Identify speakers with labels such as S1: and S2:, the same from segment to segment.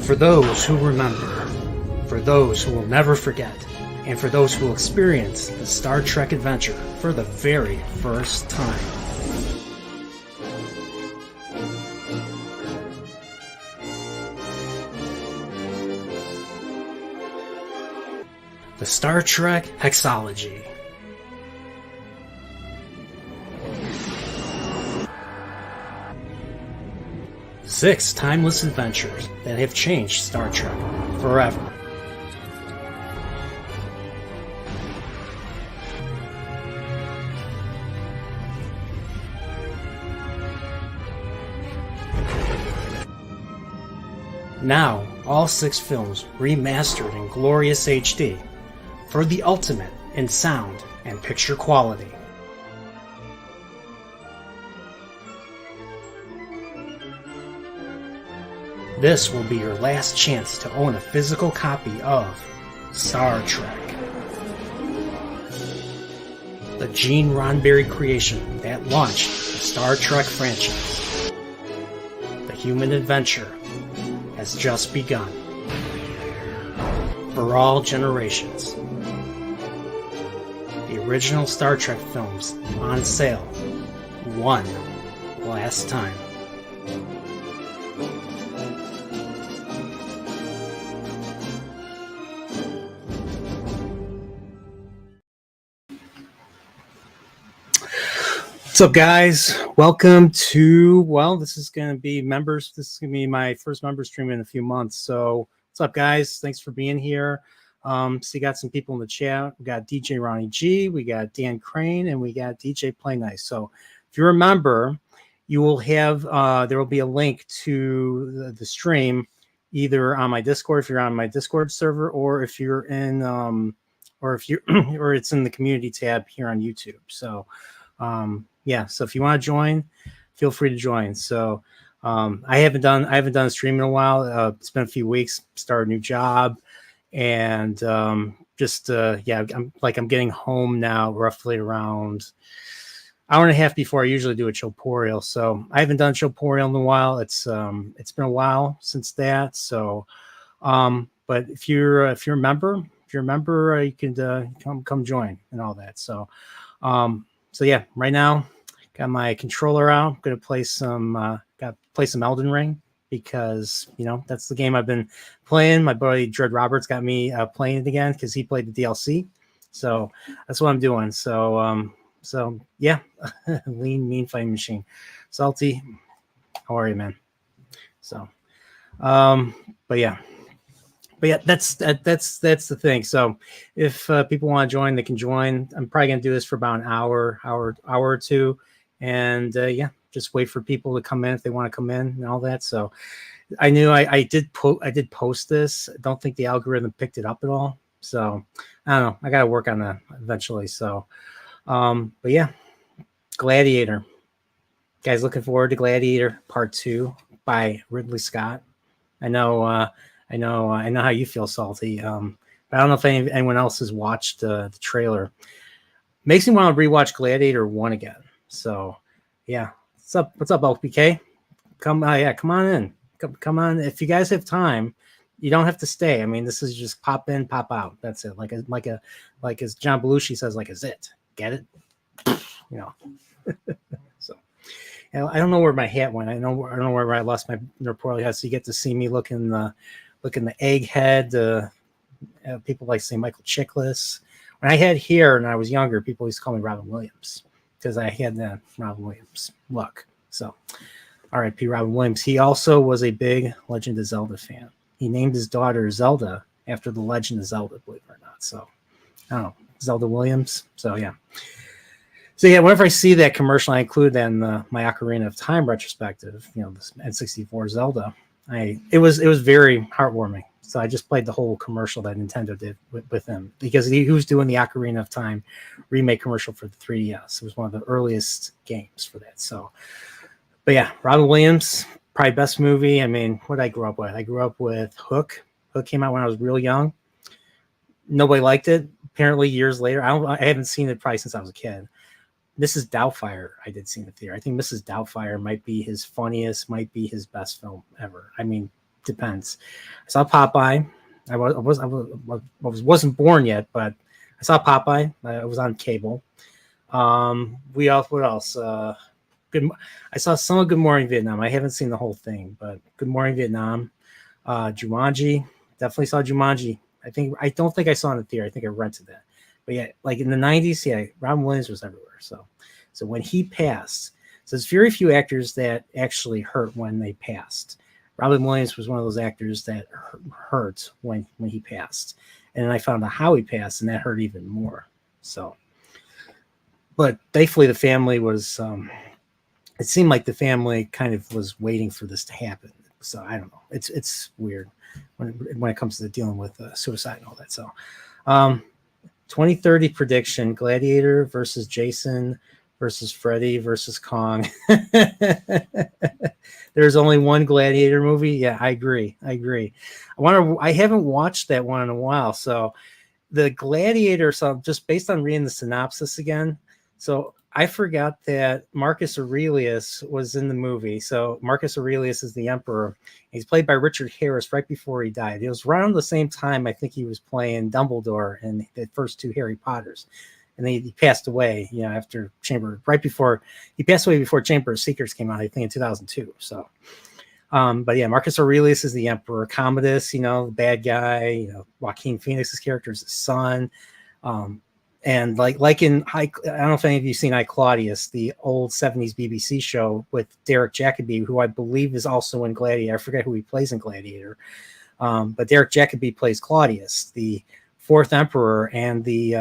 S1: For those who remember, for those who will never forget, and for those who will experience the Star Trek adventure for the very first time. The Star Trek Hexology. Six timeless adventures that have changed Star Trek forever. Now, all 6 films remastered in glorious HD for the ultimate in sound and picture quality. This will be your last chance to own a physical copy of Star Trek. The Gene Roddenberry creation that launched the Star Trek franchise. The human adventure has just begun. For all generations. The original Star Trek films on sale one last time. What's up, guys? Welcome to, well, this is going to be members. This is going to be my first member stream in a few months. So what's up, guys? Thanks for being here. So you got some people in the chat. We got DJ Ronnie G, we got Dan Crane, and we got DJ Play Nice. So if you remember, you will have, there will be a link to the stream either on my Discord, if you're on my Discord server, or if you're in, or it's in the community tab here on YouTube. So, yeah, so if you want to join, feel free to join. So I haven't done a stream in a while. It's been a few weeks, started a new job, and yeah, I'm getting home now roughly around hour and a half before I usually do a Chilporial. So I haven't done Chilporial in a while. It's been a while since that. So but if you're a member, you can come join and all that. So so yeah, right now got my controller out. I'm gonna play some Elden Ring because that's the game I've been playing. My buddy Dread Roberts got me playing it again because he played the DLC. So that's what I'm doing. So so yeah, lean mean fighting machine. Salty, how are you, man? So but yeah, that's the thing. So if people want to join, they can join. I'm probably gonna do this for about an hour or two, and yeah, just wait for people to come in if they want to come in and all that. So I knew I did post this. I don't think the algorithm picked it up at all. So I don't know. I gotta work on that eventually. So but yeah, Gladiator. Guys, looking forward to Gladiator Part 2 by Ridley Scott. I know how you feel, Salty. But I don't know if anyone else has watched the trailer. Makes me want to rewatch Gladiator 1 again. So, yeah. What's up, LPK? Come on in. Come on. If you guys have time, you don't have to stay. I mean, this is just pop in, pop out. That's it. Like as John Belushi says, like a zit. Get it? So. I don't know where my hat went. I don't know where I lost my reporter hat. So you get to see me looking the egghead. People like to say Michael Chiklis. When I had hair and I was younger, people used to call me Robin Williams because I had that Robin Williams look. So, R.I.P. Robin Williams. He also was a big Legend of Zelda fan. He named his daughter Zelda after the Legend of Zelda, believe it or not. So, I don't know, Zelda Williams. So yeah. So yeah, whenever I see that commercial, I include that in my Ocarina of Time retrospective. This N64 Zelda. It was very heartwarming. So I just played the whole commercial that Nintendo did with him because he was doing the Ocarina of Time remake commercial for the 3DS. It was one of the earliest games for that. So, but yeah, Robin Williams, probably best movie. I mean, what did I grow up with? I grew up with Hook. Hook came out when I was real young. Nobody liked it. Apparently, years later, I haven't seen it probably since I was a kid. Mrs. Doubtfire, I did see in the theater. I think Mrs. Doubtfire might be his funniest, might be his best film ever. I mean, depends. I saw Popeye. Wasn't born yet, but I saw Popeye. I was on cable. We also what else? Good. I saw some of Good Morning Vietnam. I haven't seen the whole thing, but Good Morning Vietnam. Jumanji. Definitely saw Jumanji. I don't think I saw it in the theater. I think I rented that. But yeah, like in the 90s, yeah, Robin Williams was everywhere. So when he passed, so there's very few actors that actually hurt when they passed. Robin Williams was one of those actors that hurt when he passed. And then I found out how he passed, and that hurt even more. So, but thankfully the family was, it seemed like the family kind of was waiting for this to happen. So I don't know. It's weird when it comes to dealing with suicide and all that. So 2030 prediction: Gladiator versus Jason versus Freddy versus Kong. There's only one Gladiator movie. Yeah, I agree. I haven't watched that one in a while. So the Gladiator, so just based on reading the synopsis again, so I forgot that Marcus Aurelius was in the movie. So Marcus Aurelius is the emperor. He's played by Richard Harris right before he died. It was around the same time I think he was playing Dumbledore in the first two Harry Potters. And then he passed away, after right before he passed away before Chamber of Secrets came out, I think in 2002. So, but yeah, Marcus Aurelius is the emperor. Commodus, the bad guy. Joaquin Phoenix's character is his son. And like in I don't know if any of you seen I, Claudius, the old 70s BBC show with Derek Jacobi, who I believe is also in Gladiator. I forget who he plays in Gladiator. But Derek Jacobi plays Claudius, the fourth emperor, and he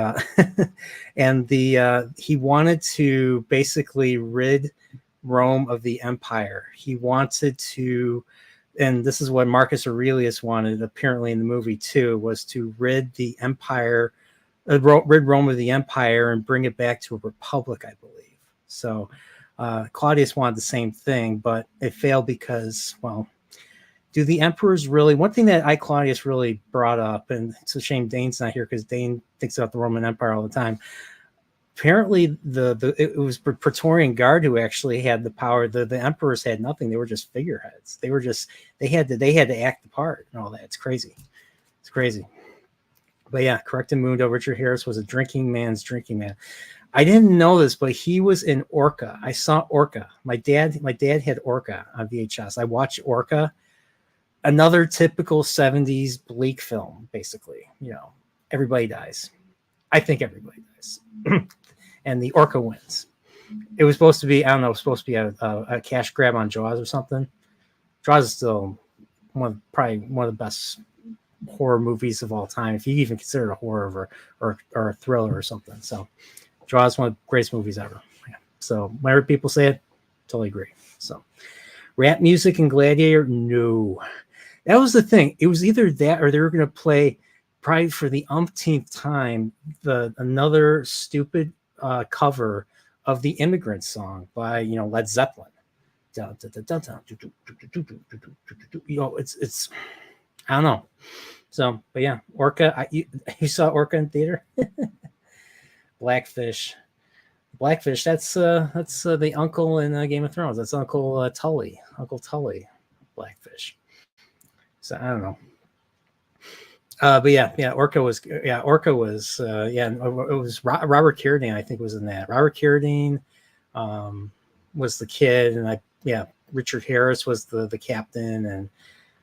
S1: wanted to basically rid Rome of the empire. He wanted to, and this is what Marcus Aurelius wanted, apparently in the movie too, was to rid the empire, rid Rome of the empire and bring it back to a republic, I believe. So Claudius wanted the same thing, but it failed because, well, do the emperors really, one thing that I, Claudius, really brought up, and it's a shame Dane's not here because Dane thinks about the Roman Empire all the time. Apparently it was Praetorian Guard who actually had the power. The emperors had nothing. They were just figureheads. They had to act the part and all that. It's crazy. But yeah, Correctamundo, Richard Harris was a drinking man's drinking man. I didn't know this, but he was in Orca. I saw Orca. My dad had Orca on VHS. I watched Orca. Another typical 70s bleak film, basically. Everybody dies. I think everybody dies. And the Orca wins. It was supposed to be, I don't know, it was supposed to be a cash grab on Jaws or something. Jaws is still probably one of the best horror movies of all time, if you even consider it a horror or a thriller or something. So Jaws is one of the greatest movies ever. Yeah. So whenever people say it, totally agree. So rap music and Gladiator, no. That was the thing. It was either that or they were going to play, probably for the umpteenth time, another stupid cover of the Immigrant Song by Led Zeppelin. It's I don't know. So, but yeah, Orca. You saw Orca in theater? Blackfish. That's the uncle in Game of Thrones. That's Uncle Tully. Blackfish. So I don't know. But yeah, Orca was it was Robert Carradine, I think, was in that. Robert Carradine was the kid, and Richard Harris was the captain, and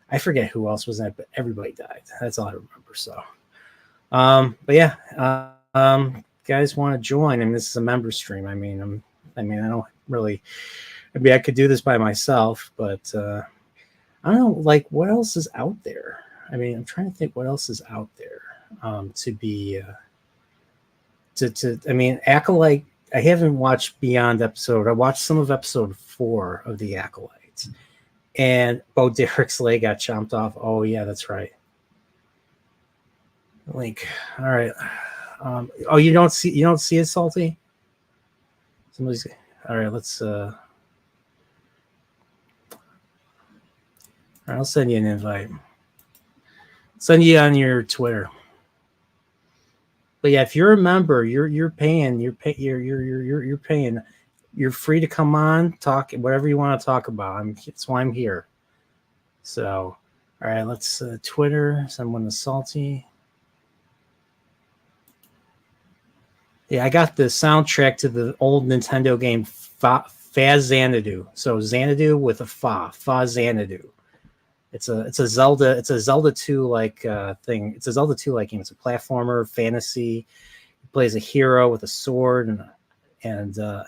S1: I forget who else was in it, but everybody died. That's all I remember. So, but yeah, guys want to join? I mean, this is a member stream. I mean, I don't really. Maybe I could do this by myself, but I don't know. Like, what else is out there? I mean, I'm trying to think what else is out there to be. I mean, Acolyte. I haven't watched Beyond episode. I watched some of episode 4 of the Acolytes, and Bo Derek's leg got chomped off. Oh yeah, that's right. Link. All right. Oh, you don't see it, Salty? Somebody's. All right. Let's. All right, I'll send you an invite. Send you on your Twitter. But yeah, if you're a member, you're paying. You're paying. You're free to come on, talk whatever you want to talk about. That's why I'm here. So, All right, let's Twitter. Someone is salty. Yeah, I got the soundtrack to the old Nintendo game Fa-Xanadu. So Xanadu with a Fa Xanadu. It's a Zelda 2 like thing. It's a Zelda 2 like game. It's a platformer fantasy. He plays a hero with a sword and I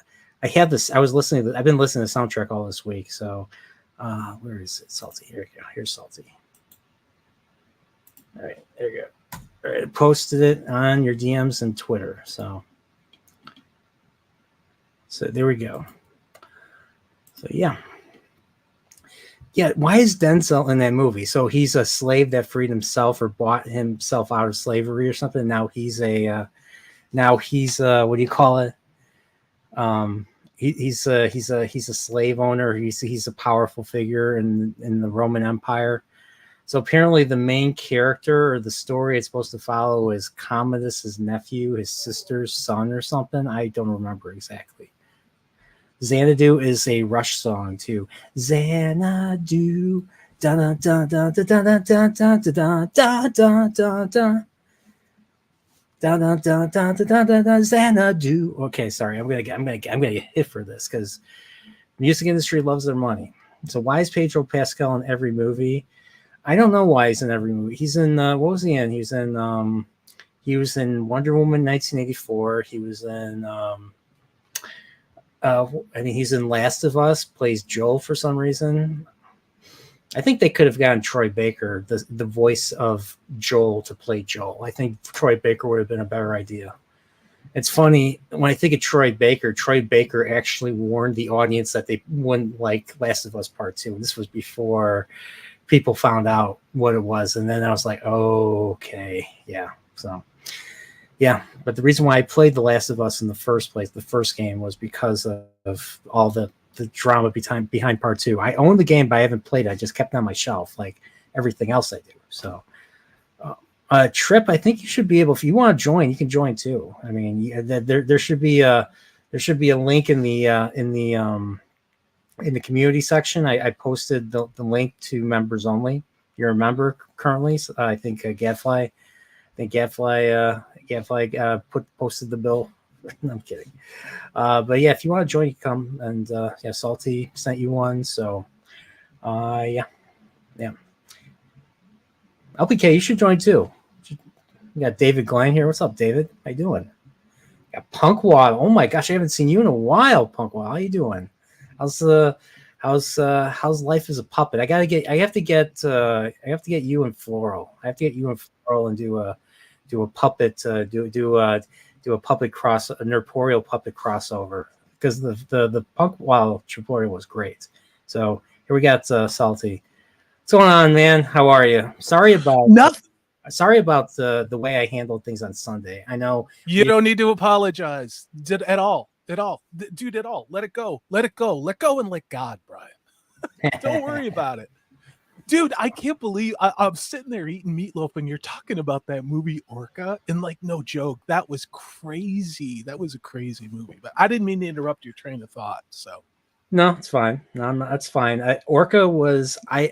S1: have this. I was listening. I've been listening to the soundtrack all this week. So where is it? Salty. Here we go. Here's Salty. All right, there you go. All right, I posted it on your DMs and Twitter. So there we go. So yeah. Why is Denzel in that movie? So he's a slave that freed himself or bought himself out of slavery or something. Now he's what do you call it? He's a slave owner. He's a powerful figure in the Roman Empire. So apparently the main character or the story it's supposed to follow is Commodus's nephew, his sister's son or something. I don't remember exactly. Xanadu is a Rush song too. Xanadu, da da da da da da da da da da da da da. Da, da, da, da, da, da, da, Xanadu. Okay, sorry, I'm gonna get hit for this because music industry loves their money. So why is Pedro Pascal in every movie? I don't know why he's in every movie. He's in what was he in? He was in Wonder Woman 1984. He was in he's in Last of Us, plays Joel for some reason. I think they could have gotten Troy Baker, the voice of Joel, to play Joel. I think Troy Baker would have been a better idea. It's funny, when I think of Troy Baker actually warned the audience that they wouldn't like Last of Us Part 2. This was before people found out what it was. And then I was like, oh, okay. Yeah. So, yeah. But the reason why I played The Last of Us in the first place, the first game, was because of all the drama behind Part 2. I own the game, but I haven't played it. I just kept it on my shelf like everything else I do. So, Trip, I think you should be able, if you want to join, you can join too. I mean, there should be a link in the community section. I posted the link to members only. You're a member currently. So I think Gadfly posted the bill. No, I'm kidding. But yeah, if you want to join, you come. And Salty sent you one. So yeah. LPK, you should join too. We got David Glenn here. What's up, David? How you doing? Got Punkwad. Oh my gosh, I haven't seen you in a while, Punkwad. How you doing? How's life as a puppet? I have to get you and Floral. I have to get you and Floral and do a puppet do a puppet a Nerporial puppet crossover, because the Punkwad tutorial was great. So here we got Salty. What's going on, man? How are you? Sorry about
S2: nothing.
S1: Sorry about the way I handled things on Sunday. I know
S2: you don't need to apologize at all, dude. At all. Let it go. Let go and let God, Brian. Don't worry about it, dude. I can't believe I'm sitting there eating meatloaf and you're talking about that movie Orca, and like, no joke, that was crazy. That was a crazy movie. But I didn't mean to interrupt your train of thought. So
S1: no, it's fine. No, that's fine. Orca was I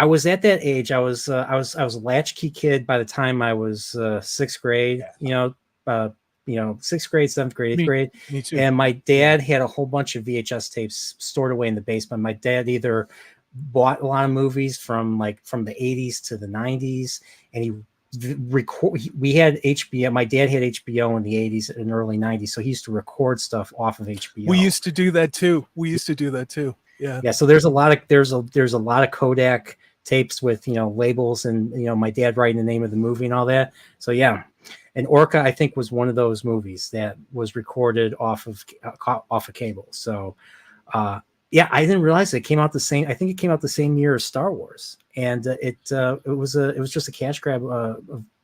S1: was at that age. I was a latchkey kid by the time I was sixth grade. Yeah. Sixth grade, seventh grade, eighth grade.
S2: Me too.
S1: And my dad had a whole bunch of VHS tapes stored away in the basement. My dad either bought a lot of movies from the 80s to the 90s, and we had HBO. My dad had HBO in the 80s and early 90s, so he used to record stuff off of HBO.
S2: We used to do that too. Yeah.
S1: So there's a lot of Kodak tapes with labels and my dad writing the name of the movie and all that. So yeah, and Orca I think was one of those movies that was recorded off of cable. So yeah, I didn't realize it came out the same. I think it came out the same year as Star Wars, and it was just a cash grab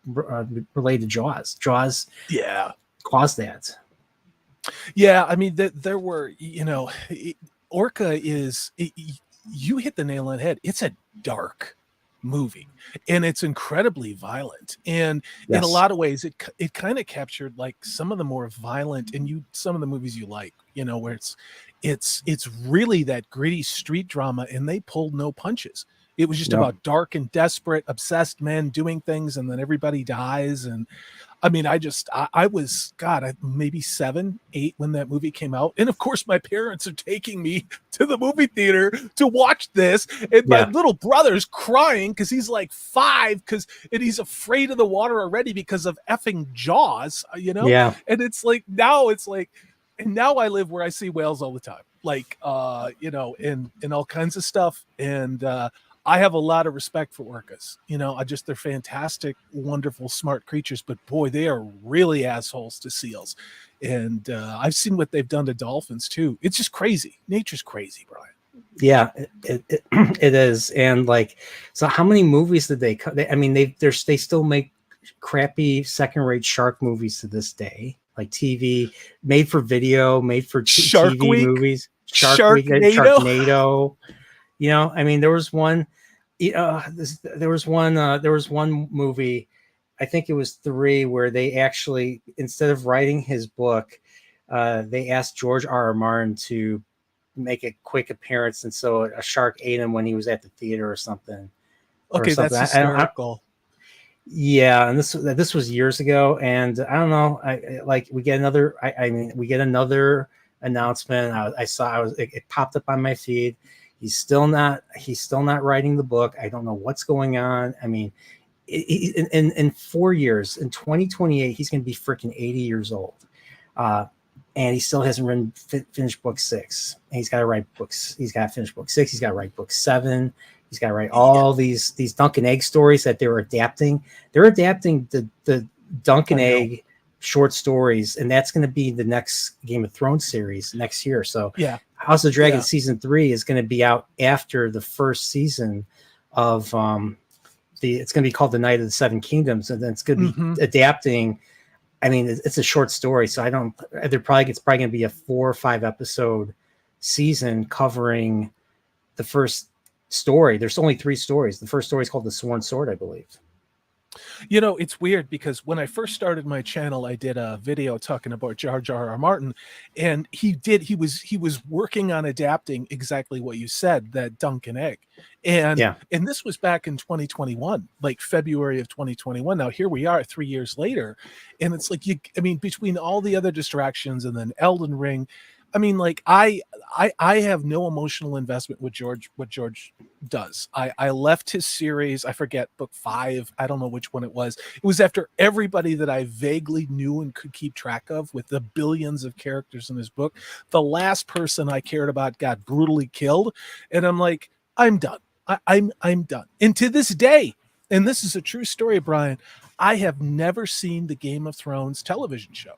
S1: related to Jaws. Jaws,
S2: yeah,
S1: caused that.
S2: Yeah, I mean there were Orca is. You hit the nail on the head. It's a dark movie, and it's incredibly violent. And in a lot of ways, it kind of captured like some of the more violent and some of the movies you like, where it's really that gritty street drama, and they pulled no punches. It was just about dark and desperate, obsessed men doing things, and then everybody dies. And I mean, I was, God, maybe 7, 8 when that movie came out. And of course, my parents are taking me to the movie theater to watch this. And my little brother's crying because he's like 5 and he's afraid of the water already because of effing Jaws, you know?
S1: Yeah.
S2: And and now I live where I see whales all the time, like, you know, and all kinds of stuff. And, I have a lot of respect for orcas. You know, they're fantastic, wonderful, smart creatures, but boy, they are really assholes to seals. And I've seen what they've done to dolphins too. It's just crazy. Nature's crazy, Brian.
S1: Yeah, it is. And like, so how many movies did they cut? I mean, they still make crappy second-rate shark movies to this day, like TV, made for video, made for TV
S2: Week?
S1: movies. Sharknado. You know, I mean, there was one movie, I think it was 3, where they actually, instead of writing his book, they asked George R.R. Martin to make a quick appearance, and so a shark ate him when he was at the theater or something.
S2: Okay, that's hysterical.
S1: Yeah, and this was years ago, and I don't know. We get another. We get another announcement. It popped up on my feed. He's still not writing the book. I don't know what's going on. I mean, in 4 years, in 2028, he's going to be freaking 80 years old. And he still hasn't finished book 6. And he's got to write books. He's got to finish book 6. He's got to write book 7. He's got to write all these Duncan Egg stories that they were adapting. They're adapting the Duncan Egg short stories, and that's going to be the next Game of Thrones series next year. So
S2: yeah,
S1: House of Dragon season 3 is going to be out after the first season of it's going to be called The Night of the Seven Kingdoms, and then it's going to be adapting. I mean, it's a short story, so it's probably going to be a 4 or 5 episode season covering the first story. There's only 3 stories. The first story is called The Sworn Sword, I believe.
S2: You know, it's weird because when I first started my channel, I did a video talking about Jar Jar Martin, and he was working on adapting exactly what you said, that Duncan Egg. And this was back in 2021, like February of 2021. Now here we are 3 years later, and it's like, between all the other distractions and then Elden Ring, I mean, like I have no emotional investment with what George does. I left his series. I forget book 5. I don't know which one it was. It was after everybody that I vaguely knew and could keep track of, with the billions of characters in his book. The last person I cared about got brutally killed. And I'm like, I'm done. I'm done. And to this day, and this is a true story, Brian, I have never seen the Game of Thrones television show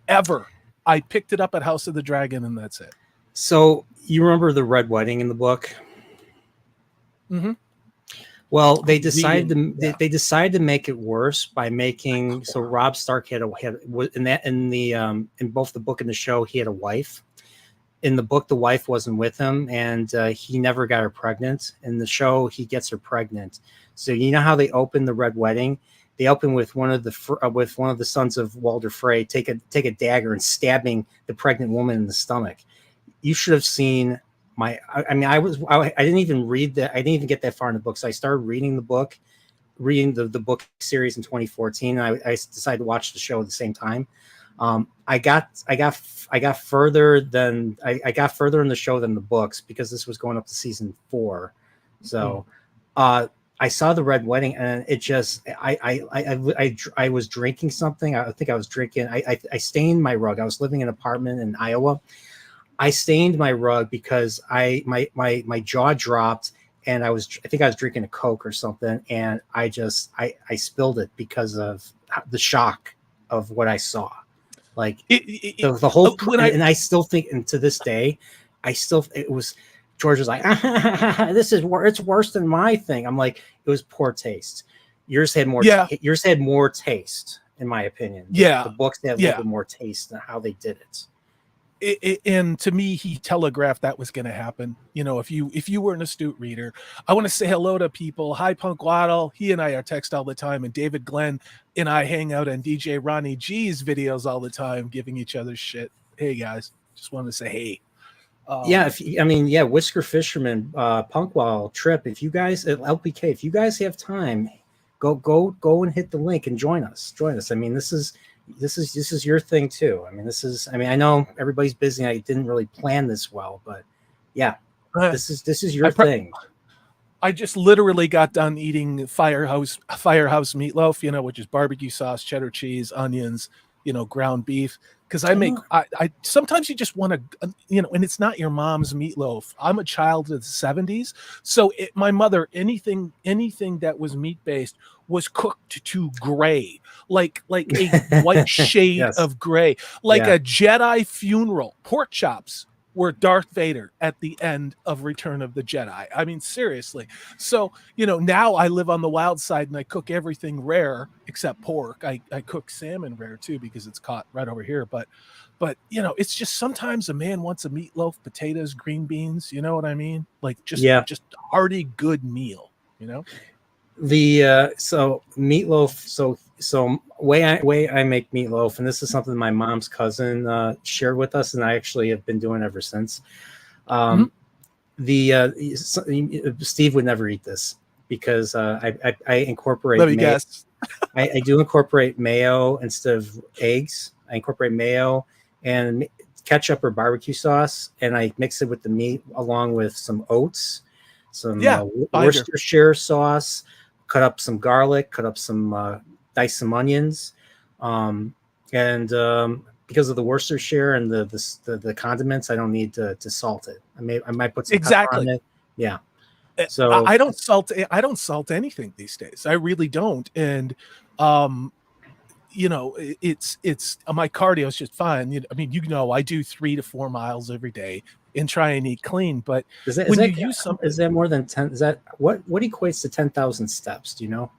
S2: ever. I picked it up at House of the Dragon, and that's it.
S1: So you remember the Red Wedding in the book?
S2: Mm-hmm.
S1: Well, they decided to make it worse by making so Robb Stark had in both the book and the show, he had a wife. In the book, the wife wasn't with him, and he never got her pregnant. In the show, he gets her pregnant. So you know how they open the Red Wedding? They open with one of the sons of Walder Frey take a dagger and stabbing the pregnant woman in the stomach. You should have seen I didn't even read that. I didn't even get that far in the book. So I started reading the book series in 2014. And I decided to watch the show at the same time. I got further in the show than the books, because this was going up to season 4. So, I saw the Red Wedding, and it just I was drinking something. I think I was drinking. I stained my rug. I was living in an apartment in Iowa. I stained my rug because my jaw dropped, and I think I was drinking a Coke or something, and I spilled it because of the shock of what I saw. Like the whole, and I still think, and to this day, it was. George was like, it's worse than my thing. I'm like, it was poor taste. Yours had more. Yours had more taste, in my opinion. The books had a little bit more taste in how they did it.
S2: And to me, he telegraphed that was going to happen. You know, if you were an astute reader, I want to say hello to people. Hi, Punk Waddle. He and I are text all the time, and David Glenn and I hang out on DJ Ronnie G's videos all the time, giving each other shit. Hey guys, just wanted to say hey.
S1: Yeah, I mean, yeah, Whisker Fisherman, Punkwall Trip. If you guys at LPK, if you guys have time, go and hit the link and join us. Join us. I mean, this is your thing too. I mean, I mean, I know everybody's busy. I didn't really plan this well, but yeah, this is your thing.
S2: I just literally got done eating Firehouse meatloaf, which is barbecue sauce, cheddar cheese, onions, ground beef. Because I sometimes you just want to, and it's not your mom's meatloaf. I'm a child of the 70s, so my mother, anything that was meat based was cooked to gray, like a white shade
S1: Yes.
S2: of gray, like a Jedi funeral. Pork chops were Darth Vader at the end of Return of the Jedi. I mean, seriously. So, now I live on the wild side and I cook everything rare except pork. I cook salmon rare too because it's caught right over here. But it's just sometimes a man wants a meatloaf, potatoes, green beans. You know what I mean? Like just hearty, good meal.
S1: So meatloaf. So way I make meatloaf, and this is something my mom's cousin shared with us, and I actually have been doing ever since. Steve would never eat this because I incorporate.
S2: Let me guess.
S1: I do incorporate mayo instead of eggs. I incorporate mayo and ketchup or barbecue sauce, and I mix it with the meat along with some oats, some Worcestershire sauce. Cut up some garlic. Cut up some. Dice some onions, and because of the Worcestershire and the condiments, I don't need to salt it. I might put some pepper on it. Yeah. So
S2: I don't salt anything these days. I really don't. And it's my cardio is just fine. I mean, I do 3 to 4 miles every day and try and eat clean. But
S1: is that more than 10? Is that what equates to 10,000 steps? Do you know?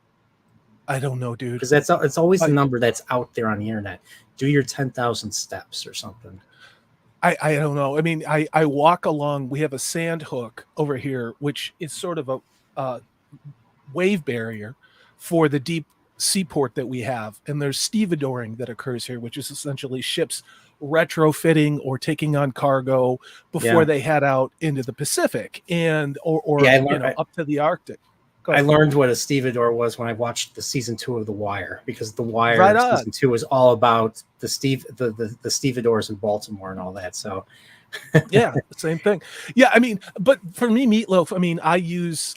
S2: I don't know, dude.
S1: Because it's always the number that's out there on the internet. Do your 10,000 steps or something.
S2: I don't know. I mean, I walk along. We have a sand hook over here, which is sort of a wave barrier for the deep seaport that we have. And there's stevedoring that occurs here, which is essentially ships retrofitting or taking on cargo before they head out into the Pacific and up to the Arctic.
S1: I learned what a stevedore was when I watched the season 2 of The Wire, because The Wire season 2 was all about the stevedores in Baltimore and all that. So
S2: yeah, same thing. Yeah, I mean, but for me, meatloaf, I mean, I use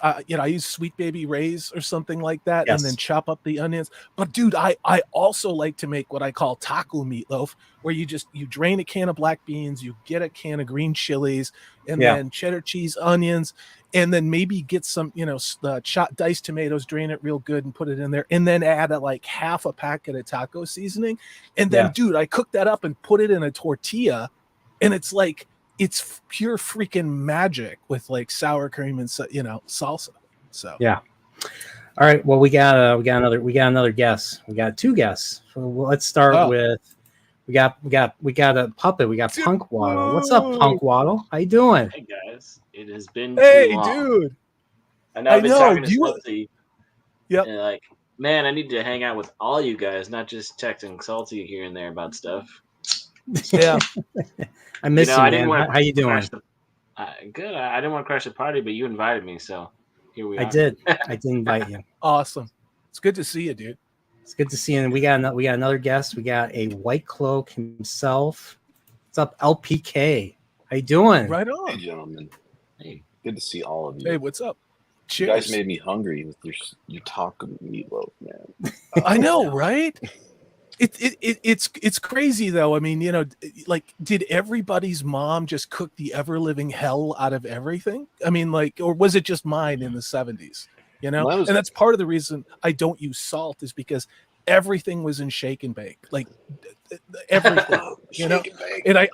S2: Sweet Baby Ray's or something like that, and then chop up the onions. But dude, I also like to make what I call taco meatloaf, where you drain a can of black beans, you get a can of green chilies, and then cheddar cheese, onions, and then maybe get some, the diced tomatoes, drain it real good and put it in there, and then add like half a packet of taco seasoning. And then, dude, I cook that up and put it in a tortilla, and it's like, it's pure freaking magic with like sour cream and salsa. So
S1: yeah. All right. Well, we got another guest. We got 2 guests. So let's start with we got a puppet. We got Punk Waddle. What's up, Punk Waddle? How you doing?
S3: Hey guys, it has been
S2: too
S3: long.
S2: Dude.
S3: I know I've been talking to Salty.
S2: Yep.
S3: And like, man, I need to hang out with all you guys, not just texting Salty here and there about stuff.
S2: Yeah.
S1: I miss you, man. How you doing?
S3: Good. I didn't want to crash the party, but you invited me, so here we are.
S1: I did invite you.
S2: Awesome. It's good to see you, dude.
S1: It's good to see you. And we got another guest. We got a White Cloak himself. What's up, LPK? How you doing?
S2: Right on.
S4: Hey, gentlemen. Hey, good to see all of you.
S2: Hey, what's up? Cheers.
S4: You guys made me hungry with your talk of meatloaf, man.
S2: I know, right? It's crazy though. I mean, like, did everybody's mom just cook the ever living hell out of everything? I mean, like, or was it just mine in the 70s? And that's part of the reason I don't use salt, is because everything was in shake and bake, like everything, And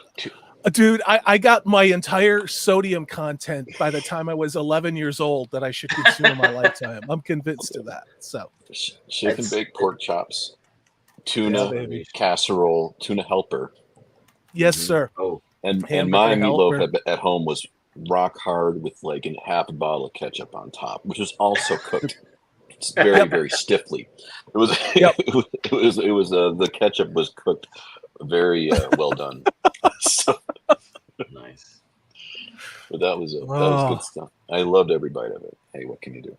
S2: I got my entire sodium content by the time I was 11 years old that I should consume in my lifetime. I'm convinced of that. So
S4: shake and bake pork chops. Tuna casserole, tuna helper.
S2: Yes, sir.
S4: Oh, and my meatloaf at home was rock hard with like half a bottle of ketchup on top, which was also cooked very, very stiffly. It was, the ketchup was cooked very well done. So.
S3: Nice.
S4: But that was good stuff. I loved every bite of it. Hey, what can you do?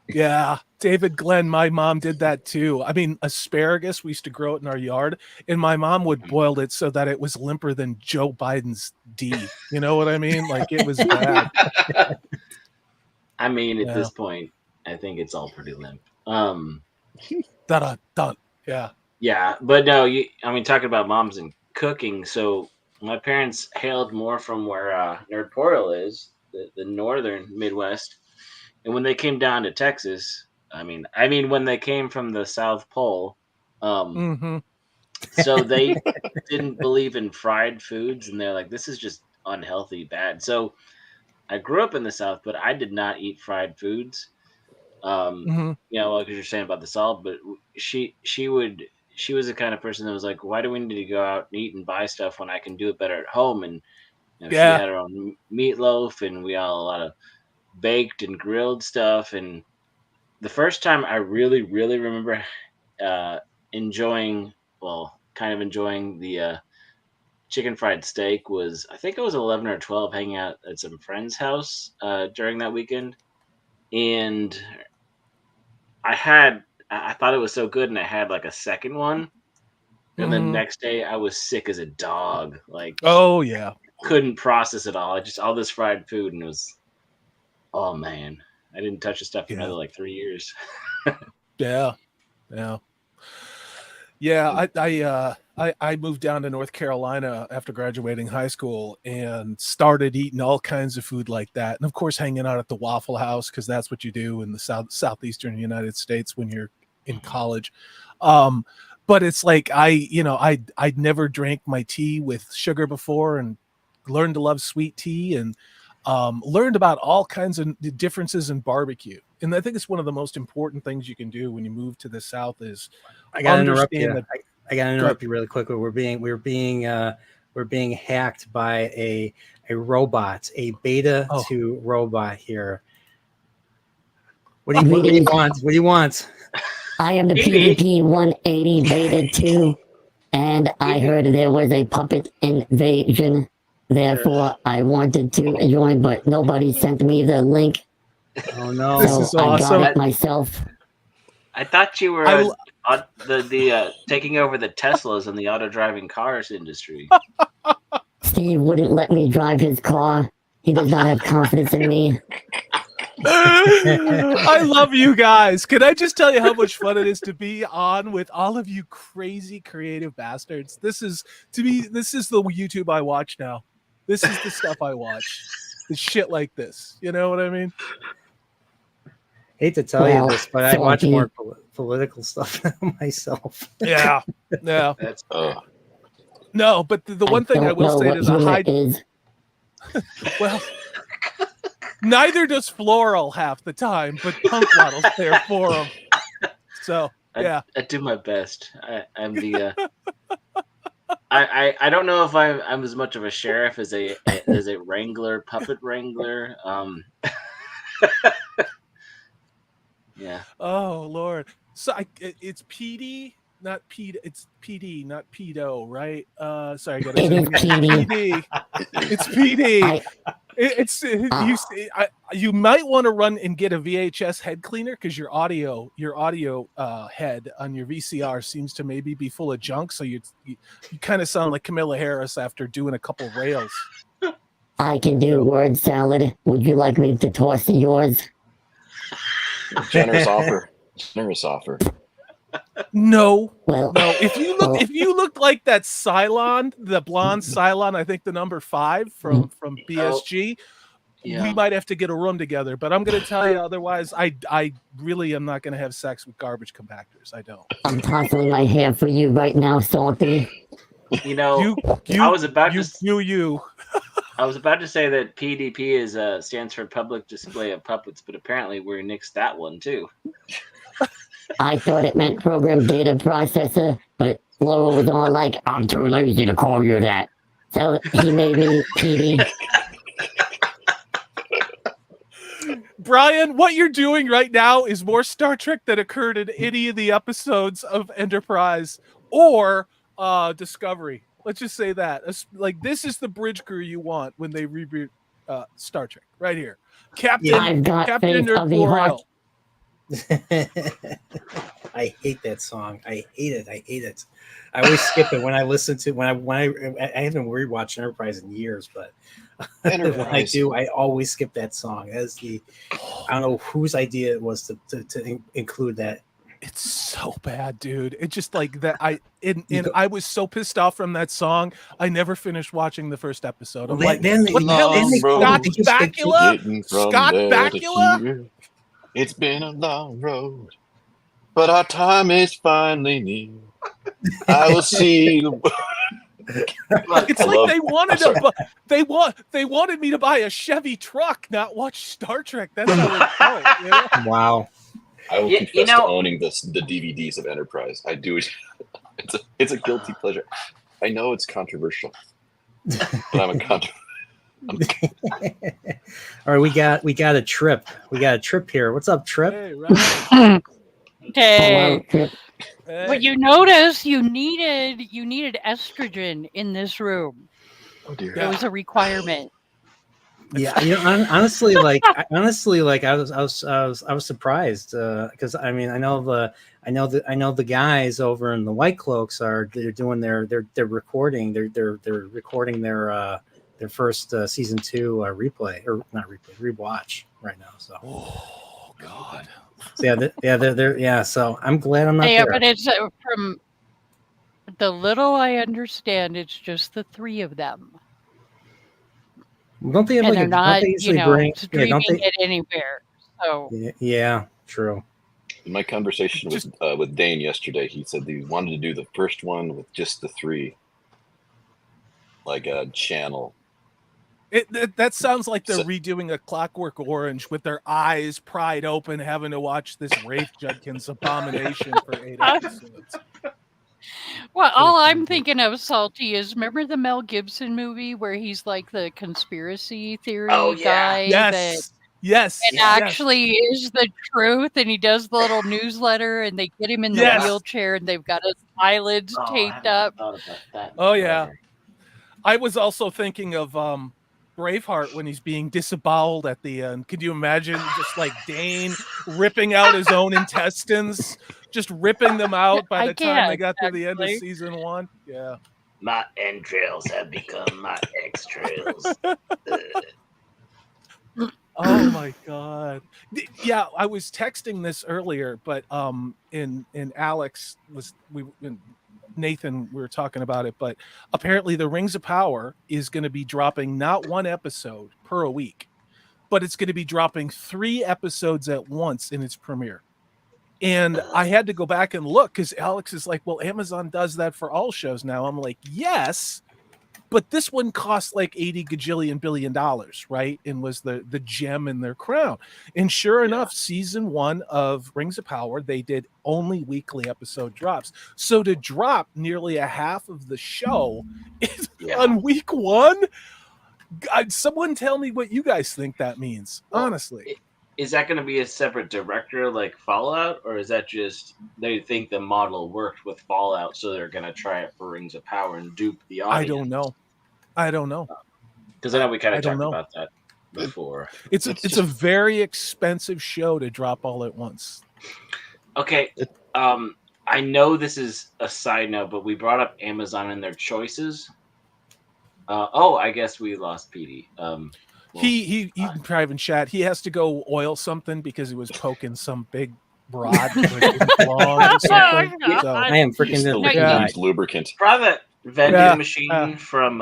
S2: Yeah, David Glenn, my mom did that too. I mean, asparagus, we used to grow it in our yard, and my mom would boil it so that it was limper than Joe Biden's D. You know what I mean? Like, it was bad.
S3: I mean, at this point, I think it's all pretty limp.
S2: Dun. Yeah.
S3: Yeah, but no, talking about moms and cooking. So my parents hailed more from where Nerdportal is, the northern Midwest. And when they came down to Texas, I mean, when they came from the South Pole, so they didn't believe in fried foods, and they're like, "This is just unhealthy, bad." So I grew up in the South, but I did not eat fried foods. Because you're saying about the salt, but she was the kind of person that was like, "Why do we need to go out and eat and buy stuff when I can do it better at home?" And she had her own meatloaf, and we all a lot of baked and grilled stuff. And the first time I really, really remember enjoying the chicken fried steak was, I think I was 11 or 12, hanging out at some friend's house during that weekend. And I thought it was so good, and I had like a second one. And the next day I was sick as a dog. Like,
S2: oh yeah,
S3: couldn't process it all. All this fried food, and it was, oh man, I didn't touch the stuff for another like 3 years.
S2: Yeah. I moved down to North Carolina after graduating high school and started eating all kinds of food like that. And of course, hanging out at the Waffle House, because that's what you do in the southeastern United States when you're in college. But it's like I'd never drank my tea with sugar before, and learned to love sweet tea, and learned about all kinds of differences in barbecue. And I think it's one of the most important things you can do when you move to the South is
S1: I gotta interrupt you. I gotta interrupt you really quickly. We're being hacked by a robot, a beta 2 robot here. What do you want? What do you want?
S5: I am the PvP 180 beta 2, and I heard there was a puppet invasion. Therefore, I wanted to join, but nobody sent me the link.
S1: Oh no!
S2: This is awesome.
S5: I got it myself.
S3: I thought you were the taking over the Teslas and the auto driving cars industry.
S5: Steve wouldn't let me drive his car. He does not have confidence in me.
S2: I love you guys. Can I just tell you how much fun it is to be on with all of you crazy creative bastards? This is the YouTube I watch now. This is the stuff I watch. It's shit like this. You know what I mean?
S1: Hate to tell you this, but I watch more political stuff myself.
S2: Yeah.
S3: That's
S2: no, but the one thing I will say is well, neither does Floral half the time, but Punk Waddle's there for him. So yeah,
S3: I do my best. I'm the. I don't know if I'm as much of a sheriff as a wrangler, puppet wrangler. Yeah.
S2: Oh Lord. So it's PD, not PD. It's PD, not pedo, right? Sorry, I got
S5: it is PD.
S2: It's PD. You might want to run and get a VHS head cleaner, because your audio head on your VCR seems to maybe be full of junk. So you kind of sound like Camilla Harris after doing a couple rails.
S5: I can do word salad. Would you like me to toss yours?
S4: Generous offer.
S2: No.
S5: Well,
S2: no. If you look like that Cylon, the blonde Cylon, I think the number 5 from BSG, we might have to get a room together. But I'm going to tell you, otherwise, I really am not going to have sex with garbage compactors. I don't.
S5: I'm tossing my hair for you right now, Salty.
S3: You know, I was about to say that PDP stands for Public Display of Puppets, but apparently we nixed that one too.
S5: I thought it meant Program Data Processor, but Laura was all like, "I'm too lazy to call you that." So he made me PD.
S2: Brian, what you're doing right now is more Star Trek than occurred in any of the episodes of Enterprise or Discovery. Let's just say that. Like, this is the bridge crew you want when they reboot Star Trek right here. Captain
S5: I've got
S2: Captain
S5: faith of the
S2: Nerd
S5: heart.
S1: I hate that song. I hate it. I always skip it when I listen to I haven't rewatched Enterprise in years, but when I do, I always skip that song. As I don't know whose idea it was to include that.
S2: It's so bad, dude. It's just like that. I was so pissed off from that song. I never finished watching the first episode. I'm like, what the hell is Scott Bakula? Scott Bakula?
S4: It's been a long road, but our time is finally near. I will see.
S2: It's like they wanted me to buy a Chevy truck, not watch Star Trek. That's how it felt. You know?
S1: Wow.
S4: I will confess to owning the DVDs of Enterprise. I do. It's a guilty pleasure. I know it's controversial, but I'm a
S1: All right, we got a Trip. We got a Trip here. What's up, Trip?
S2: Hey, right.
S6: Hey. But you notice you needed estrogen in this room.
S4: Oh dear.
S6: It was a requirement.
S1: Yeah, honestly, I was surprised because I mean I know the guys over in the White Cloaks they're recording their first season 2 rewatch right now. So
S2: oh god.
S1: So they're so I'm glad I'm not there.
S6: But it's from the little I understand, it's just the 3 of them.
S1: Don't they have
S6: and they're not, streaming it anywhere. So
S1: yeah, true.
S4: In my conversation with Dane yesterday, he said he wanted to do the first one with just the 3, like a channel.
S2: That sounds like they're redoing A Clockwork Orange with their eyes pried open, having to watch this Rafe Judkins abomination for 8 episodes.
S6: Well, all I'm thinking of, Salty, is remember the Mel Gibson movie where he's like the conspiracy theory guy?
S2: Yes.
S6: And actually is the truth, and he does the little newsletter, and they get him in the wheelchair, and they've got his eyelids taped up.
S2: Oh, yeah. I was also thinking of Braveheart when he's being disemboweled at the end. Could you imagine just like Dane ripping out his own intestines? Just ripping them out by the time they got to the end of season 1. Yeah.
S3: My entrails have become my extrails.
S2: Oh my god. Yeah, I was texting this earlier, but in Alex Nathan, we were talking about it, but apparently the Rings of Power is going to be dropping not 1 episode per a week, but it's going to be dropping 3 episodes at once in its premiere. And I had to go back and look because Alex is like, well, Amazon does that for all shows now. I'm like, yes, but this one cost like $80 gajillion billion, right? And was the gem in their crown. And sure enough, season 1 of Rings of Power, they did only weekly episode drops. So to drop nearly a half of the show on week 1, God, someone tell me what you guys think that means, honestly.
S3: Is that going to be a separate director like Fallout, or is that just they think the model worked with Fallout, so they're going to try it for Rings of Power and dupe the audience?
S2: I don't know.
S3: Because I know we kind of talked about that before.
S2: It's a very expensive show to drop all at once.
S3: Okay, I know this is a side note, but we brought up Amazon and their choices. I guess we lost Petey.
S2: He can private chat. He has to go oil something because he was poking some big rod. Or something. So,
S1: I am freaking
S4: lubricant.
S3: Private vending machine from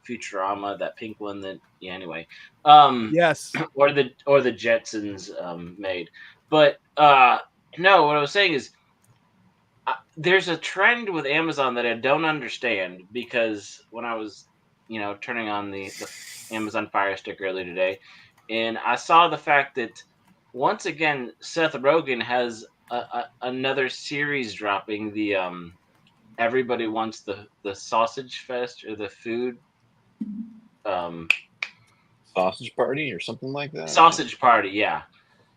S3: Futurama, that pink one. That anyway.
S2: Yes.
S3: Or the Jetsons made, but no. What I was saying is, there's a trend with Amazon that I don't understand, because when I was turning on the Amazon Fire Stick earlier today, and I saw the fact that once again Seth Rogen has another series dropping, the everybody wants the Sausage Fest, or the food
S4: Sausage Party or something like that.
S3: Sausage Party, yeah.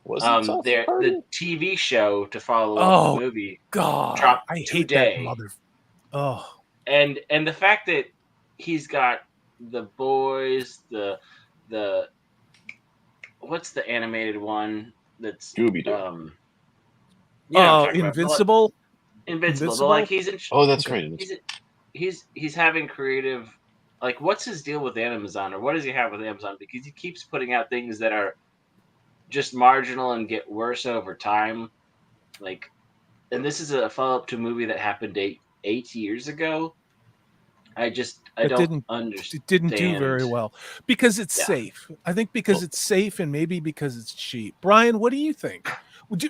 S4: Was it Sausage Party?
S3: The TV show to follow up the movie.
S2: God,
S3: dropped
S2: I hate
S3: today.
S2: that mother. Oh,
S3: and the fact that he's got The Boys, the what's the animated one that's
S4: Scooby-Doo.
S2: Invincible.
S3: Invincible. But like he's in.
S4: Oh, that's right.
S3: He's having creative. Like, what's his deal with Amazon, or what does he have with Amazon? Because he keeps putting out things that are just marginal and get worse over time. Like, and this is a follow-up to a movie that happened eight years ago. I don't understand.
S2: It didn't do very well because it's safe. I think because it's safe and maybe because it's cheap. Brian, what do you think?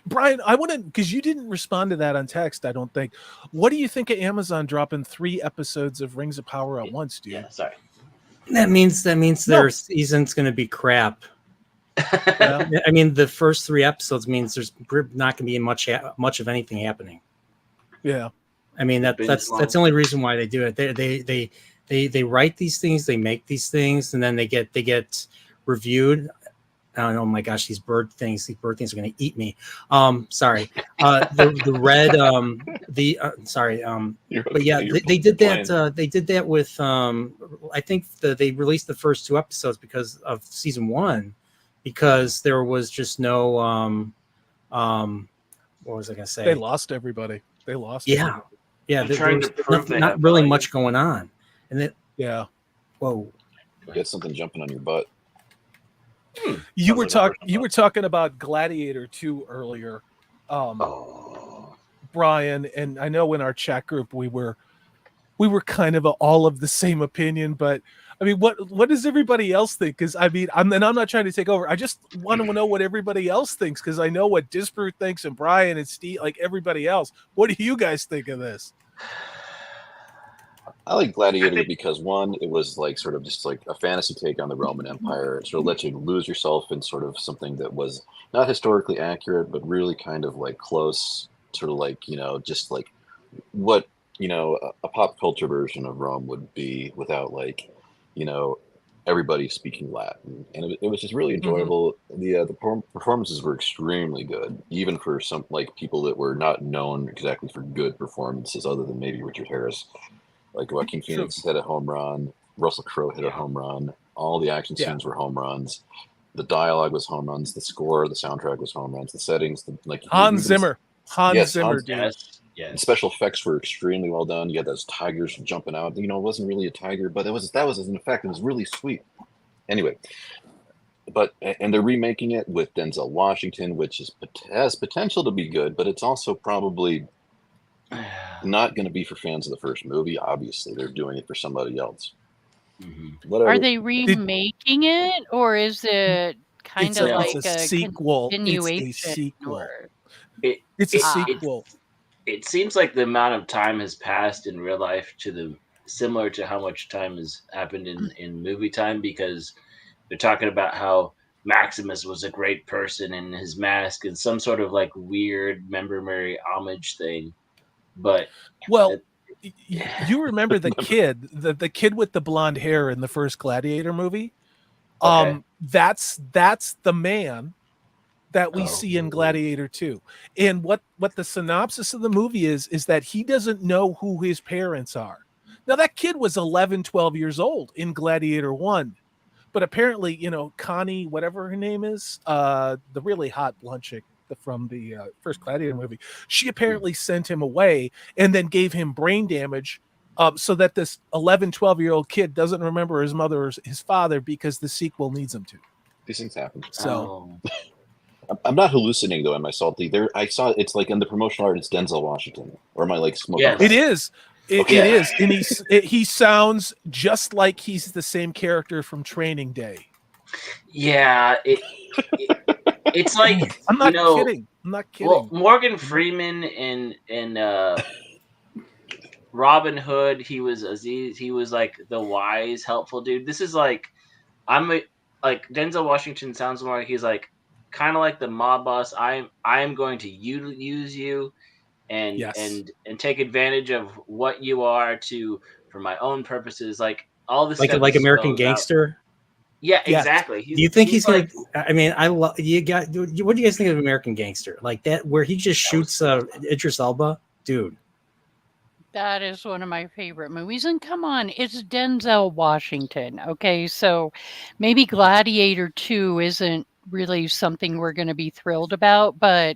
S2: Brian, I want to, because you didn't respond to that on text, I don't think. What do you think of Amazon dropping 3 episodes of Rings of Power at once, dude?
S3: Yeah, sorry.
S1: That means their season's going to be crap. I mean, the first 3 episodes means there's not going to be much of anything happening.
S2: Yeah.
S1: I mean, that's the only reason why they do it. They write these things, they make these things, and then they get reviewed. Oh my gosh, these bird things are going to eat me. Sorry. The red, sorry. But yeah, they did that. They did that with, I think they released the first 2 episodes because of season 1, because there was just no, what was I going to say?
S2: They lost everybody.
S1: Yeah. Yeah.
S3: There's
S1: not really much going on. And then, whoa.
S4: Get something jumping on your butt.
S2: You were talking about Gladiator 2 earlier, Brian, and I know in our chat group we were kind of all of the same opinion, but I mean, what does everybody else think? Because I mean, I'm not trying to take over. I just want to know what everybody else thinks, because I know what Disprue thinks and Brian and Steve, like everybody else. What do you guys think of this?
S4: I like Gladiator because, one, it was like sort of just like a fantasy take on the Roman Empire. It sort of let you lose yourself in sort of something that was not historically accurate, but really kind of like close, sort of like, just like what, a pop culture version of Rome would be without like, everybody speaking Latin. And it was just really enjoyable. Mm-hmm. The performances were extremely good, even for some like people that were not known exactly for good performances other than maybe Richard Harris. Like Joaquin Phoenix hit a home run, Russell Crowe hit a home run. All the action scenes were home runs. The dialogue was home runs. The score, the soundtrack was home runs. The settings,
S2: Hans Zimmer,
S4: Yes.
S3: Yeah.
S4: The special effects were extremely well done. You had those tigers jumping out. It wasn't really a tiger, but that was an effect. It was really sweet. Anyway, and they're remaking it with Denzel Washington, which has potential to be good, but it's also probably not going to be for fans of the first movie. Obviously, they're doing it for somebody else.
S3: Mm-hmm.
S6: Are they remaking it, or is it kind of like a
S2: sequel?
S6: Continuation?
S2: It's a sequel.
S3: It's a sequel. It seems like the amount of time has passed in real life similar to how much time has happened in movie time, because they're talking about how Maximus was a great person in his mask and some sort of like weird memory homage thing. But
S2: you remember the kid, the kid with the blonde hair in the first Gladiator movie?
S3: Okay.
S2: That's the man that we see in Gladiator 2. And what the synopsis of the movie is that he doesn't know who his parents are. Now that kid was 11, 12 years old in Gladiator 1. But apparently, Connie, whatever her name is, the really hot blonde chick from the first Gladiator movie, she apparently sent him away and then gave him brain damage so that this 11, 12-year-old kid doesn't remember his mother or his father, because the sequel needs him to.
S4: These things happen.
S2: So
S4: I'm not hallucinating though. Am I salty? There, I saw it's like in the promotional art. It's Denzel Washington, or am I like smoking?
S3: Yes.
S2: It is. It is, and he sounds just like he's the same character from Training Day.
S3: Yeah, it's like
S2: I'm not kidding.
S3: Well, Morgan Freeman in Robin Hood, he was Aziz. He was like the wise, helpful dude. This is like like Denzel Washington sounds more like he's like kind of like the mob boss. I am going to use you and take advantage of what you are for my own purposes. Like all this stuff
S1: like American Gangster.
S3: Yeah, exactly.
S1: Do you think he's like? I mean, what do you guys think of American Gangster? Like that, where he just shoots Idris Elba, dude.
S6: That is one of my favorite movies. And come on, it's Denzel Washington. Okay, so maybe Gladiator 2 isn't really something we're going to be thrilled about, but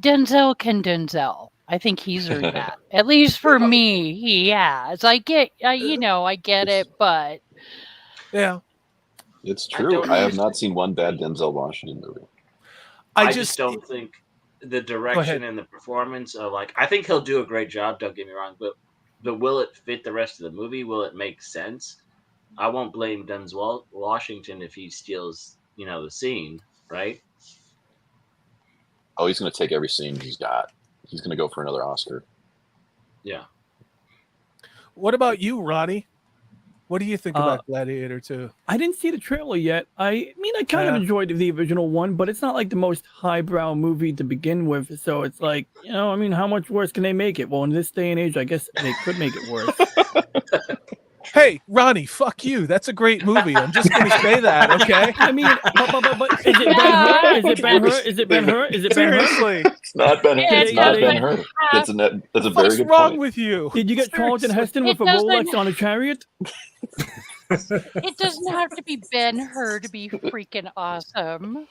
S6: Denzel can Denzel. I think he's earned that. At least for me, he has. I get it, but
S2: yeah,
S4: It's true. I have not seen one bad Denzel Washington movie.
S3: I just don't think the direction and the performance are like. I think he'll do a great job. Don't get me wrong, but will it fit the rest of the movie? Will it make sense? I won't blame Denzel Washington if he steals, the scene, right?
S4: Oh, he's going to take every scene he's got. He's going to go for another Oscar.
S3: Yeah.
S2: What about you, Ronnie? What do you think about Gladiator 2?
S7: I didn't see the trailer yet. I mean, I kind of enjoyed the original one, but it's not like the most highbrow movie to begin with. So it's like, I mean, how much worse can they make it? Well, in this day and age, I guess they could make it worse.
S2: Hey, Ronnie, fuck you. That's a great movie. I'm just going to say that, okay?
S7: I mean, but is it Ben-Hur? Is it Ben-Hur? Is it Ben-Hur? Is it Ben-Hur?
S2: Seriously.
S4: It's not Ben-Hur. It's not Ben-Hur. That's a very good point.
S2: What's wrong with you?
S7: Did you get Charlton Heston with a Rolex on a chariot?
S6: It doesn't have to be Ben-Hur to be freaking awesome.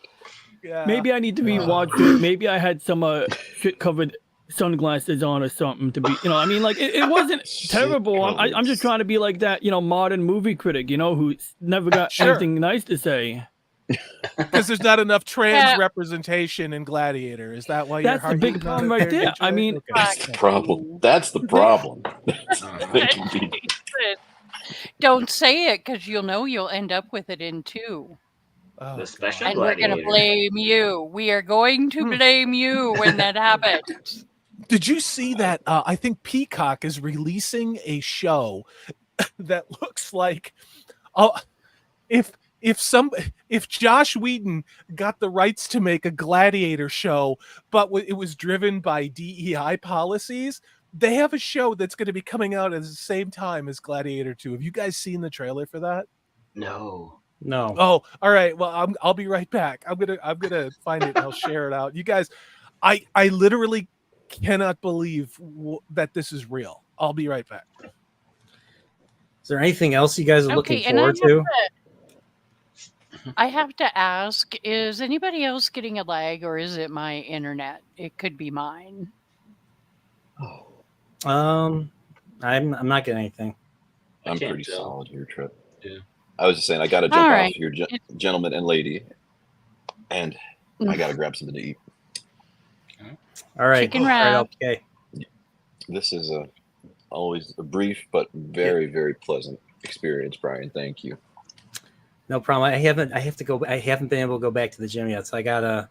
S2: Yeah.
S7: Maybe I need to rewatch it. Maybe I had some shit-covered sunglasses on or something to be, I mean, like it wasn't terrible. I'm just trying to be like that, modern movie critic, who's never got anything nice to say.
S2: Because there's not enough trans representation in Gladiator. Is that why
S7: that's the big problem right there? I mean,
S4: that's the problem. That's the problem.
S6: Don't say it, because you'll end up with it in 2.
S3: The special
S6: and we're going to blame you. We are going to blame you when that happens.
S2: Did you see that? I think Peacock is releasing a show that looks like, if Josh Whedon got the rights to make a Gladiator show, but it was driven by DEI policies, they have a show that's going to be coming out at the same time as Gladiator 2. Have you guys seen the trailer for that?
S3: No.
S2: Oh, all right. Well, I'll be right back. I'm gonna find it and I'll share it out. You guys, I literally cannot believe that this is real. I'll be right back.
S1: Is there anything else you guys are looking forward to?
S6: I have to ask, is anybody else getting a lag, or is it my internet? It could be mine.
S1: I'm not getting anything.
S4: I'm pretty solid here, Trip.
S3: Yeah.
S4: I was just saying, I got to jump off here, gentleman and lady, and I got to grab something to eat.
S1: All right.
S6: Chicken wrap.
S1: Okay.
S4: This is always a brief but very, very pleasant experience, Brian. Thank you.
S1: No problem. I haven't been able to go back to the gym yet, so I gotta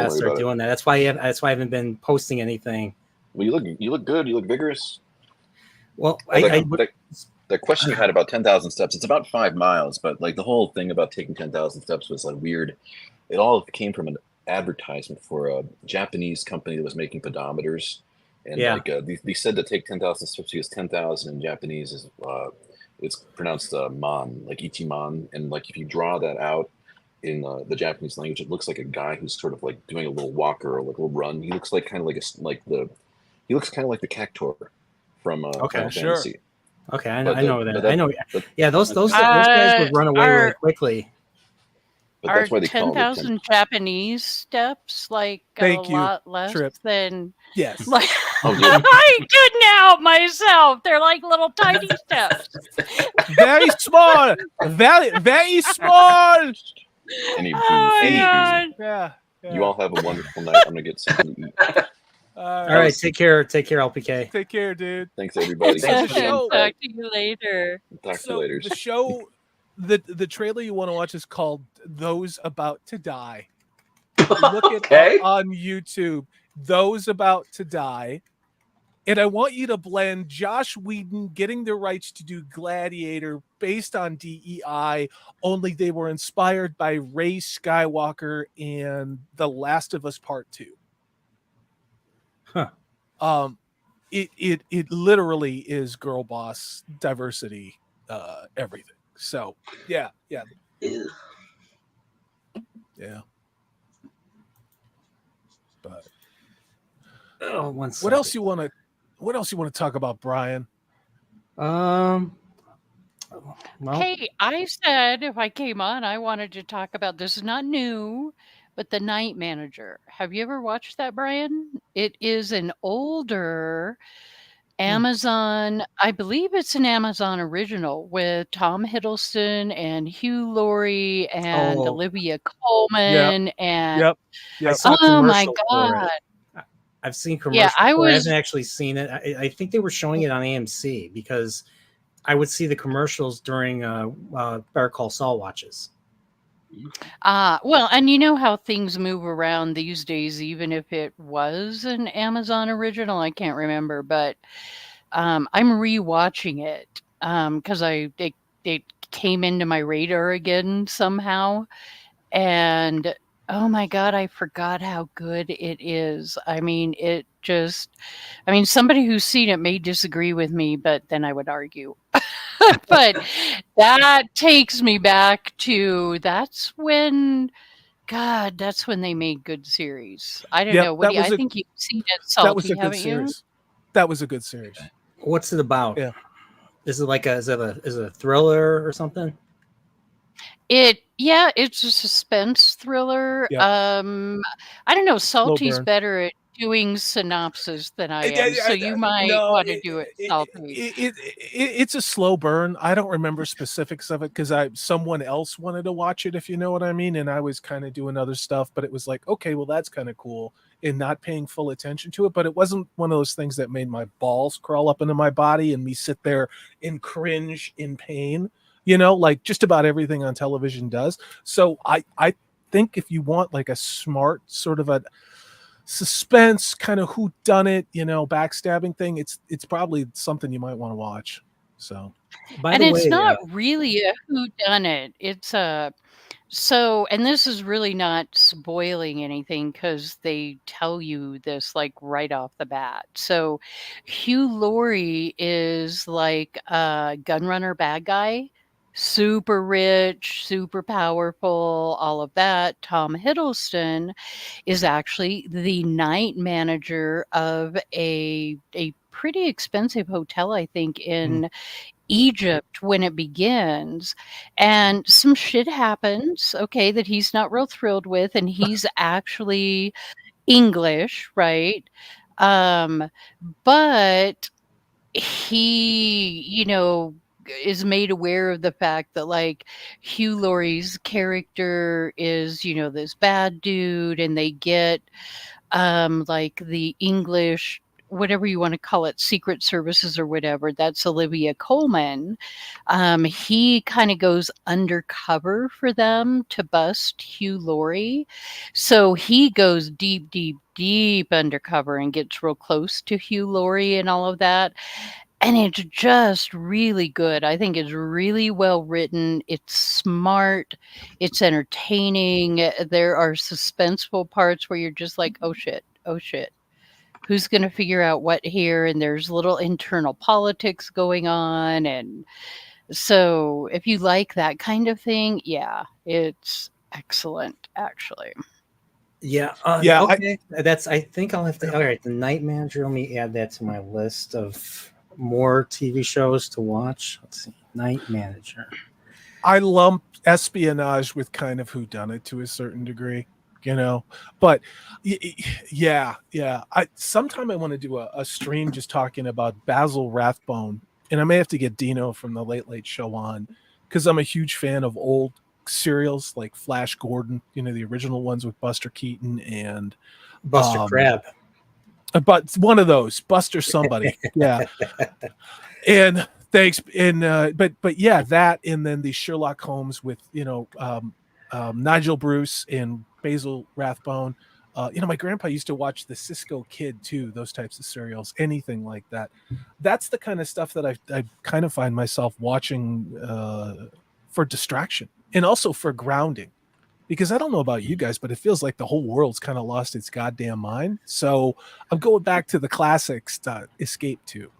S1: start doing that. That's why I haven't been posting anything.
S4: Well, you look good. You look vigorous.
S1: Well,
S4: the question you had about 10,000 steps, it's about 5 miles, but like the whole thing about taking 10,000 steps was like weird. It all came from an advertisement for a Japanese company that was making pedometers. And they said to take 10,000 steps because 10,000 in Japanese is, it's pronounced man, like ichiman. And like if you draw that out in the Japanese language, it looks like a guy who's sort of like doing a little walker or like a little run. He looks like kind of like he looks kind of like the Cactuar from Final Fantasy.
S1: Okay, I know that. I know. Yeah, those guys would run away really quickly.
S4: But that's why they call it
S6: 10,000 Japanese steps like lot less than.
S2: Yes.
S6: Like, I couldn't help myself. They're like little tiny steps.
S2: Very small. Very, very small.
S4: Yeah. You all have a wonderful night. I'm gonna get something to eat.
S1: All right, take care, LPK.
S2: Take care, dude.
S4: Thanks, everybody.
S6: Talk to you later.
S4: Talk to you later.
S2: The show, the trailer you want to watch is called "Those About to Die." Look it up on YouTube. Those About to Die, and I want you to blend Josh Whedon getting the rights to do Gladiator based on DEI. Only they were inspired by Rey Skywalker and The Last of Us Part 2.
S1: Huh.
S2: It literally is girl boss diversity, everything. So yeah. But
S1: what
S2: else you want to What else you want to talk about, Brian?
S1: Well,
S6: Hey, I said if I came on, I wanted to talk about this is not new, but The Night Manager. Have you ever watched that, Brian? It is an older Amazon, I believe it's an Amazon original with Tom Hiddleston and Hugh Laurie and
S1: Oh,
S6: Olivia Colman and
S2: Yep.
S1: I saw a
S6: oh my
S1: commercial for
S6: God.
S1: it. I've seen
S6: Yeah,
S1: commercials.
S6: I
S1: for it. I
S6: was
S1: haven't actually seen it. I think they were showing it on AMC because I would see the commercials during Better Call Saul watches.
S6: well, and you know how things move around these days, even if it was an Amazon original, I can't remember, but I'm rewatching it because it came into my radar again somehow, and oh my God, I forgot how good it is. I mean, somebody who's seen it may disagree with me, but then I would argue. But that takes me back to that's when they made good series. I don't know. Woody, I think you've seen it,
S2: That was
S6: Salty,
S2: a good
S6: haven't you?
S2: series. That was a good series.
S1: What's it about?
S2: Yeah.
S1: Is it a thriller or something?
S6: It's a suspense thriller.
S2: Yep.
S6: I don't know. Salty's
S2: burn.
S6: better at doing synopsis than I am, so you might want to do it, Salty.
S2: It's a slow burn. I don't remember specifics of it because someone else wanted to watch it, if you know what I mean, and I was kind of doing other stuff. But it was like, okay, well, that's kind of cool, and not paying full attention to it. But it wasn't one of those things that made my balls crawl up into my body and me sit there and cringe in pain. You know, like just about everything on television does. So I think if you want like a smart sort of a suspense kind of whodunit, backstabbing thing, it's probably something you might want to watch. So,
S6: and it's not really a whodunit. It's a and this is really not spoiling anything because they tell you this like right off the bat. So Hugh Laurie is like a gunrunner bad guy, super rich, super powerful, all of that. Tom Hiddleston is actually the night manager of a pretty expensive hotel, I think, in Egypt when it begins, and some shit happens, okay, that he's not real thrilled with, and he's actually English, right? But he, is made aware of the fact that like Hugh Laurie's character is, this bad dude, and they get like the English, whatever you want to call it, secret services or whatever, that's Olivia Colman. He kind of goes undercover for them to bust Hugh Laurie. So he goes deep, deep, deep undercover and gets real close to Hugh Laurie and all of that. And it's just really good. I think it's really well written. It's smart. It's entertaining. There are suspenseful parts where you're just like, oh shit, who's going to figure out what here? And there's little internal politics going on. And so if you like that kind of thing, yeah, it's excellent, actually.
S1: Yeah.
S2: Yeah.
S1: Okay. I think I'll have to. All right. The Night Manager. Let me add that to my list of more TV shows to watch. Let's see. Night Manager.
S2: I lump espionage with kind of whodunit to a certain degree, but yeah. Sometime I want to do a stream just talking about Basil Rathbone, and I may have to get Dino from the Late Late Show on because I'm a huge fan of old serials like Flash Gordon, the original ones with Buster Keaton and
S1: Buster Crabbe.
S2: But one of those, Buster somebody. Yeah. And thanks. And but yeah, that, and then the Sherlock Holmes with Nigel Bruce and Basil Rathbone. My grandpa used to watch the Cisco Kid too, those types of serials, anything like that. That's the kind of stuff that I kind of find myself watching for distraction and also for grounding. Because I don't know about you guys, but it feels like the whole world's kind of lost its goddamn mind. So I'm going back to the classics to escape to.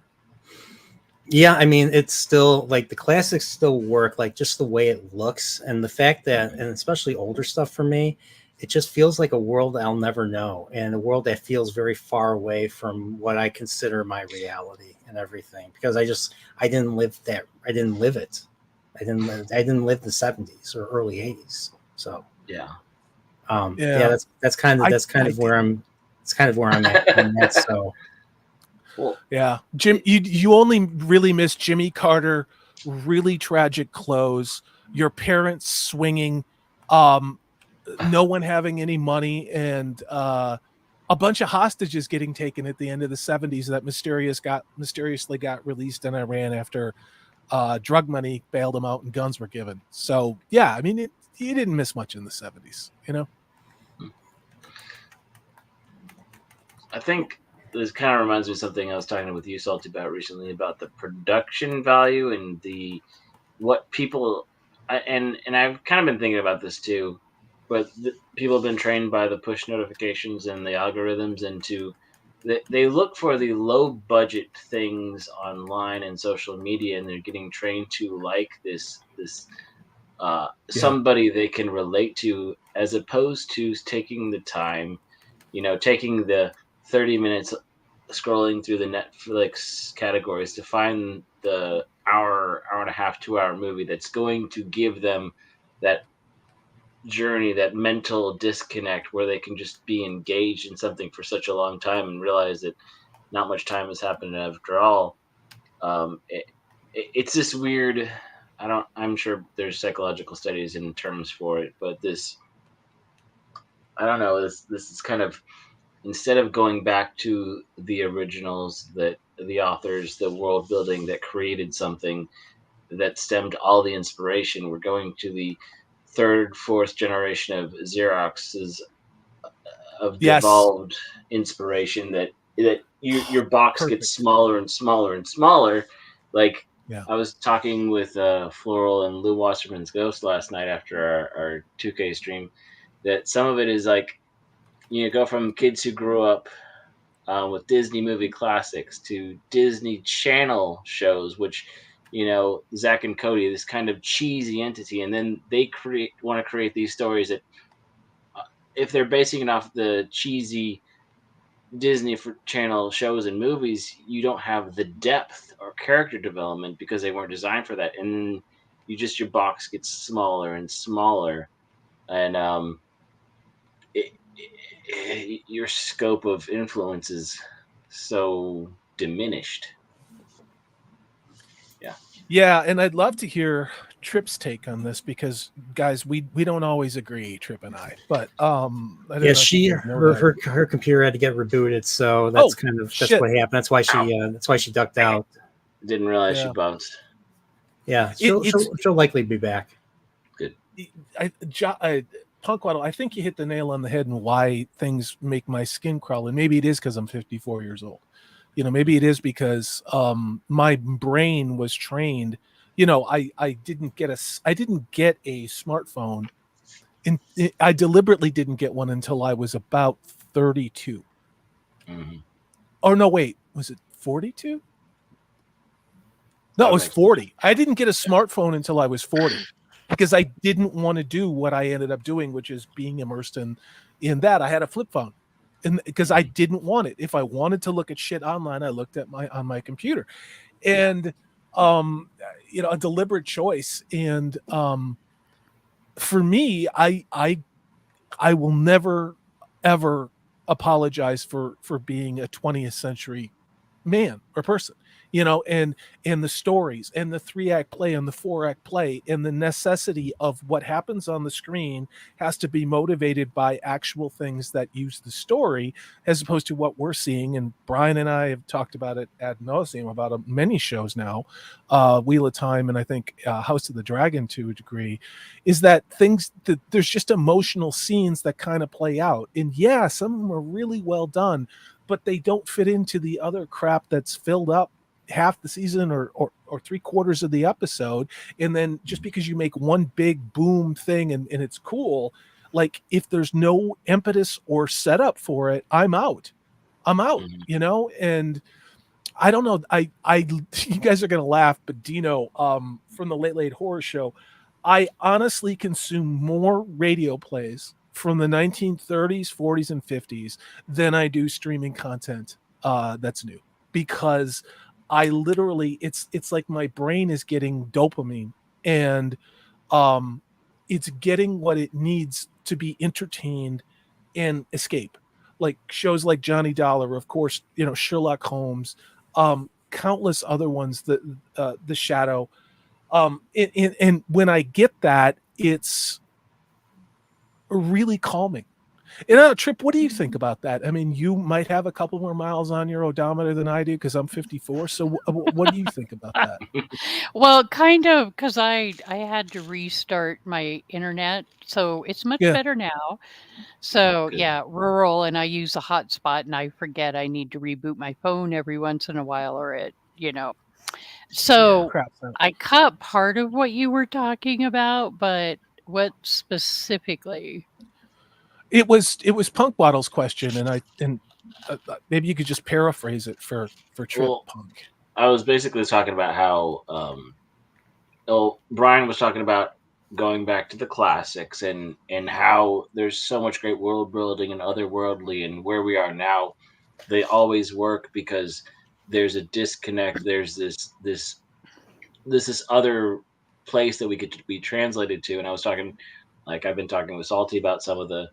S1: Yeah, I mean, it's still like the classics still work, like just the way it looks, and the fact that, and especially older stuff for me, it just feels like a world I'll never know, and a world that feels very far away from what I consider my reality and everything, because I didn't live it. I didn't live the 70s or early 80s. So
S3: Yeah.
S1: That's kind of where I'm at. So
S2: well, yeah, Jim, you only really miss Jimmy Carter, really tragic close, your parents swinging, no one having any money, and a bunch of hostages getting taken at the end of the 70s that mysteriously got released in Iran after drug money bailed them out and guns were given. So yeah, I mean, you didn't miss much in the 70s, you know.
S3: I think this kind of reminds me of something I was talking with you, Salty, about recently, about the production value and what people, and I've kind of been thinking about this too, but people have been trained by the push notifications and the algorithms into they look for the low budget things online and social media, and they're getting trained to like this somebody they can relate to, as opposed to taking the time, taking the 30 minutes scrolling through the Netflix categories to find the hour and a half, 2 hour movie that's going to give them that journey, that mental disconnect where they can just be engaged in something for such a long time and realize that not much time has happened after all. It's this weird, I'm sure there's psychological studies in terms for it, but I don't know, this is kind of, instead of going back to the originals, that the authors, the world building that created something that stemmed all the inspiration, we're going to the third, fourth generation of Xerox's of devolved inspiration that your box gets smaller and smaller and smaller. Like, I was talking with Floral and Lou Wasserman's Ghost last night after our 2K stream, that some of it is like, go from kids who grew up with Disney movie classics to Disney Channel shows, which, Zach and Cody, this kind of cheesy entity, and then they want to create these stories that, if they're basing it off the cheesy Disney Channel shows and movies, you don't have the depth or character development because they weren't designed for that, and your box gets smaller and smaller, and your scope of influence is so diminished.
S2: Yeah, and I'd love to hear Trip's take on this, because guys, we don't always agree, Trip and I. But
S1: her computer had to get rebooted, so that's what happened. That's why she ducked out.
S3: Didn't realize she bounced.
S1: Yeah, she'll likely be back.
S3: Good.
S2: Punkwaddle, I think you hit the nail on the head and why things make my skin crawl. And maybe it is because I'm 54 years old. Maybe it is because my brain was trained. I didn't get a smartphone, and I deliberately didn't get one until I was about 32. Mm-hmm. Oh no, wait, was it 42? No, it was 40. I didn't get a smartphone until I was 40. Because I didn't want to do what I ended up doing, which is being immersed in that. I had a flip phone, and because I didn't want it. If I wanted to look at shit online, I looked at on my computer, and a deliberate choice. And for me, I will never ever apologize for being a 20th century man or person. And the stories and the 3-act play and the 4-act play and the necessity of what happens on the screen has to be motivated by actual things that use the story, as opposed to what we're seeing. And Brian and I have talked about it ad nauseum about many shows now, Wheel of Time, and I think House of the Dragon to a degree, is that there's just emotional scenes that kind of play out. And yeah, some of them are really well done, but they don't fit into the other crap that's filled up half the season or 3/4 of the episode. And then just because you make one big boom thing and it's cool, like, if there's no impetus or setup for it, I'm out, mm-hmm. And I don't know, I you guys are gonna laugh, but Dino from the Late Late Horror Show, I honestly consume more radio plays from the 1930s, 40s, and 50s than I do streaming content that's new, because I literally, it's like my brain is getting dopamine, and it's getting what it needs to be entertained and escape. Like shows like Johnny Dollar, of course, Sherlock Holmes, countless other ones, The Shadow. And when I get that, it's really calming. And Trip, what do you think about that? I mean, you might have a couple more miles on your odometer than I do because I'm 54. So what do you think about that?
S6: Well, kind of, because I had to restart my internet, so it's much better now. So yeah, rural, and I use a hotspot, and I forget I need to reboot my phone every once in a while, or it. So I caught part of what you were talking about, but what specifically?
S2: It was Punk Bottle's question, and maybe you could just paraphrase it for Trip. Punk.
S3: I was basically talking about how Brian was talking about going back to the classics and how there's so much great world building and otherworldly, and where we are now, they always work because there's a disconnect. There's this other place that we get to be translated to. And I was talking, like I've been talking with Salty about some of the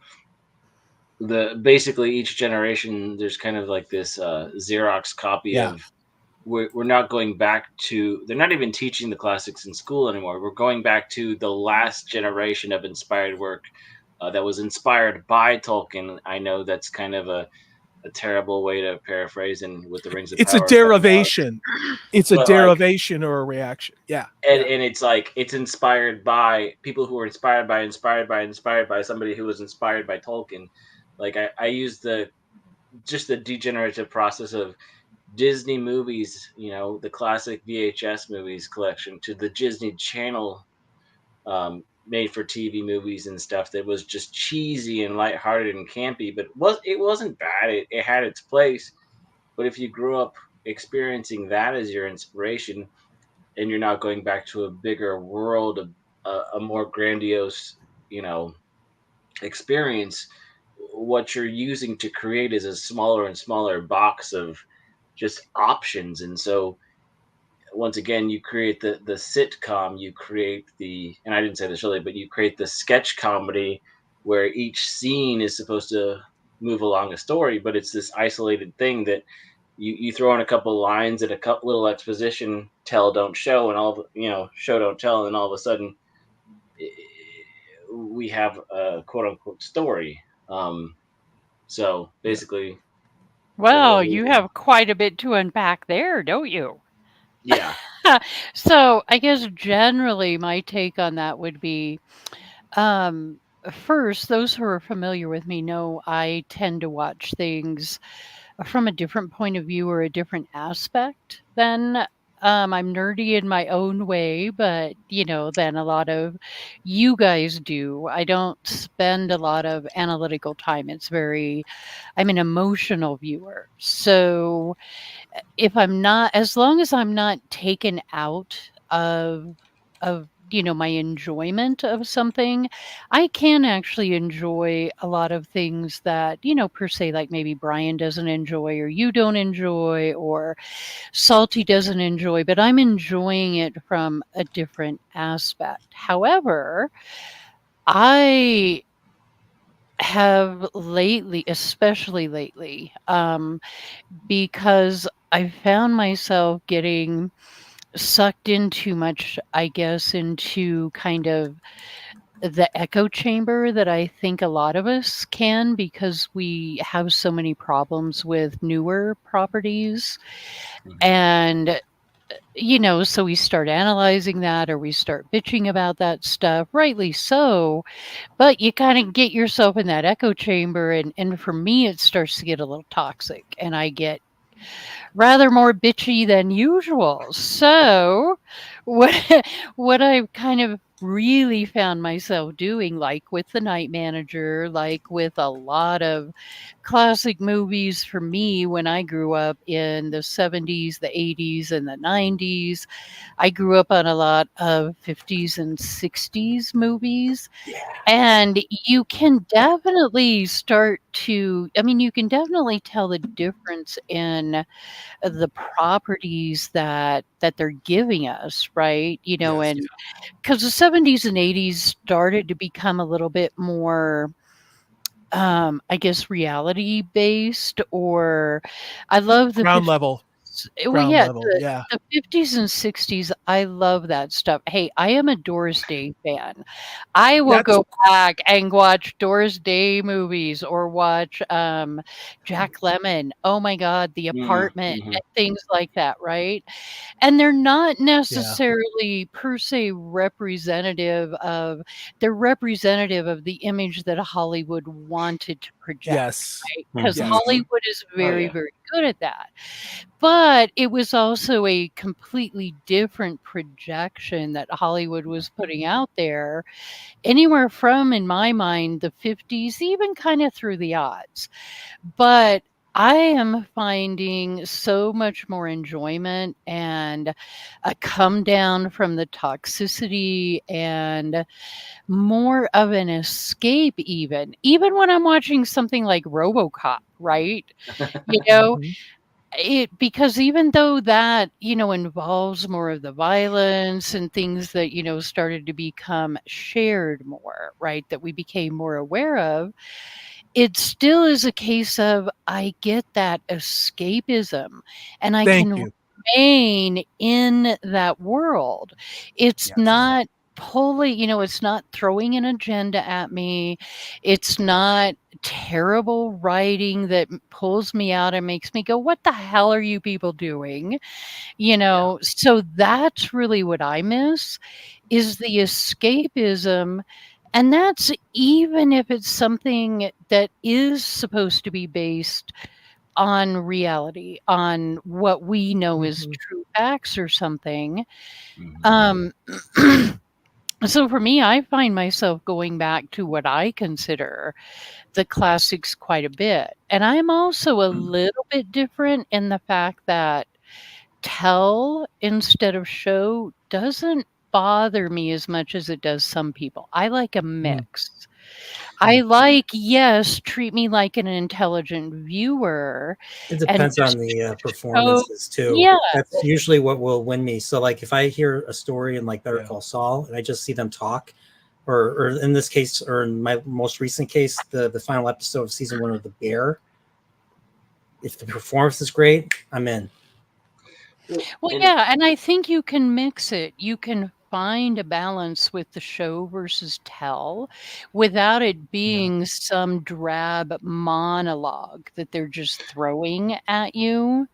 S3: basically each generation, there's kind of like this Xerox copy of, we're not going back to, they're not even teaching the classics in school anymore. We're going back to the last generation of inspired work that was inspired by Tolkien. I know that's kind of a terrible way to paraphrase, and with the Rings of
S2: Power. It's a derivation. It's a derivation or a reaction. Yeah.
S3: And it's like, it's inspired by people who were inspired by somebody who was inspired by Tolkien. Like I use the degenerative process of Disney movies, the classic VHS movies collection, to the Disney Channel made for TV movies and stuff that was just cheesy and lighthearted and campy, but it wasn't bad. It had its place. But if you grew up experiencing that as your inspiration, and you're not going back to a bigger world, a more grandiose, experience, what you're using to create is a smaller and smaller box of just options. And so once again, you create the sitcom, you create and I didn't say this earlier, but you create the sketch comedy where each scene is supposed to move along a story, but it's this isolated thing that you throw in a couple of lines and a couple little exposition, tell, don't show, and show, don't tell. And all of a sudden we have a quote unquote story. So basically,
S6: well, you have quite a bit to unpack there, don't you?
S3: Yeah.
S6: So I guess generally my take on that would be, first, those who are familiar with me know I tend to watch things from a different point of view or a different aspect than I'm nerdy in my own way, but than a lot of you guys do. I don't spend a lot of analytical time. I'm an emotional viewer. So as long as I'm not taken out of my enjoyment of something, I can actually enjoy a lot of things that, per se, like maybe Brian doesn't enjoy, or you don't enjoy, or Salty doesn't enjoy, but I'm enjoying it from a different aspect. However, I have lately, especially lately, because I found myself getting sucked in too much, I guess, into kind of the echo chamber that I think a lot of us can, because we have so many problems with newer properties. And so we start analyzing that, or we start bitching about that stuff, rightly so, but you kind of get yourself in that echo chamber, and for me it starts to get a little toxic, and I get rather more bitchy than usual. So what I've kind of really found myself doing, like with The Night Manager, like with a lot of classic movies for me when I grew up in the 70s, the 80s, and the 90s. I grew up on a lot of 50s and 60s movies.
S1: Yeah.
S6: And you can definitely you can definitely tell the difference in the properties that they're giving us, right?
S2: Yes.
S6: And because the 70s and 80s started to become a little bit more I guess reality based, or I love the
S2: Ground level.
S6: well,
S2: Ground
S6: yeah,
S2: level. Yeah.
S6: the 50s and 60s, I love that stuff. Hey, I am a Doris Day fan. I will
S2: That's-
S6: go back and watch Doris Day movies or watch Jack Lemmon. Oh my God, The Apartment and things like that, right? And they're not necessarily per se they're representative of the image that Hollywood wanted to project.
S2: Yes.
S6: Right? Because
S2: Yes.
S6: Hollywood is very, very good at that. But it was also a completely different projection that Hollywood was putting out there, anywhere from, in my mind, the 50s, even kind of through the odds. But I am finding so much more enjoyment and a come down from the toxicity and more of an escape, even when I'm watching something like RoboCop, right? You know, because even though that, involves more of the violence and things that, started to become shared more, right? That we became more aware of, it still is a case of I get that escapism and I
S2: Thank
S6: can
S2: you.
S6: remain in that world. It's
S2: Yes.
S6: not it's not throwing an agenda at me. It's not terrible writing that pulls me out and makes me go, what the hell are you people doing? So that's really what I miss, is the escapism. And that's even if it's something that is supposed to be based on reality, on what we know is true facts or something. So for me, I find myself going back to what I consider the classics quite a bit. And I'm also a little bit different in the fact that tell instead of show doesn't bother me as much as it does some people. I like a mix. I like, yes, treat me like an intelligent viewer.
S1: It
S6: And
S1: depends on
S6: just
S1: the performances too.
S6: yeah.
S1: That's usually what will win me. So like if I hear a story in like Better
S2: Yeah.
S1: Call Saul and I just see them talk, or in this case, or in my most recent case, the final episode of season 1 of The Bear, if the performance is great, I'm in.
S6: Well, yeah, and I think you can mix it. You can find a balance with the show versus tell without it being some drab monologue that they're just throwing at you.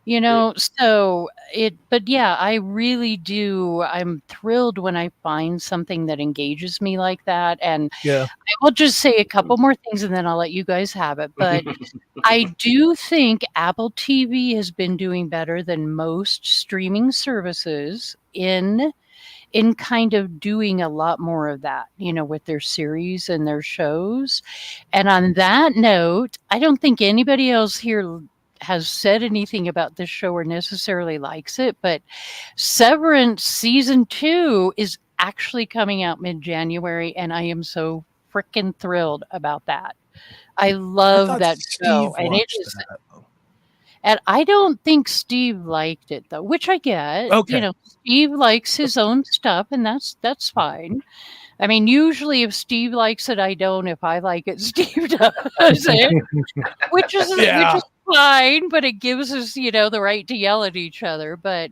S6: But yeah, I really do. I'm thrilled when I find something that engages me like that. And
S2: Yeah.
S6: I will just say a couple more things and then I'll let you guys have it. But I do think Apple TV has been doing better than most streaming services in kind of doing a lot more of that, with their series and their shows. And on that note, I don't think anybody else here has said anything about this show or necessarily likes it, but Severance season 2 is actually coming out mid-January, and I am so freaking thrilled about that. I love that show, and it is. And I don't think Steve liked it though, which I get.
S2: Okay.
S6: Steve likes his own stuff, and that's fine. I mean, usually if Steve likes it, I don't. If I like it, Steve does it, which is fine. But it gives us, the right to yell at each other. But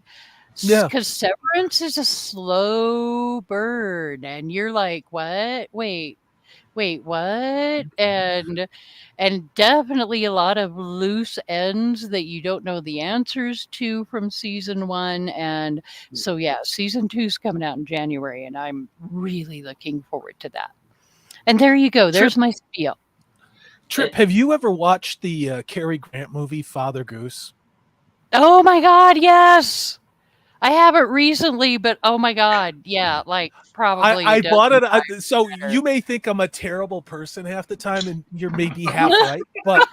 S6: because Severance is a slow burn, and you're like, what? Wait, what? And definitely a lot of loose ends that you don't know the answers to from season 1. And so yeah, season 2 is coming out in January, and I'm really looking forward to that. And there you go. There's my spiel.
S2: Trip, have you ever watched the Cary Grant movie Father Goose?
S6: Oh my God, yes. I haven't recently, but oh my god, yeah, like probably.
S2: I bought it. So
S6: better.
S2: you may think I'm a terrible person half the time, and you're maybe half right, but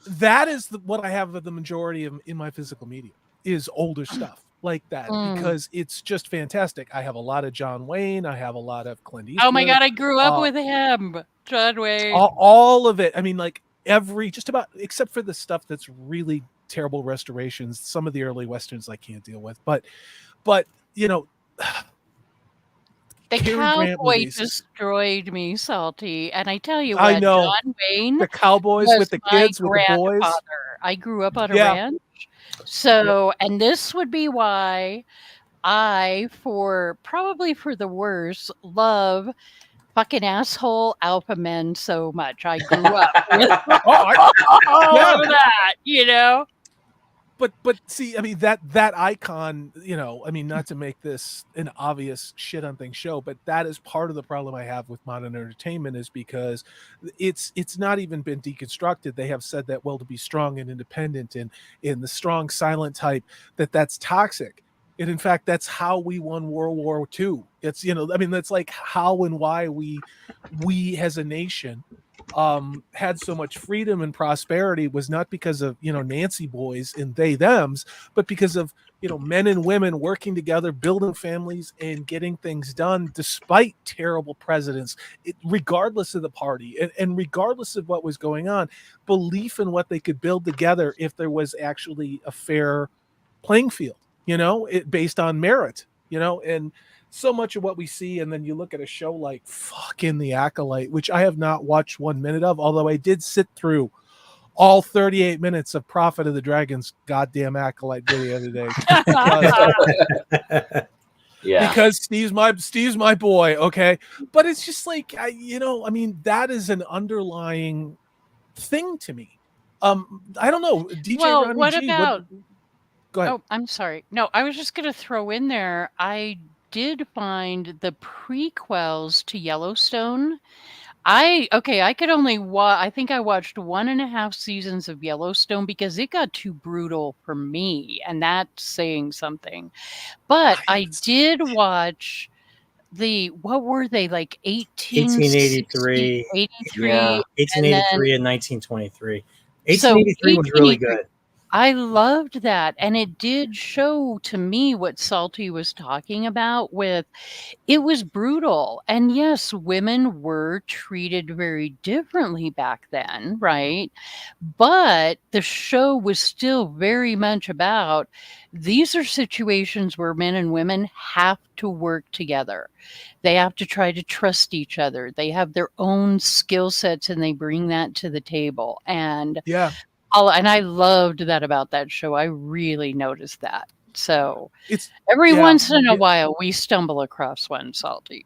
S2: that is what I have of the majority of in my physical media is older stuff like that because it's just fantastic. I have a lot of John Wayne. I have a lot of Clint Eastwood.
S6: Oh my god, I grew up with him, John Wayne.
S2: All of it. I mean, like just about except for the stuff that's really terrible restorations. Some of the early westerns I can't deal with, but you know,
S6: the
S2: Cary
S6: Cowboy destroyed me, Salty. And I tell you what,
S2: I know.
S6: John Wayne,
S2: the Cowboys with the kids, with the boys.
S6: I grew up on a ranch. So, and this would be why I, probably for the worse, love fucking asshole alpha men so much. I grew up with all of that, you know?
S2: But see, I mean that icon, you know, I mean, not to make this an obvious shit on things show, but that is part of the problem I have with modern entertainment is because it's not even been deconstructed. They have said that, well, to be strong and independent and in the strong silent type, that's toxic. And in fact, that's how we won World War II. It's, you know, I mean, that's like how and why we as a nation had so much freedom and prosperity was not because of, you know, Nancy boys and they thems, but because of, you know, men and women working together, building families and getting things done despite terrible presidents, regardless of the party and regardless of what was going on, belief in what they could build together if there was actually a fair playing field, you know, based on merit, you know, and so much of what we see, and then you look at a show like fucking The Acolyte, which I have not watched 1 minute of, although I did sit through all 38 minutes of Prophet of the Dragon's goddamn Acolyte video today. Because Steve's my boy, okay? But it's just like, I mean, that is an underlying thing to me. I don't know. DJ
S6: well,
S2: Ronnie
S6: what
S2: G,
S6: about...
S2: Go ahead.
S6: Oh, I'm sorry. No, I was just going to throw in there, I did find the prequels to Yellowstone. I could only I think I watched 1.5 seasons of Yellowstone because it got too brutal for me, and that's saying something. But I did watch what were they, like
S1: 1883, 1883 and 1923. 1883 was really good.
S6: I loved that. And it did show to me what Salty was talking about with it was brutal. And yes, women were treated very differently back then, right? But the show was still very much about these are situations where men and women have to work together. They have to try to trust each other. They have their own skill sets and they bring that to the table. And and I loved that about that show. I really noticed that. So it's once in a while we stumble across one, Salty.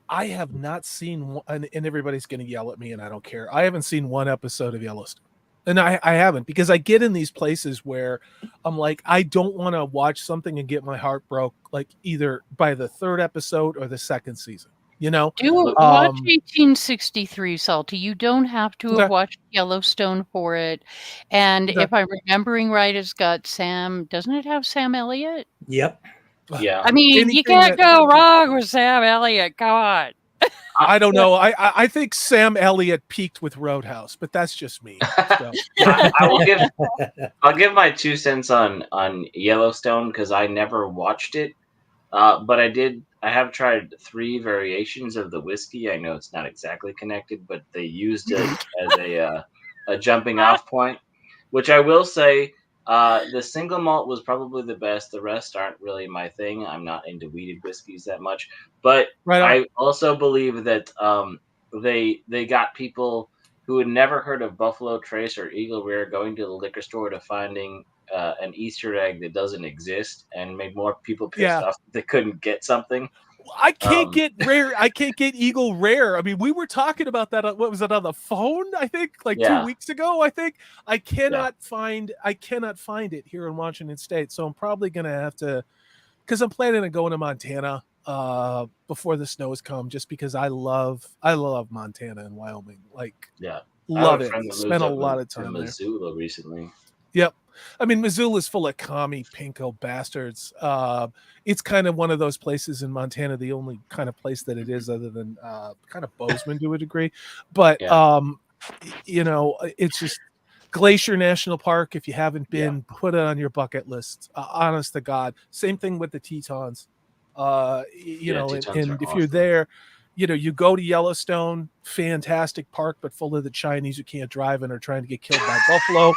S2: I have not seen one, and everybody's going to yell at me, and I don't care. I haven't seen one episode of Yellowstone. And I haven't, because I get in these places where I'm like, I don't want to watch something and get my heart broke, like either by the 3rd episode or the 2nd season. You know,
S6: watch 1863, Salty. You don't have to have watched Yellowstone for it. And if I'm remembering right, it's got doesn't it have Sam Elliott?
S1: Yep.
S3: Yeah.
S6: I mean, you can't go wrong with Sam Elliott. Come on.
S2: I don't know. I think Sam Elliott peaked with Roadhouse, but that's just me. So.
S3: I'll give my 2 cents on Yellowstone because I never watched it, but I have tried 3 variations of the whiskey. I know it's not exactly connected, but they used it as a jumping off point, which I will say the single malt was probably the best. The rest aren't really my thing. I'm not into wheated whiskeys that much, but I also believe that they got people who had never heard of Buffalo Trace or Eagle Rare going to the liquor store to finding an Easter egg that doesn't exist, and made more people pissed off that they couldn't get something.
S2: I can't get rare. I can't get Eagle Rare. I mean, we were talking about that. What was it on the phone? I think 2 weeks ago. I think I cannot find it here in Washington State. So I'm probably gonna have to, because I'm planning on going to Montana before the snows come, just because I love Montana and Wyoming. Love it. Spent a lot of time there.
S3: Missoula recently.
S2: Yep. I mean, Missoula's full of commie pinko bastards. It's kind of one of those places in Montana, the only kind of place that it is, other than kind of Bozeman to a degree. But it's just Glacier National Park. If you haven't been, put it on your bucket list. Honest to God. Same thing with the Tetons. Tetons and if you're there, you go to Yellowstone, fantastic park, but full of the Chinese who can't drive and are trying to get killed by buffalo.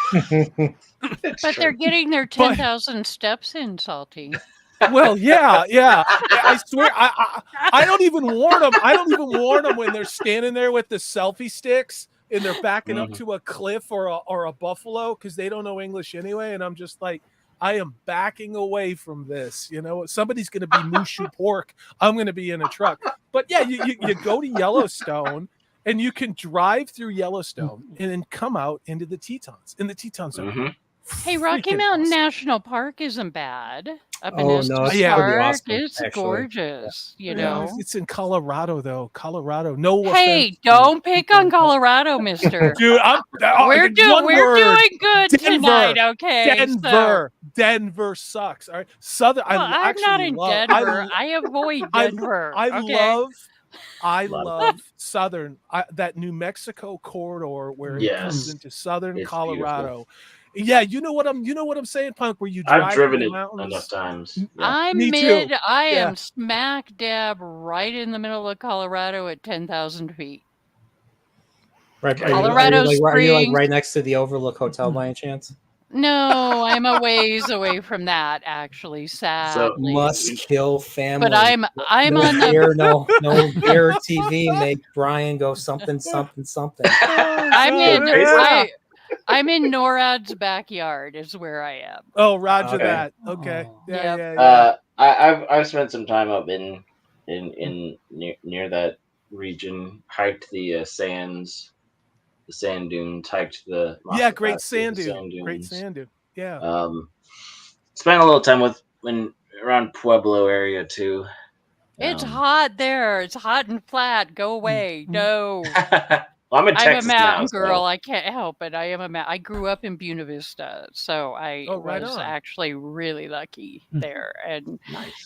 S6: But they're getting their 10,000 steps in, Salty.
S2: Well, yeah. I swear, I don't even warn them. I don't even warn them when they're standing there with the selfie sticks and they're backing up to a cliff or a buffalo because they don't know English anyway. And I'm just like, I am backing away from this. Somebody's going to be Mushu pork. I'm going to be in a truck. But yeah, you go to Yellowstone and you can drive through Yellowstone and then come out into the Tetons. And the Tetons are
S6: Hey, Rocky Mountain National Park isn't bad. Up in
S1: Oh,
S6: Estes
S1: no, it's
S6: Park,
S1: pretty awesome,
S6: it's
S1: actually.
S6: gorgeous.
S2: It's in Colorado, though. Colorado. No
S6: Hey,
S2: offense.
S6: don't pick on Colorado, mister.
S2: Dude,
S6: we're doing good tonight, okay?
S2: Denver sucks. All right, Southern.
S6: Well, I'm not in Denver. I avoid Denver.
S2: I love Southern. That New Mexico corridor where it comes into Southern Colorado.
S3: Beautiful.
S2: Yeah, you know what I'm saying, Punk. Where you drive
S3: I've driven it
S2: mountains.
S3: enough times. Yeah.
S6: I am smack dab right in the middle of Colorado at 10,000 feet.
S1: Right,
S6: Colorado
S1: are you
S6: Springs.
S1: right next to the Overlook Hotel by any chance?
S6: No, I'm a ways away from that, actually, sadly.
S1: Must kill family.
S6: But I'm
S1: no
S6: on the
S1: beer, no beer TV make Brian go something.
S6: I'm in NORAD's backyard is where I am.
S2: Oh, roger that. Okay.
S3: I've spent some time up in near that region. Hiked the sands, the sand dunes. Hiked the
S2: great sand dune. Great sand dune. Yeah.
S3: Spent a little time around Pueblo area too.
S6: It's hot there. It's hot and flat. Go away. No.
S3: Well, I'm in Texas
S6: a mountain
S3: now,
S6: girl.
S3: So.
S6: I can't help it. I grew up in Buena Vista, so I was actually really lucky there. And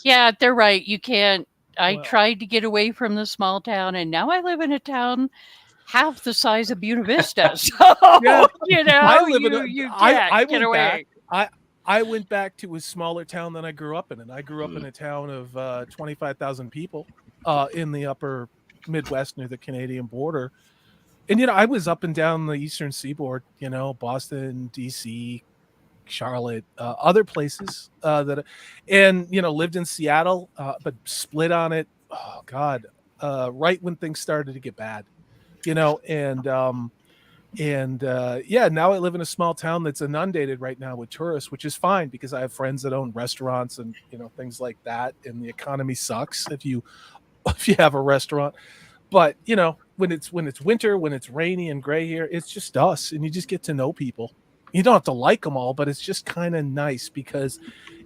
S6: yeah, they're right. You can't. I tried to get away from the small town, and now I live in a town half the size of Buena Vista. So get away.
S2: I went back to a smaller town than I grew up in, and I grew up in a town of 25,000 people in the upper Midwest near the Canadian border. And, I was up and down the Eastern Seaboard, Boston, D.C., Charlotte, other places lived in Seattle, but split on it. Oh, God. Right when things started to get bad, now I live in a small town that's inundated right now with tourists, which is fine because I have friends that own restaurants and, things like that. And the economy sucks if you have a restaurant. But, when it's winter, when it's rainy and gray here, it's just us, and you just get to know people. You don't have to like them all, but it's just kind of nice because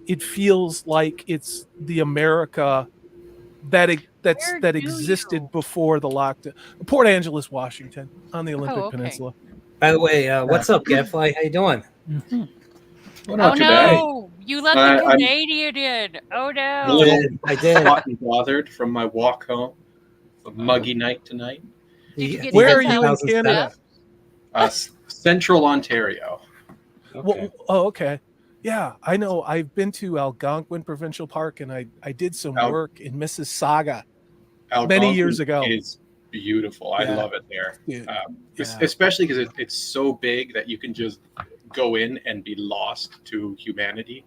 S2: it feels like it's the America that existed before the lockdown. Port Angeles, Washington, on the Olympic Peninsula.
S1: By the way, what's up, Gadfly? How you doing?
S6: Well, not too bad. You let the Canadian in. Oh no!
S1: I did.
S8: Hot and bothered from my walk home. A muggy night tonight.
S2: Where are you in Canada?
S8: Central Ontario.
S2: Okay. Well, okay. Yeah, I know. I've been to Algonquin Provincial Park, and I did some work in Mississauga many years ago.
S8: It's beautiful. I love it there, especially because it's so big that you can just go in and be lost to humanity.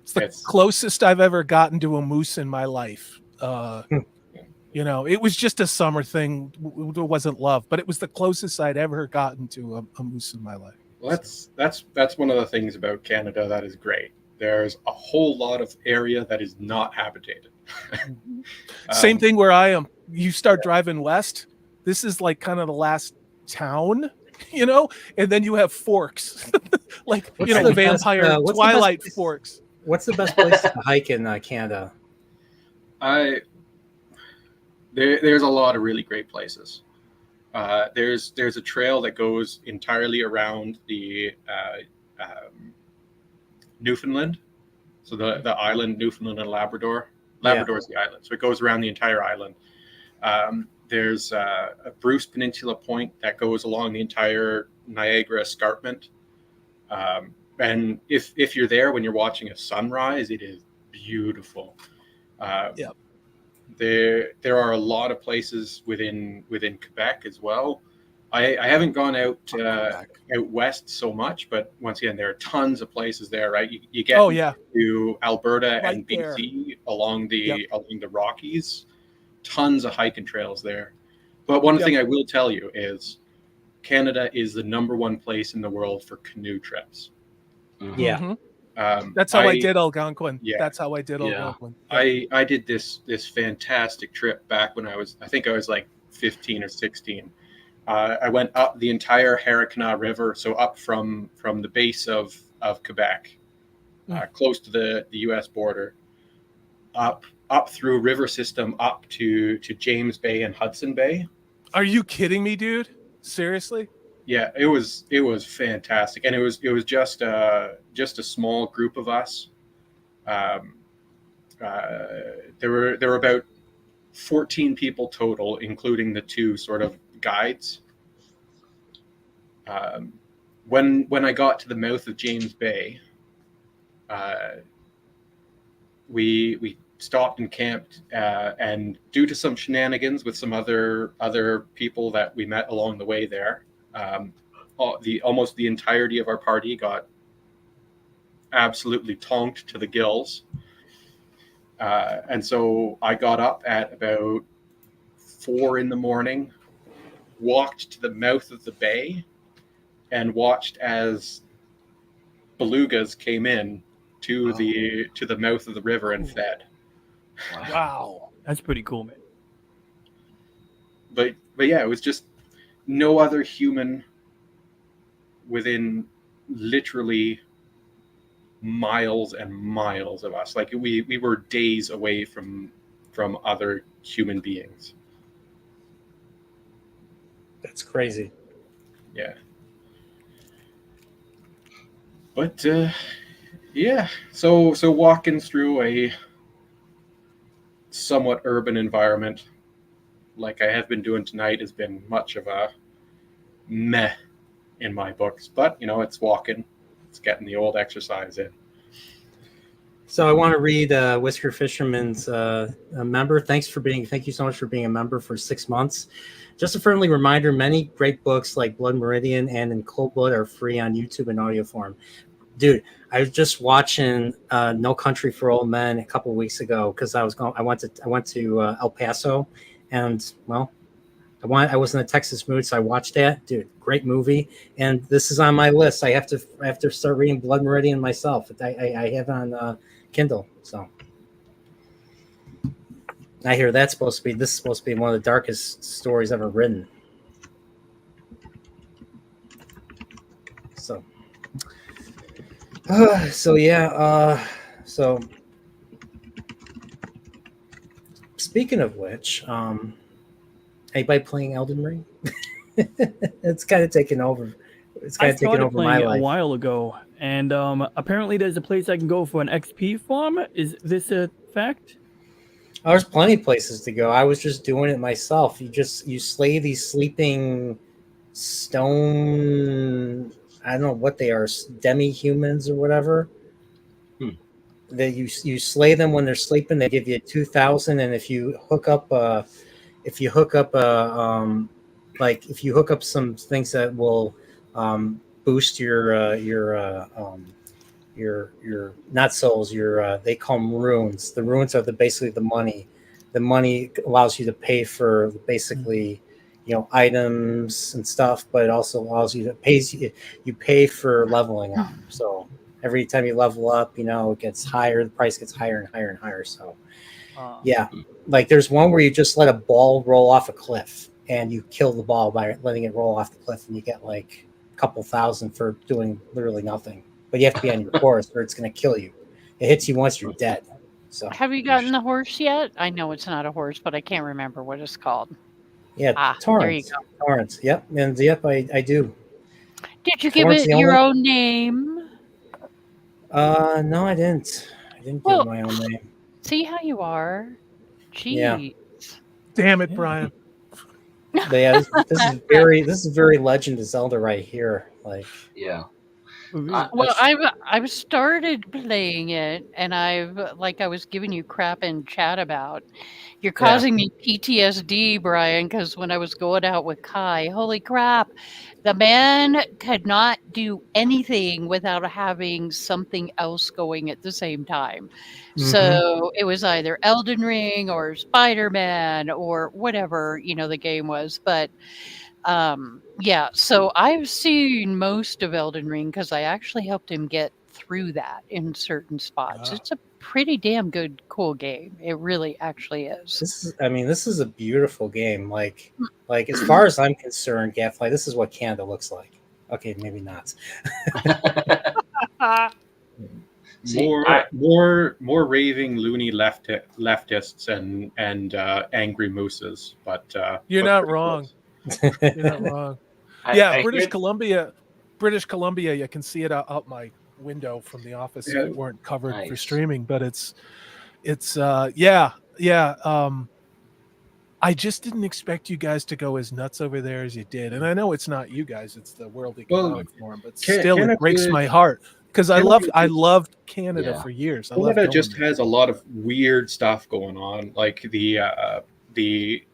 S8: It's
S2: the closest I've ever gotten to a moose in my life. It was just a summer thing. There wasn't love, but it was the closest I'd ever gotten to a moose in my life.
S8: Well, that's one of the things about Canada that is great. There's a whole lot of area that is not habitated.
S2: Same thing where I am. You start driving west. This is like kind of the last town, and then you have forks, like vampire Twilight forks.
S1: What's the best place to hike in Canada?
S8: There's a lot of really great places. there's a trail that goes entirely around the Newfoundland. So the island, Newfoundland and Labrador. Labrador is the island. So it goes around the entire island. There's a Bruce Peninsula Point that goes along the entire Niagara Escarpment. And if you're there when you're watching a sunrise, it is beautiful. There are a lot of places within Quebec as well. I haven't gone out west so much, but once again, there are tons of places there, right? You get to Alberta right and BC along the Rockies, tons of hiking trails there. But one thing I will tell you is Canada is the #1 place in the world for canoe trips.
S1: Yeah.
S2: That's how I did Algonquin. Yeah. That's how I did Algonquin.
S8: I did this fantastic trip back when I was like 15 or 16. I went up the entire Harricana River, so up from the base of Quebec, close to the U.S. border, up through river system up to James Bay and Hudson Bay.
S2: Are you kidding me, dude? Seriously?
S8: Yeah, it was fantastic, and it was just a small group of us. There were about 14 people total, including the 2 sort of guides. When I got to the mouth of James Bay, we stopped and camped, and due to some shenanigans with some other people that we met along the way there, almost the entirety of our party got absolutely tonked to the gills. And so I got up at about 4 a.m, walked to the mouth of the bay, and watched as belugas came in to the mouth of the river and fed.
S2: Wow,
S7: that's pretty cool, man.
S8: But yeah, it was just no other human within literally miles and miles of us. Like we were days away from other human beings.
S1: That's crazy.
S8: Yeah. But yeah, so walking through a somewhat urban environment like I have been doing tonight has been much of a meh in my books, but it's walking, it's getting the old exercise in.
S1: So I want to read Whisker Fisherman's a member. Thank you so much for being a member for 6 months. Just a friendly reminder, many great books like Blood Meridian and In Cold Blood are free on YouTube in audio form. Dude, I was just watching No Country for Old Men a couple of weeks ago because I went to El Paso, and well, I was in a Texas mood, so I watched that. Dude, great movie, and this is on my list. I have to start reading Blood Meridian myself. I have it on Kindle, so I hear this is supposed to be one of the darkest stories ever written. So. So speaking of which, anybody playing Elden Ring? It's kind of taken over. It's kind of taken over my life
S7: a while ago, and apparently there's a place I can go for an XP farm. Is this a fact?
S1: Oh, there's plenty of places to go. I was just doing it myself. You slay these sleeping stone. I don't know what they are, demi-humans or whatever. That you slay them when they're sleeping. They give you 2,000, and if you hook up some things that will boost your not souls, they call them runes. The runes are basically the money. The money allows you to pay for basically. Items and stuff, but it also allows you to pay for leveling up. So every time you level up, it gets higher, the price gets higher and higher and higher. So yeah, like there's one where you just let a ball roll off a cliff and you kill the ball by letting it roll off the cliff, and you get like a couple thousand for doing literally nothing. But you have to be on your horse or it's going to kill you. It hits you once, you're dead. So
S6: have you gotten the horse yet? I know it's not a horse, but I can't remember what it's called.
S1: Yeah,
S6: There you
S1: Torrance.
S6: go.
S1: Torrance. Yep, and yep, I do.
S6: Did you give
S1: Torrance
S6: it
S1: the
S6: your
S1: only-
S6: own name?
S1: No, I didn't. I didn't give
S6: Well,
S1: it my own name.
S6: see how you are.
S1: Yeah.
S6: Jeez.
S2: Damn it, Brian.
S1: But yeah, this is very Legend of Zelda right here. Like,
S3: Yeah.
S6: Well, I've started playing it, and I was giving you crap in chat about. You're causing me PTSD, Brian, because when I was going out with Kai, holy crap, the man could not do anything without having something else going at the same time. So it was either Elden Ring or Spider-Man or whatever, the game was. But yeah, so I've seen most of Elden Ring because I actually helped him get through that in certain spots. It's a pretty damn good, cool game. It really actually is.
S1: this is a beautiful game. Like as far as I'm concerned, Gadfly, this is what Canada looks like. Okay, maybe not.
S8: More raving loony leftists and angry mooses, but
S2: You're
S8: but
S2: not
S8: pretty
S2: wrong.
S8: close.
S2: You're not wrong.
S3: I
S2: British
S3: hear-
S2: Columbia. You can see it out my window from the office if it weren't covered for
S3: Nice.
S2: streaming. But it's yeah. I just didn't expect you guys to go as nuts over there as you did, and I know it's not you guys; it's the World Economic Forum. But still, it breaks my heart because I loved Canada for years.
S8: Canada just has a lot of weird stuff going on, like the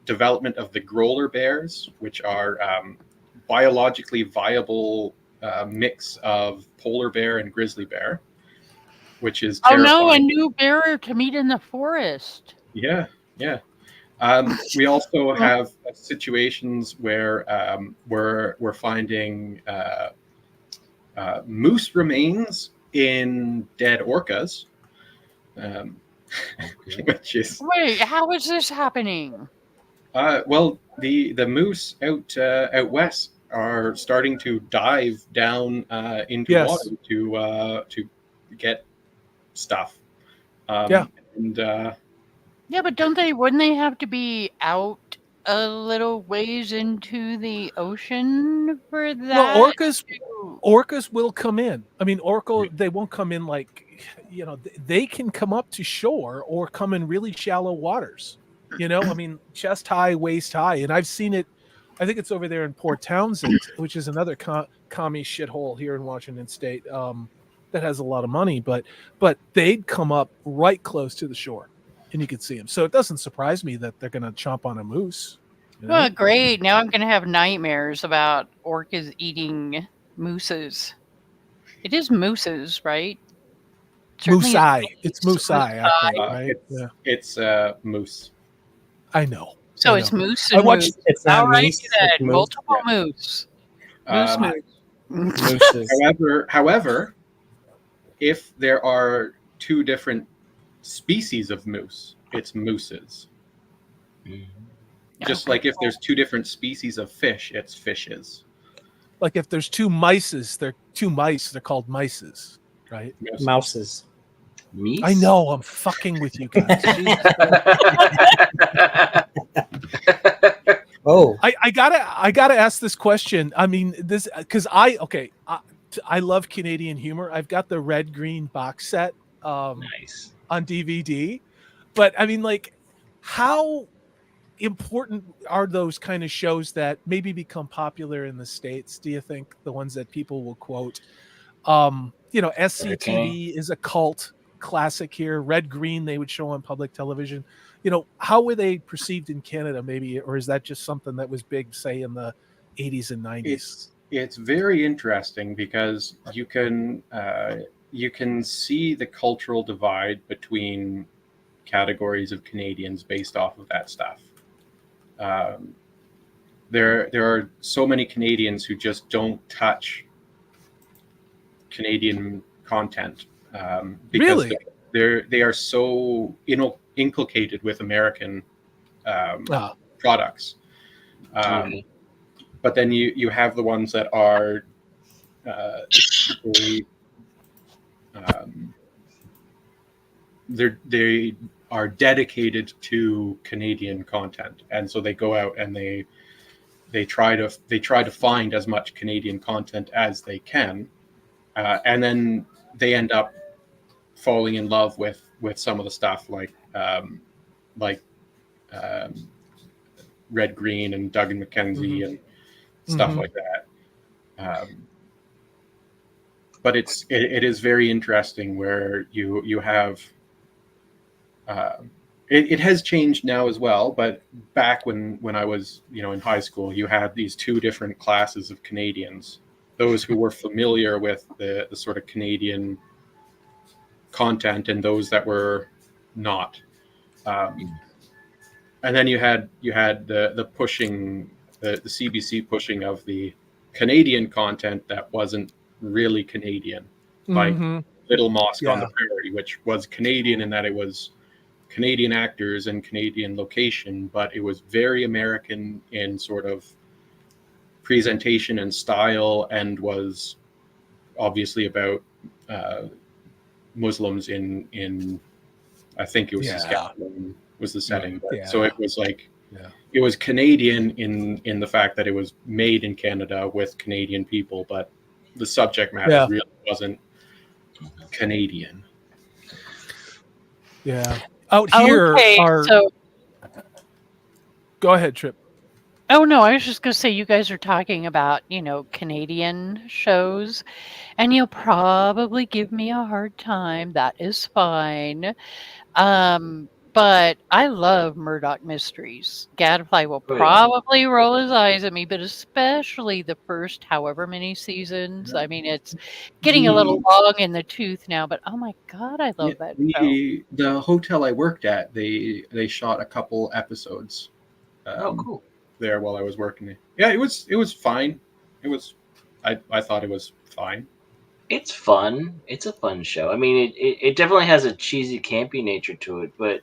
S8: development of the growler bears, which are biologically viable mix of polar bear and grizzly bear, which is terrifying.
S6: Oh no, a new bear to meet in the forest.
S8: Yeah. We also have situations where we're finding moose remains in dead orcas, which is
S6: Wait, how is this happening?
S8: well, the moose out west are starting to dive down into water to get stuff.
S6: Yeah, but wouldn't they have to be out a little ways into the ocean for that?
S2: No, orcas will come in. I mean, they won't come in like, they can come up to shore or come in really shallow waters. I mean, chest high, waist high. And I've seen it. I think it's over there in Port Townsend, which is another commie shithole here in Washington State that has a lot of money. But they'd come up right close to the shore. And you could see them. So it doesn't surprise me that they're going to chomp on a moose.
S6: Well, great. Now I'm going to have nightmares about orcas eating mooses. It is mooses, right?
S2: Moose-eye. It's moose-eye, I think, right?
S8: It's moose.
S2: I know.
S6: So it's moose and moose.
S1: It's not
S6: all right,
S1: moose,
S6: then.
S1: it's moose.
S6: Multiple moose.
S1: Mooses.
S8: However, if there are two different species of moose, it's mooses. Just like if there's two different species of fish, it's fishes.
S2: Like if there's two mices, they're called mices, right?
S1: Mouses.
S3: Meat?
S2: I know, I'm fucking with you guys.
S1: Oh,
S2: I gotta ask this question. I mean, this because I love Canadian humor. I've got the red green box set
S3: Nice.
S2: on DVD, but I mean, like, how important are those kind of shows that maybe become popular in the States? Do you think the ones that people will quote? SCTV is a cult classic here. Red Green they would show on public television. How were they perceived in Canada, maybe, or is that just something that was big, say, in the 80s and 90s?
S8: It's very interesting because you can see the cultural divide between categories of Canadians based off of that stuff. There are so many Canadians who just don't touch Canadian content because they are so inculcated with American products. But then you have the ones that are they are dedicated to Canadian content, and so they go out and they try to find as much Canadian content as they can, and then they end up falling in love with some of the stuff like Red Green and Doug and Mackenzie and stuff like that. But it is very interesting where you have it has changed now as well, but back when I was in high school, you had these two different classes of Canadians: those who were familiar with the sort of Canadian content and those that were not. And then you had the pushing, the CBC pushing of the Canadian content that wasn't really Canadian, like Little Mosque on the Prairie, which was Canadian in that it was Canadian actors and Canadian location, but it was very American in sort of presentation and style, and was obviously about Muslims in I think it was Saskatchewan was the setting. So it was like it was Canadian in the fact that it was made in Canada with Canadian people, but the subject matter really wasn't Canadian.
S2: Out here go ahead, Trip.
S6: Oh no, I was just gonna say, you guys are talking about, Canadian shows, and you'll probably give me a hard time. That is fine. But I love Murdoch Mysteries. Gadfly will probably roll his eyes at me, but especially the first however many seasons. I mean, it's getting a little long in the tooth now, but oh my God, I love that show.
S8: The hotel I worked at, they shot a couple episodes.
S3: Cool.
S8: There while I was working. Yeah, it was fine. I thought it was fine.
S3: It's fun. It's a fun show. I mean, it definitely has a cheesy, campy nature to it, but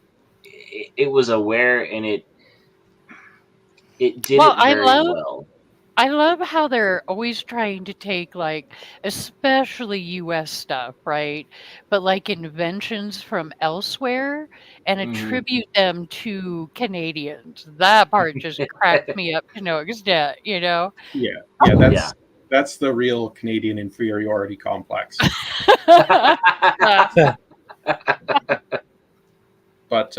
S3: it was aware, and it did it very well.
S6: I love how they're always trying to take, like, especially US stuff, right? But like inventions from elsewhere and attribute them to Canadians. That part just cracked me up to no extent,
S8: Yeah, that's the real Canadian inferiority complex. But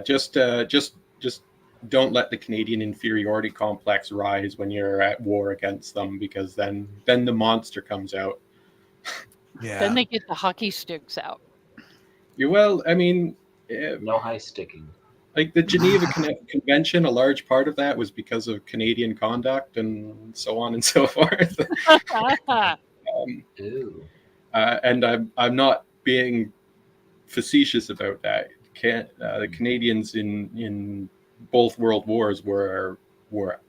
S8: just don't let the Canadian inferiority complex rise when you're at war against them, because then the monster comes out.
S6: Then they get the hockey sticks out.
S8: Well, I mean,
S3: no high sticking.
S8: Like the Geneva Convention, a large part of that was because of Canadian conduct and so on and so forth. And I'm not being facetious about that. The Canadians in both world wars were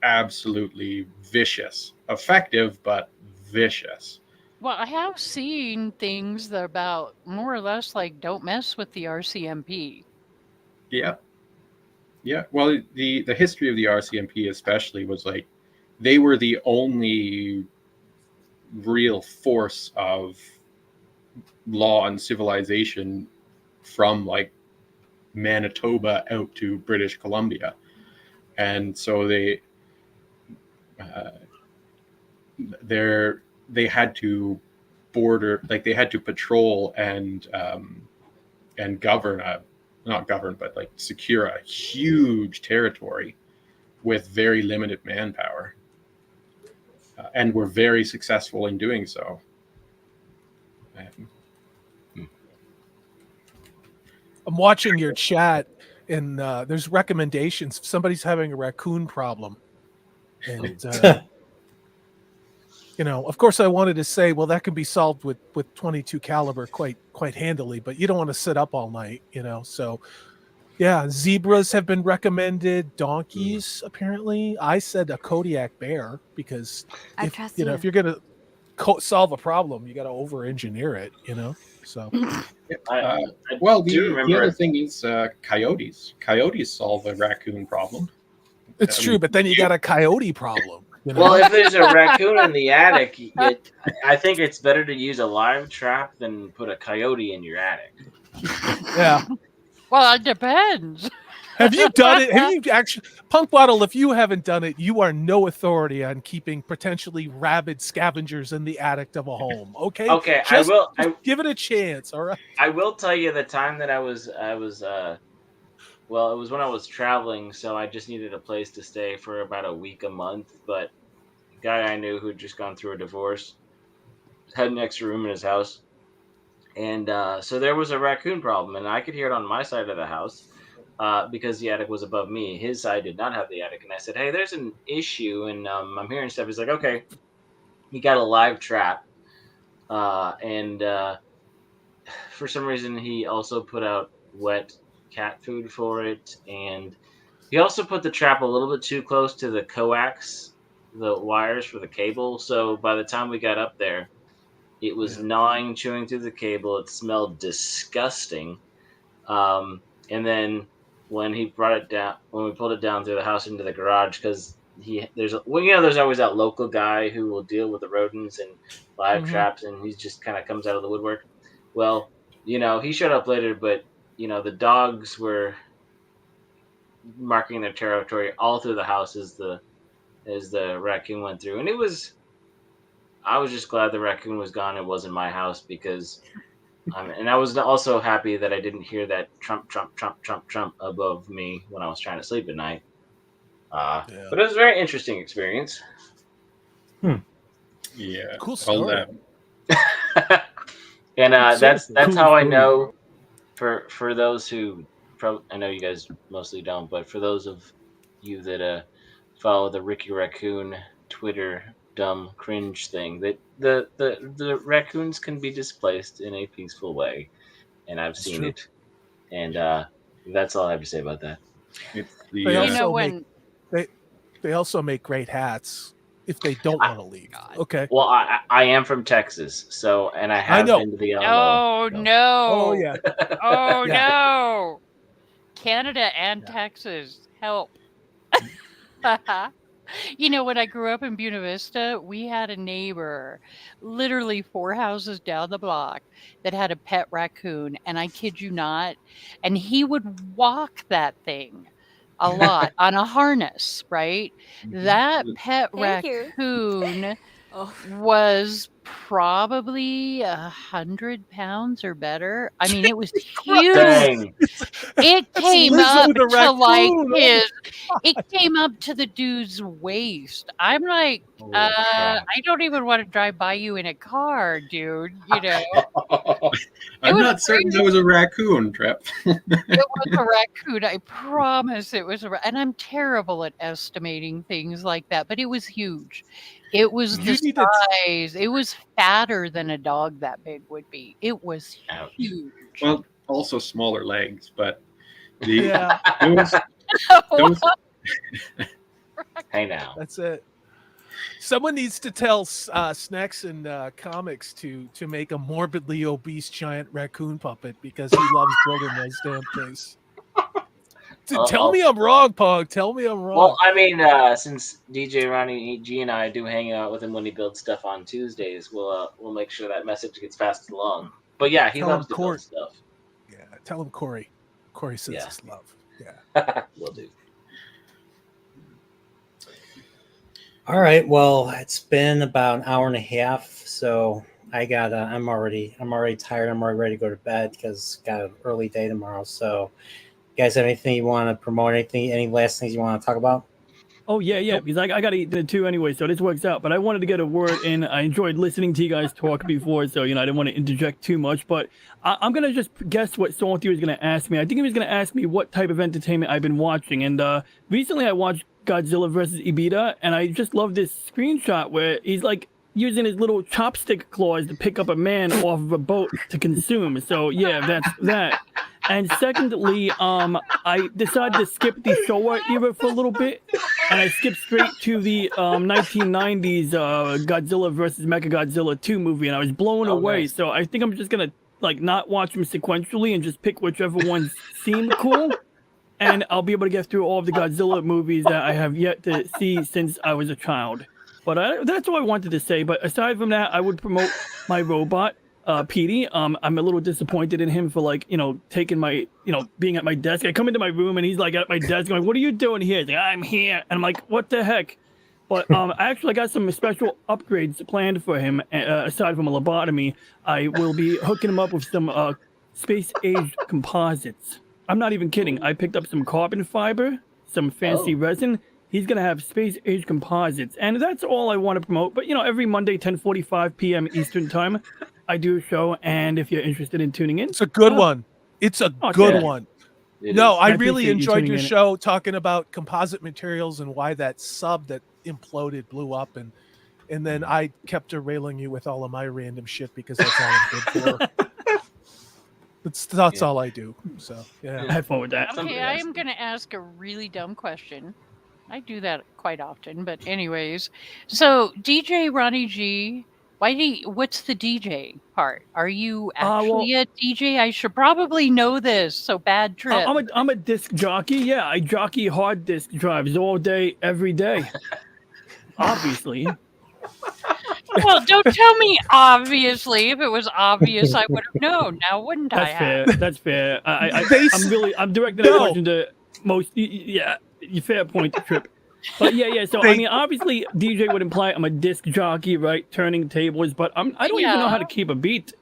S8: absolutely vicious, effective but vicious.
S6: Well, I have seen things that about more or less like don't mess with the RCMP.
S8: Yeah. Well, the history of the RCMP especially was like they were the only real force of law and civilization from like Manitoba out to British Columbia, and so they had to border, like they had to patrol and secure a huge territory with very limited manpower, and were very successful in doing so.
S2: I'm watching your chat, and there's recommendations. Somebody's having a raccoon problem, and of course, I wanted to say, well, that can be solved with 22 caliber quite handily, but you don't want to sit up all night, So, yeah, zebras have been recommended. Donkeys, apparently. I said a Kodiak bear because if you're gonna solve a problem, you got to over-engineer it, So.
S8: Well, the other thing is coyotes. Coyotes solve a raccoon problem.
S2: It's true, but then you got a coyote problem.
S3: Well, if there's a raccoon in the attic, I think it's better to use a live trap than put a coyote in your attic.
S2: Yeah.
S6: Well, it depends.
S2: Have you done it? Have you actually, Punk Bottle? If you haven't done it, you are no authority on keeping potentially rabid scavengers in the attic of a home. Okay.
S3: Okay,
S2: Just
S3: I will.
S2: give it a chance. All right.
S3: I will tell you the time that I was. Well, it was when I was traveling, so I just needed a place to stay for about a week, a month. But a guy I knew who'd just gone through a divorce had an extra room in his house, and so there was a raccoon problem, and I could hear it on my side of the house. Because the attic was above me. His side did not have the attic. And I said, hey, there's an issue. And I'm hearing stuff. He's like, okay. He got a live trap. And for some reason, he also put out wet cat food for it. And he also put the trap a little bit too close to the coax, the wires for the cable. So by the time we got up there, it was gnawing, chewing through the cable. It smelled disgusting. And then when he brought it down, when we pulled it down through the house into the garage, because there's always that local guy who will deal with the rodents and live traps, and he just kind of comes out of the woodwork. Well, he showed up later, but the dogs were marking their territory all through the house as the raccoon went through, and I was just glad the raccoon was gone. It wasn't my house because. And I was also happy that I didn't hear that trump, trump, trump, trump, trump above me when I was trying to sleep at night. But it was a very interesting experience.
S8: Yeah,
S2: cool story.
S3: And that's how I know. For those who, I know you guys mostly don't, but for those of you that follow the Ricky Raccoon Twitter dumb cringe thing, that the raccoons can be displaced in a peaceful way, and I've seen it, and that's all I have to say about that.
S2: They also make great hats if they don't want to leave. Okay.
S3: Well, I am from Texas, so and I have been to the Alamo.
S6: Oh no!
S2: Oh yeah!
S6: Oh no! Canada and Texas, help! When I grew up in Buena Vista, we had a neighbor literally 4 houses down the block that had a pet raccoon. And I kid you not, and he would walk that thing a lot on a harness, right? That pet raccoon was probably 100 pounds or better. I mean, it was huge.
S3: Dang.
S6: It came up to like it came up to the dude's waist. I'm like, I don't even want to drive by you in a car, dude.
S8: I'm not certain it was a raccoon, Trip.
S6: It was a raccoon. I promise it was and I'm terrible at estimating things like that, but it was huge. It was the size. It was fatter than a dog that big would be. It was huge.
S8: Well, also smaller legs, but
S3: Hey now.
S2: That's it. Someone needs to tell Snacks and Comics to make a morbidly obese giant raccoon puppet because he loves building those damn things. Tell me I'm wrong, Pug. Tell me I'm wrong.
S3: Well, I mean, since DJ Ronnie G and I do hang out with him when he builds stuff on Tuesdays, we'll make sure that message gets passed along. But yeah, he loves to build stuff.
S2: Yeah, tell him Corey. Corey says his love.
S3: Yeah, will do.
S1: All right. Well, it's been about an hour and a half, so I'm already tired. I'm already ready to go to bed because got an early day tomorrow. So, you guys have anything you want to promote? Any last things you want to talk about?
S7: Oh yeah, because I got to eat the 2 anyway, so this works out. But I wanted to get a word in. I enjoyed listening to you guys talk before, so I didn't want to interject too much. But I'm gonna just guess what Salty was gonna ask me. I think he was gonna ask me what type of entertainment I've been watching, and recently I watched Godzilla vs. Ebita, and I just love this screenshot where he's like using his little chopstick claws to pick up a man off of a boat to consume. So yeah, that's that. And secondly, I decided to skip the Showa era for a little bit, and I skipped straight to the 1990s Godzilla vs. Mechagodzilla 2 movie, and I was blown away. Nice. So I think I'm just gonna not watch them sequentially and just pick whichever ones seem cool. And I'll be able to get through all of the Godzilla movies that I have yet to see since I was a child. But that's all I wanted to say. But aside from that, I would promote my robot. Petey. I'm a little disappointed in him for like, taking my, being at my desk. I come into my room and he's like at my desk going, "What are you doing here?" He's like, "I'm here." And I'm like, "What the heck?" But I actually got some special upgrades planned for him. Aside from a lobotomy, I will be hooking him up with some space-age composites. I'm not even kidding. I picked up some carbon fiber, some fancy resin. He's going to have space-age composites. And that's all I want to promote. But, every Monday, 10:45 p.m. Eastern time, I do a show. And if you're interested in tuning in.
S2: It's a good one. It's a good one. I really enjoyed your show talking about composite materials and why that sub that imploded blew up. And then I kept derailing you with all of my random shit because that's all I'm good for. That's all I do. So, yeah.
S7: Have fun with that.
S6: Okay, I am going to ask a really dumb question. I do that quite often, but anyways. So, DJ Ronnie G, what's the DJ part? Are you actually a DJ? I should probably know this. So bad trip.
S7: I'm a disc jockey. Yeah, I jockey hard disk drives all day, every day. Obviously.
S6: Well, don't tell me obviously. If it was obvious, I would have known. Now, wouldn't I?
S7: That's fair. I'm directing that question to most. Yeah, fair point, Trip. But yeah. So I mean, obviously, DJ would imply I'm a disc jockey, right? Turning tables, but I don't even know how to keep a beat.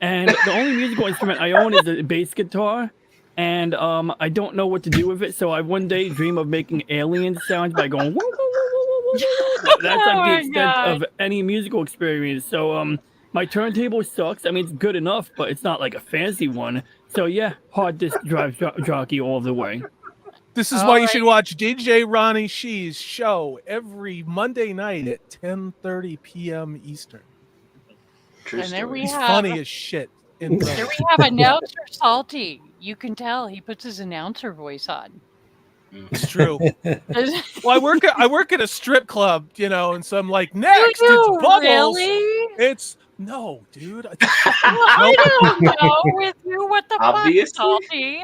S7: And the only musical instrument I own is a bass guitar, and I don't know what to do with it. So I one day dream of making alien sounds by going. Woo, woo, woo, woo, woo, woo. That's like the extent of any musical experience. So my turntable sucks. I mean, it's good enough, but it's not like a fancy one. So yeah, hard disk drive jockey all the way.
S2: This is why you should watch DJ Ronnie Shee's show every Monday night at 10:30 p.m. Eastern.
S6: And there we
S2: He's
S6: have
S2: funny as shit.
S6: There we have announcer Salty. You can tell he puts his announcer voice on.
S2: It's true. Well, I work at a strip club, and so I'm like, next, it's Bubbles.
S6: Really?
S2: It's no, dude.
S6: I don't know with you. What the
S3: Obviously.
S6: fuck, Salty?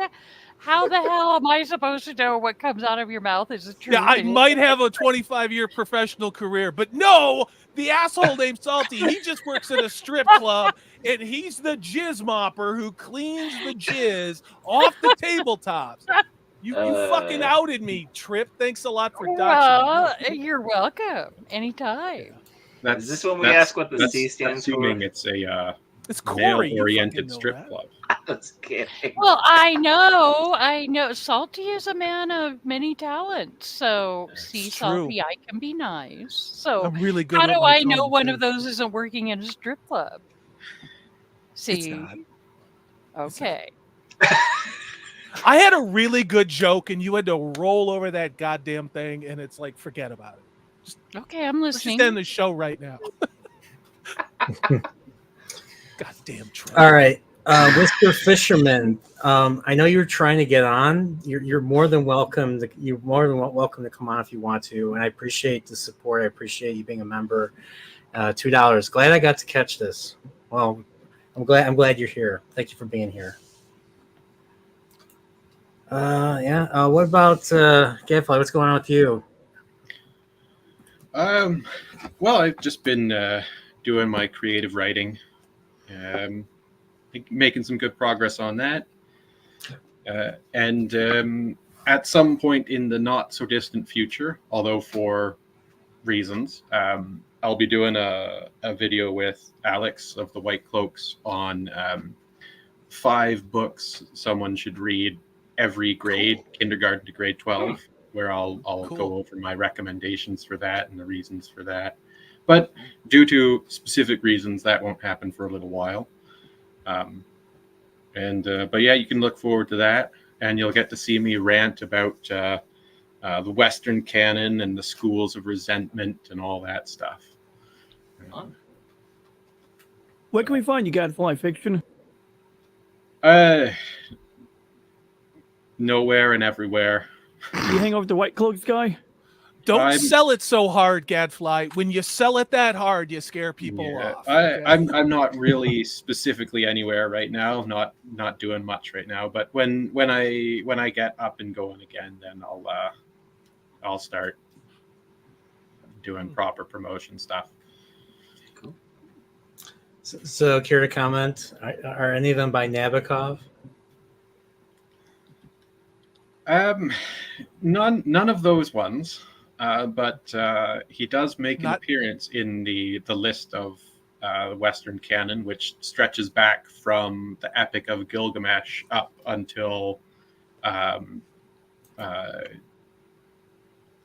S6: How the hell am I supposed to know what comes out of your mouth is the truth?
S2: Yeah, I might have a 25-year professional career, but no, the asshole named Salty, he just works at a strip club, and he's the jizz mopper who cleans the jizz off the tabletops. You fucking outed me, Trip. Thanks a lot for doxing.
S6: Well, you're welcome. Anytime.
S3: Is this when we ask what the C stands for?
S8: Assuming it's a
S2: it's Corey,
S8: male-oriented strip club.
S3: I was kidding.
S6: Well, I know. Salty is a man of many talents. So, see, Salty, I can be nice. So,
S2: I'm really good.
S6: How do I know one of those isn't working in a strip club? See,
S2: it's not.
S6: Okay.
S2: I had a really good joke, and you had to roll over that goddamn thing, and it's like, forget about it.
S6: Okay, I'm listening.
S2: Let's just end the show right now. Goddamn Trump.
S1: All right, Mr. Fisherman. I know you're trying to get on. You're more than welcome. You're more than welcome to come on if you want to, and I appreciate the support. I appreciate you being a member. $2. Glad I got to catch this. Well, I'm glad you're here. Thank you for being here. What about Gadfly? What's going on with you?
S8: Well, I've just been doing my creative writing. Making some good progress on that. And at some point in the not so distant future, although for reasons, I'll be doing a video with Alex of the White Cloaks on 5 books someone should read every grade, kindergarten to grade 12, where I'll go over my recommendations for that and the reasons for that. But due to specific reasons, that won't happen for a little while. But yeah, you can look forward to that, and you'll get to see me rant about the Western canon and the schools of resentment and all that stuff.
S7: Where can we find you, Gadfly Fiction?
S8: Nowhere and everywhere.
S7: You hang over the White Cloaks guy?
S2: Don't sell it so hard, Gadfly. When you sell it that hard, you scare people off. Okay?
S8: I'm not really specifically anywhere right now. Not doing much right now. But when I get up and going again, then I'll start doing proper promotion stuff.
S1: Cool. So, care to comment? Are any of them by Nabokov?
S8: None of those ones, but he does make an appearance in the list of Western canon, which stretches back from the Epic of Gilgamesh up until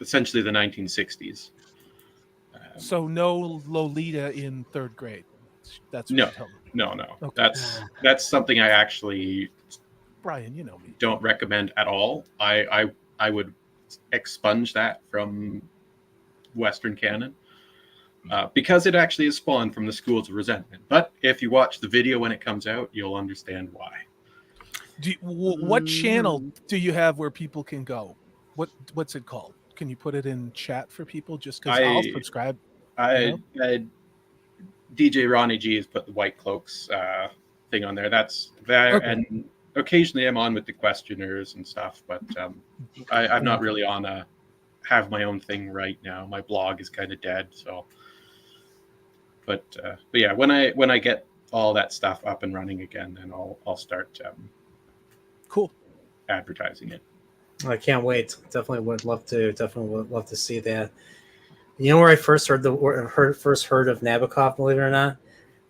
S8: essentially the 1960s.
S2: So no Lolita in third grade. That's what
S8: no,
S2: you're telling me.
S8: No.
S2: Okay.
S8: That's something I actually,
S2: Brian, you know me,
S8: don't recommend at all. I would expunge that from Western canon because it actually is spawned from the Schools of Resentment. But if you watch the video when it comes out, you'll understand why.
S2: What channel do you have where people can go? What's it called? Can you put it in chat for people? Just because I'll subscribe.
S8: DJ Ronnie G has put the White Cloaks thing on there. That's there, okay. And occasionally I'm on with the questioners and stuff, but I'm not really on have my own thing right now. My blog is kind of dead, so. But yeah, when I get all that stuff up and running again, then I'll start
S2: cool
S8: advertising it.
S1: I can't wait. Definitely would love to see that. You know where I first heard of Nabokov, believe it or not?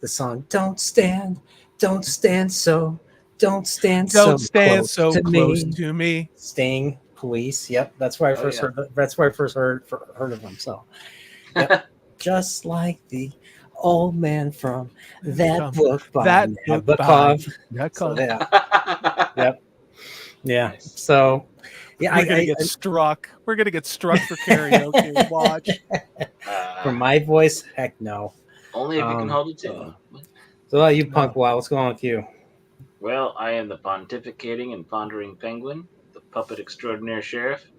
S1: The song "Don't Stand So close
S2: to me."
S1: Sting, Police. Yep, that's where I first heard. That's where I first heard of them. So, yep. Just like the old man from that book by Nabokov. So, yeah. Yep. So. Yeah,
S2: we're gonna get struck. We're gonna get struck for karaoke. Watch.
S1: For my voice, heck no.
S3: Only if you can hold it to.
S1: So, you punk, wow, what's going on with you?
S3: Well, I am the pontificating and pondering penguin, the puppet extraordinaire sheriff.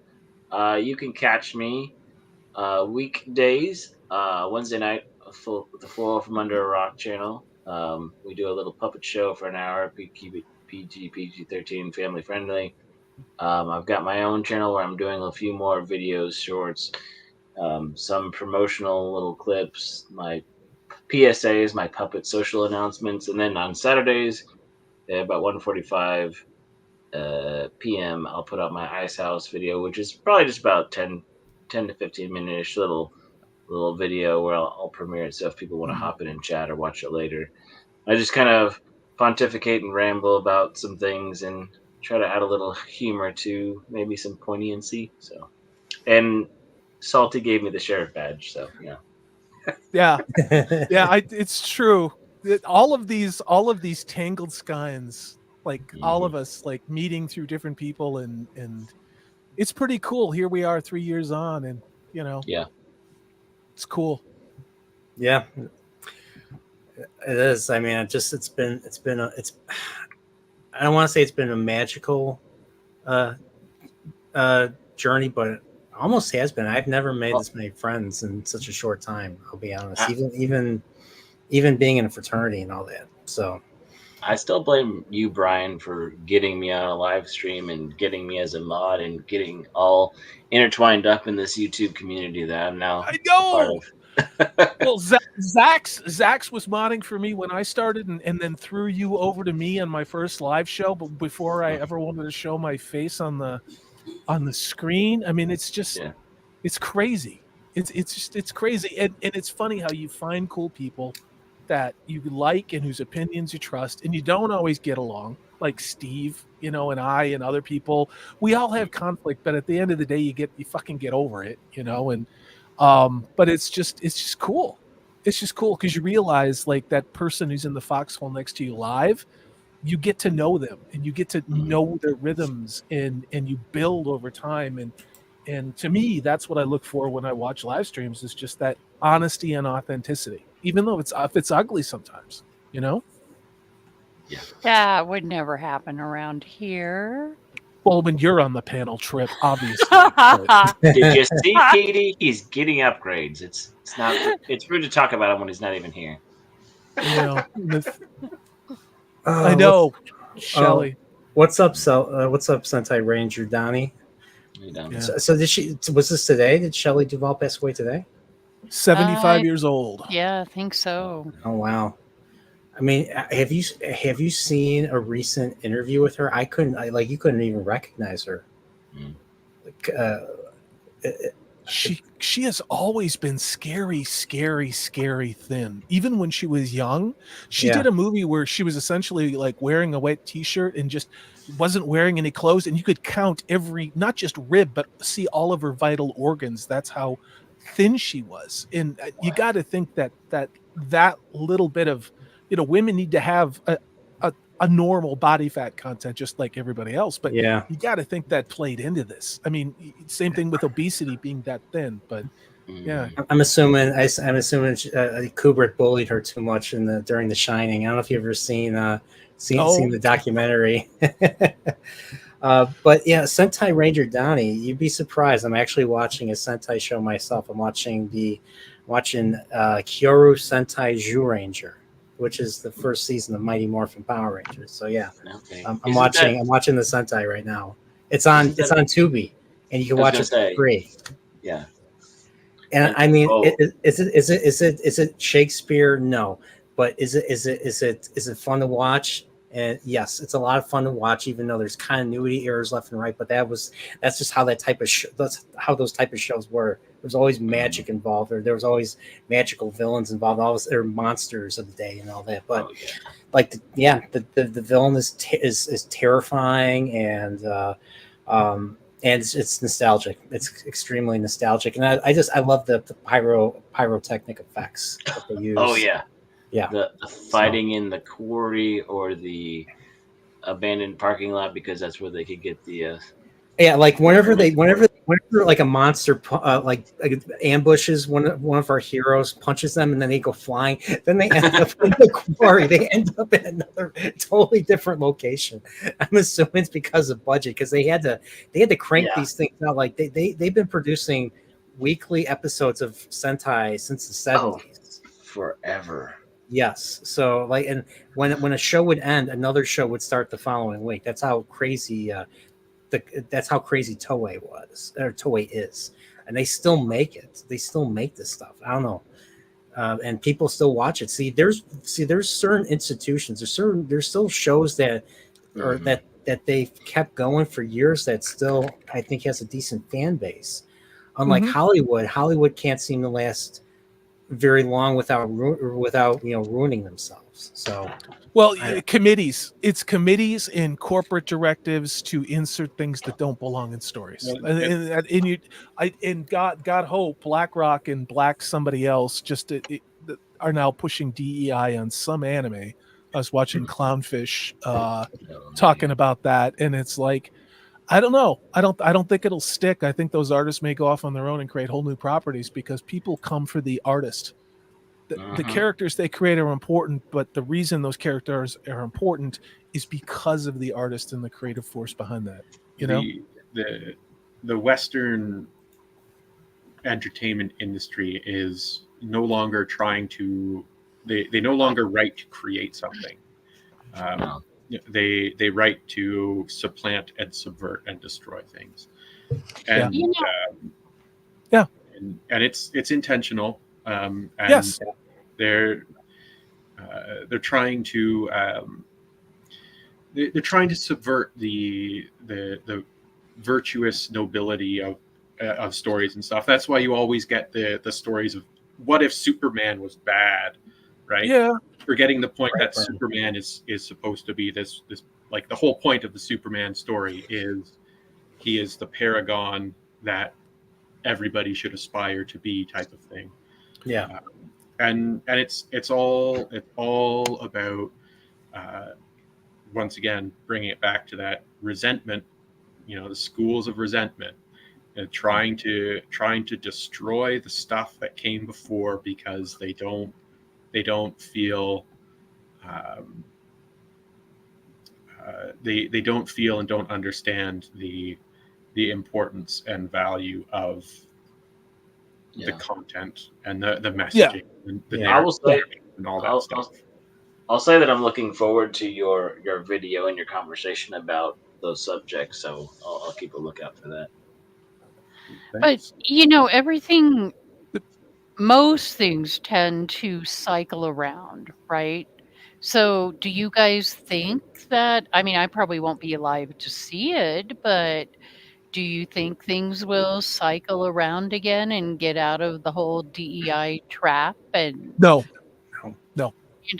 S3: You can catch me weekdays, Wednesday night, with the Floor from Under a Rock channel. We do a little puppet show for an hour. Keep it PG-13, family friendly. I've got my own channel where I'm doing a few more videos, shorts, some promotional little clips, my PSAs, my puppet social announcements, and then on Saturdays, about 1:45 p.m., I'll put out my Ice House video, which is probably just about 10 to 15 minute-ish little video where I'll premiere it. So if people want to hop in and chat or watch it later, I just kind of pontificate and ramble about some things and try to add a little humor to maybe some poignancy. So, and Salty gave me the sheriff badge. So
S2: yeah. It's true. All of these tangled skeins, like all of us, like meeting through different people, and it's pretty cool. Here we are 3 years on, and it's cool.
S1: Yeah, it is. I mean, I don't want to say it's been a magical journey, but it almost has been. I've never made this many friends in such a short time. I'll be honest. Even being in a fraternity and all that. So
S3: I still blame you, Brian, for getting me on a live stream and getting me as a mod and getting all intertwined up in this YouTube community that I'm now
S2: I know.
S3: part of.
S2: Well, Zax was modding for me when I started, and then threw you over to me on my first live show. But before I ever wanted to show my face on the screen, I mean, it's just it's crazy. It's crazy, and it's funny how you find cool people that you like and whose opinions you trust, and you don't always get along. Like Steve, and I and other people, we all have conflict, but at the end of the day, you fucking get over it, and. But it's just cool. It's just cool because you realize, like, that person who's in the foxhole next to you live, you get to know them and you get to know their rhythms, and you build over time. And to me, that's what I look for when I watch live streams, is just that honesty and authenticity, even though it's ugly sometimes,
S3: Yeah.
S6: That would never happen around here.
S2: Well, when you're on the panel trip, obviously.
S3: Did you see Katie? He's getting upgrades. It's not. It's rude to talk about him when he's not even here.
S2: I know, Shelly.
S1: What's up, Sentai Ranger Donnie?
S3: Yeah.
S1: So was this today? Did Shelley Duvall pass away today?
S2: 75 years old.
S6: Yeah, I think so.
S1: Oh wow. I mean, have you seen a recent interview with her? You couldn't even recognize her.
S3: Mm.
S2: She has always been scary thin. Even when she was young, she did a movie where she was essentially like wearing a white t-shirt and just wasn't wearing any clothes, and you could count every, not just rib, but see all of her vital organs. That's how thin she was. And you got to think that little bit of, women need to have a normal body fat content just like everybody else, but you got to think that played into this. I mean, same thing with obesity, being that thin. But yeah,
S1: I'm assuming Kubrick bullied her too much during The Shining. I don't know if you've ever seen the documentary. But yeah, Sentai Ranger Donnie, you'd be surprised. I'm actually watching a Sentai show myself. I'm watching Kyoru Sentai Zyuranger, which is the first season of Mighty Morphin Power Rangers. So yeah, I'm watching the Sentai right now. It's on Tubi, and you can watch it for free.
S3: Yeah.
S1: And I mean, is it Shakespeare? No, but is it fun to watch? And yes, it's a lot of fun to watch, even though there's continuity errors left and right. But that's just how that's how those type of shows were. There's always magic involved, or there was always magical villains involved. Always there were monsters of the day and all that. But the villain is terrifying, and it's nostalgic. It's extremely nostalgic, and I love the pyrotechnic effects that they use.
S3: Oh yeah. Yeah, the fighting in the quarry or the abandoned parking lot, because that's where they could get the.
S1: Like whenever like a monster like ambushes one of our heroes, punches them, and then they go flying. Then they end up in the quarry. They end up in another totally different location. I'm assuming it's because of budget, because they had to crank these things out. Like they've been producing weekly episodes of Sentai since the 70s.
S3: Forever.
S1: Yes. So and when a show would end, another show would start the following week. That's how crazy that's how crazy Toei is, and they still make it. They still make this stuff. I don't know, and people still watch it. There's certain institutions. There's still shows that they've kept going for years that still, I think, has a decent fan base. Unlike Hollywood can't seem to last very long without ruining themselves. So
S2: committees and corporate directives to insert things that don't belong in stories. And God hope BlackRock and Black somebody else are now pushing DEI on some anime. I was watching Clownfish talking about that, and it's like, I don't know. I don't think it'll stick. I think those artists may go off on their own and create whole new properties, because people come for the artist. The characters they create are important, but the reason those characters are important is because of the artist and the creative force behind that.
S8: The Western entertainment industry is no longer trying to. They no longer write to create something. They write to supplant and subvert and destroy things, and and it's intentional.
S2: Yes,
S8: they're trying to they're trying to subvert the virtuous nobility of stories and stuff. That's why you always get the stories of what if Superman was bad, right?
S2: Yeah.
S8: Forgetting the point that Superman is supposed to be this like the whole point of the Superman story is he is the paragon that everybody should aspire to be, type of thing.
S1: Yeah.
S8: And it's all about once again bringing it back to that resentment, the schools of resentment, and trying to destroy the stuff that came before, because they don't feel they don't feel and don't understand the importance and value of the content and the messaging and the narrative and all that stuff.
S3: I'll say that I'm looking forward to your video and your conversation about those subjects, so I'll keep a lookout for that.
S6: Thanks. Most things tend to cycle around, right? So, do you guys think that? I mean, I probably won't be alive to see it, but do you think things will cycle around again and get out of the whole DEI trap? And
S2: No,
S6: you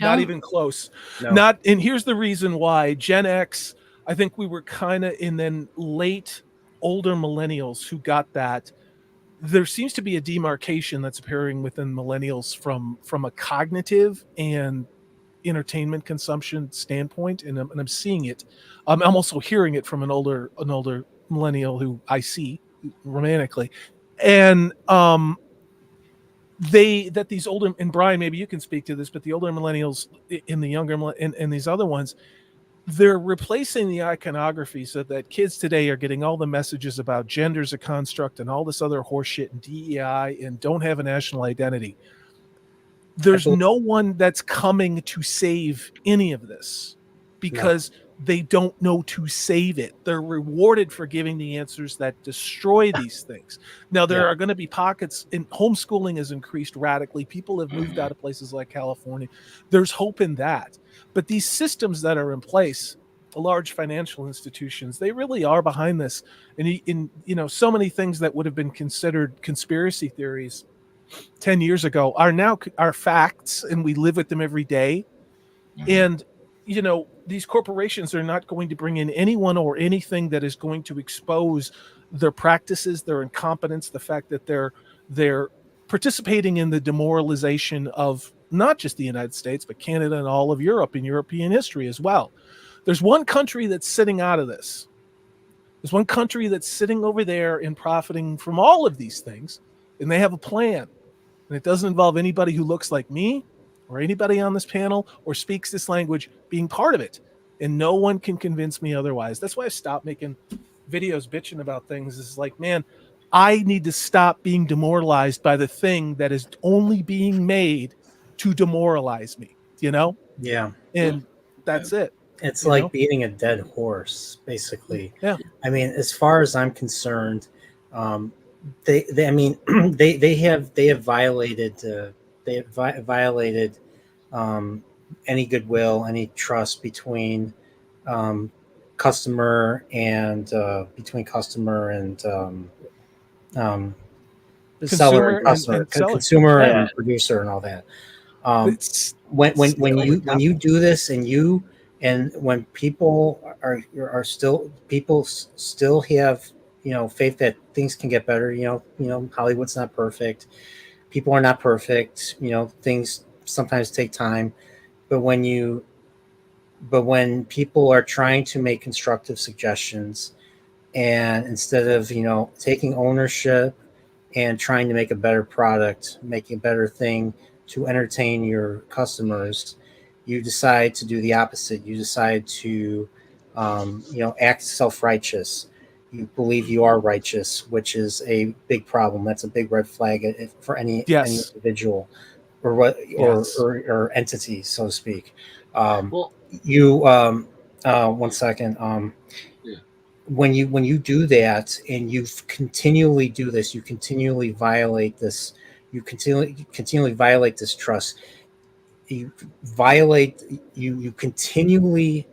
S2: not
S6: don't?
S2: even close.
S1: No.
S2: Not, and here's the reason why. Gen X, I think we were kind of, and then late older millennials who got that. There seems to be a demarcation that's appearing within millennials from a cognitive and entertainment consumption standpoint, and I'm seeing it. I'm also hearing it from an older millennial who I see romantically, and these older, and Brian, maybe you can speak to this, but the older millennials in the younger and these other ones, they're replacing the iconography so that kids today are getting all the messages about gender's a construct and all this other horseshit and DEI and don't have a national identity. There's no one that's coming to save any of this because they don't know to save it. They're rewarded for giving the answers that destroy these things. Now, there are going to be pockets, and homeschooling has increased radically. People have moved out of places like California. There's hope in that. But these systems that are in place, the large financial institutions, they really are behind this. And in so many things that would have been considered conspiracy theories 10 years ago are facts, and we live with them every day. And these corporations are not going to bring in anyone or anything that is going to expose their practices, their incompetence, the fact that they're participating in the demoralization of not just the United States, but Canada and all of Europe and European history as well. There's one country that's sitting out of this. There's one country that's sitting over there and profiting from all of these things, and they have a plan. And it doesn't involve anybody who looks like me or anybody on this panel or speaks this language being part of it. And no one can convince me otherwise. That's why I stopped making videos bitching about things. It's like, man, I need to stop being demoralized by the thing that is only being made to demoralize me,
S1: Yeah.
S2: And that's it.
S1: It's like beating a dead horse, basically.
S2: Yeah.
S1: I mean, as far as I'm concerned, they have violated any goodwill, any trust between customer and seller and customer, consumer and producer, and all that. When you do this, and when people still have faith that things can get better. Hollywood's not perfect. People are not perfect. Things sometimes take time. But when people are trying to make constructive suggestions, and instead of taking ownership and trying to make a better product, making a better thing to entertain your customers, you decide to do the opposite. You decide to act self-righteous. You believe you are righteous, which is a big problem. That's a big red flag for any individual or entity, so to speak. One second. When you do that, and you continually do this, you continually violate this. You continually violate this trust. You continually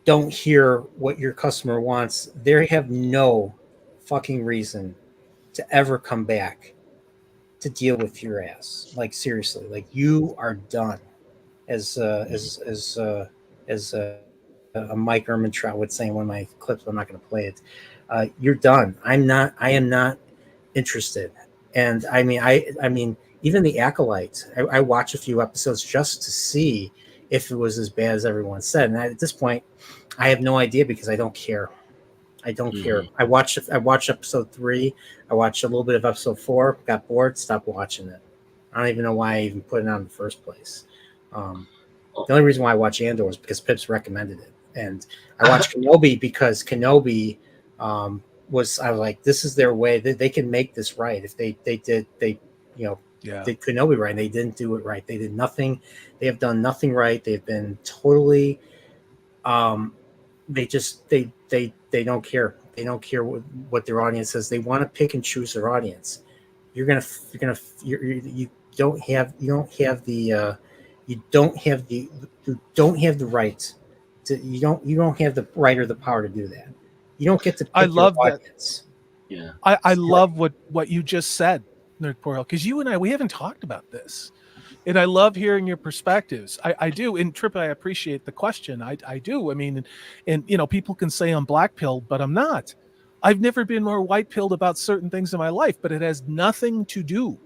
S1: don't hear what your customer wants. They have no fucking reason to ever come back to deal with your ass. Like, seriously, like, you are done. As Mike Ehrmantraut would say in one of my clips, I'm not going to play it. You're done. I am not interested. And I mean, even the Acolyte, I watch a few episodes just to see if it was as bad as everyone said. And at this point, I have no idea, because I don't care. I don't care. I watched episode 3. I watched a little bit of episode 4, got bored, stopped watching it. I don't even know why I even put it on in the first place. The only reason why I watch Andor is because Pips recommended it. And I watched Kenobi because Kenobi I was like, this is their way. They can make this right. If they did Kenobi right, and they didn't do it right. They did nothing. They have done nothing right. They've been totally they don't care. They don't care what their audience says. They want to pick and choose their audience. You don't have the you don't have the right to you don't have the right or the power to do that. You don't get to pick
S2: I love
S1: your
S2: that.
S1: audience.
S3: Yeah.
S2: I love what you just said, Nerd Portal, because you and I, we haven't talked about this. And I love hearing your perspectives. I do. And Trip, I appreciate the question. I do. I mean, and you know, people can say I'm black pilled, but I'm not. I've never been more white pilled about certain things in my life, but it has nothing to do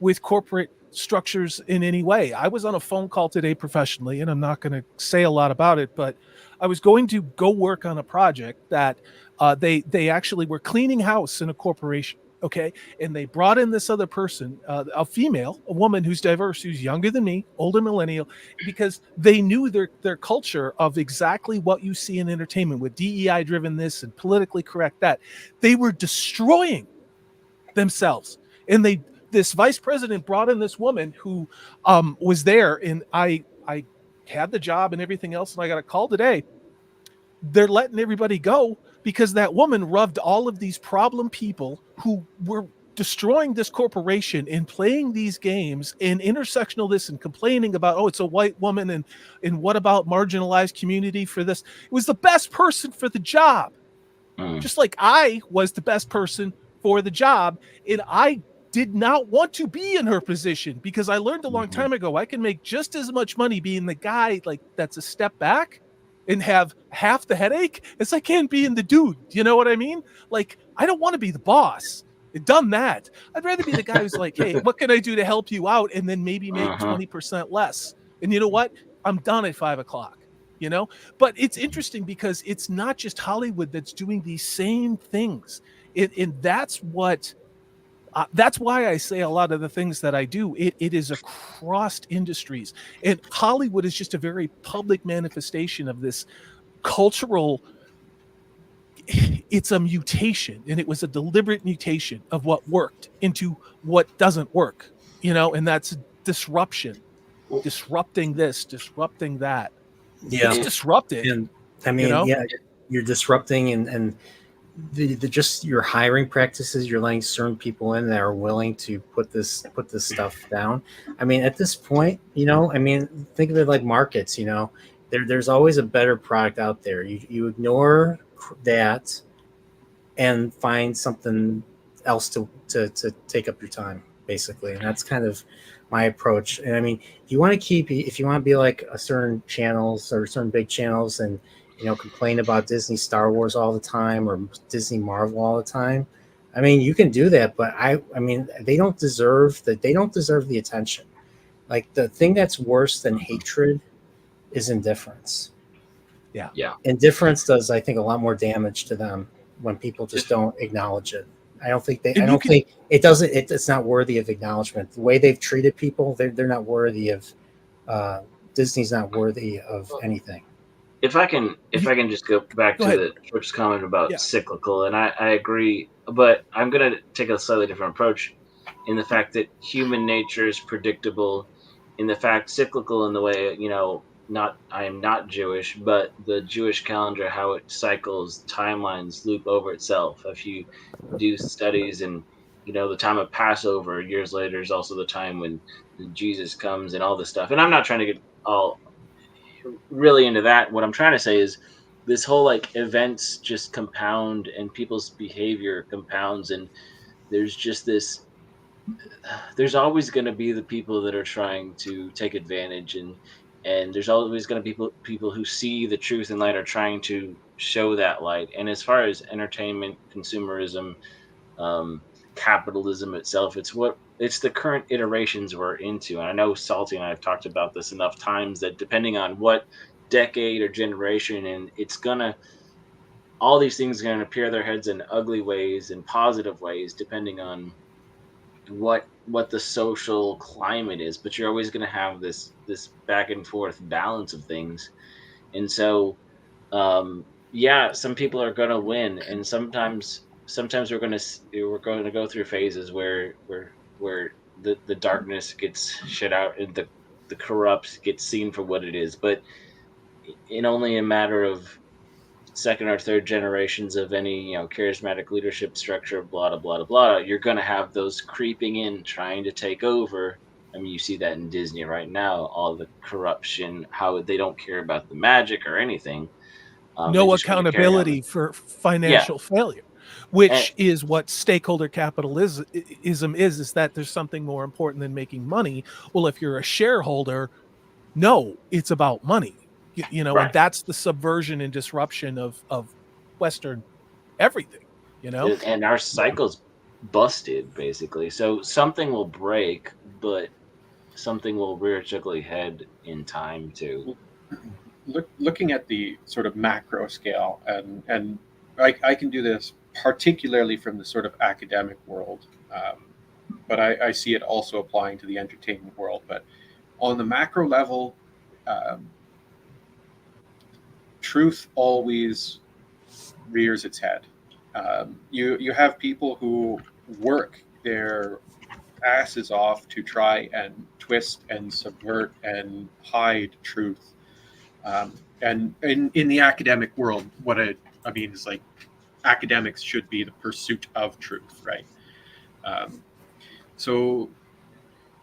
S2: with corporate structures in any way. I was on a phone call today professionally, and I'm not going to say a lot about it, but I was going to go work on a project that they actually were cleaning house in a corporation. Okay. And they brought in this other person, a female, a woman who's diverse, who's younger than me, older millennial, because they knew their culture of exactly what you see in entertainment with DEI driven this and politically correct that. They were destroying themselves. And this vice president brought in this woman who was there, and I had the job and everything else, and I got a call today. They're letting everybody go because that woman rubbed all of these problem people who were destroying this corporation and playing these games and intersectional this and complaining about, oh, it's a white woman and what about marginalized community for this? It was the best person for the job. Just like I was the best person for the job, and I did not want to be in her position because I learned a long time ago I can make just as much money being the guy like that's a step back and have half the headache as I can being the dude. You know what I mean? Like, I don't want to be the boss. I've done that. I'd rather be the guy who's like, hey, what can I do to help you out? And then maybe make 20% less. And you know what? I'm done at 5 o'clock. You know, but it's interesting because it's not just Hollywood that's doing these same things. And that's what, that's why I say a lot of the things that I do. It is across industries, and Hollywood is just a very public manifestation of this cultural. It's a mutation, and it was a deliberate mutation of what worked into what doesn't work. You know, and that's disruption, disrupting this, disrupting that.
S1: Yeah,
S2: it's disrupted.
S1: And I mean, yeah, you're disrupting, and the just your hiring practices. You're letting certain people in that are willing to put this stuff down. I mean, at this point, you know, I mean, think of it like markets. You know, there's always a better product out there. You ignore that and find something else to take up your time, basically, and that's kind of my approach. And I mean, if you want to be like a certain channels or certain big channels and, you know, complain about Disney Star Wars all the time or Disney Marvel all the time, I mean, you can do that, but I mean, they don't deserve the attention. Like, the thing that's worse than hatred is indifference.
S2: Yeah.
S1: Indifference does, I think, a lot more damage to them when people just don't acknowledge it. I don't think it's not worthy of acknowledgement. The way they've treated people, they're not worthy of. Disney's not worthy of anything.
S3: If I can just go back to the Trip's comment about cyclical, and I agree, but I'm gonna take a slightly different approach in the fact that human nature is predictable, in the fact cyclical in the way, you know, I am not Jewish, but the Jewish calendar, how it cycles, timelines loop over itself. If you do studies, and you know, the time of Passover years later is also the time when Jesus comes and all this stuff. And I'm not trying to get all really into that. What I'm trying to say is this whole like events just compound and people's behavior compounds, and there's just this. There's always going to be the people that are trying to take advantage, and there's always going to be people who see the truth and light are trying to show that light. And as far as entertainment, consumerism, capitalism itself, it's the current iterations we're into. And I know Salty and I have talked about this enough times that depending on what decade or generation, and all these things are going to appear their heads in ugly ways and positive ways, depending on what the social climate is, but you're always going to have this back and forth balance of things. And so some people are going to win, and sometimes we're going to go through phases where the darkness gets shut out and the corrupt gets seen for what it is. But in only a matter of second or third generations of any, you know, charismatic leadership structure, blah, blah, blah, blah, you're going to have those creeping in, trying to take over I mean, you see that in Disney right now, all the corruption, how they don't care about the magic or anything.
S2: No accountability for financial failure, which is what stakeholder capitalism is that there's something more important than making money. Well, if you're a shareholder, no, it's about money, you know, and that's the subversion and disruption of Western everything, you know.
S3: And our cycle's busted, basically. So something will break, but something will rear its ugly head in time too.
S8: Looking at the sort of macro scale, and I can do this particularly from the sort of academic world, but I see it also applying to the entertainment world. But on the macro level, truth always rears its head. You have people who work their asses off to try and twist and subvert and hide truth. And in the academic world, what I mean is like academics should be the pursuit of truth, right? So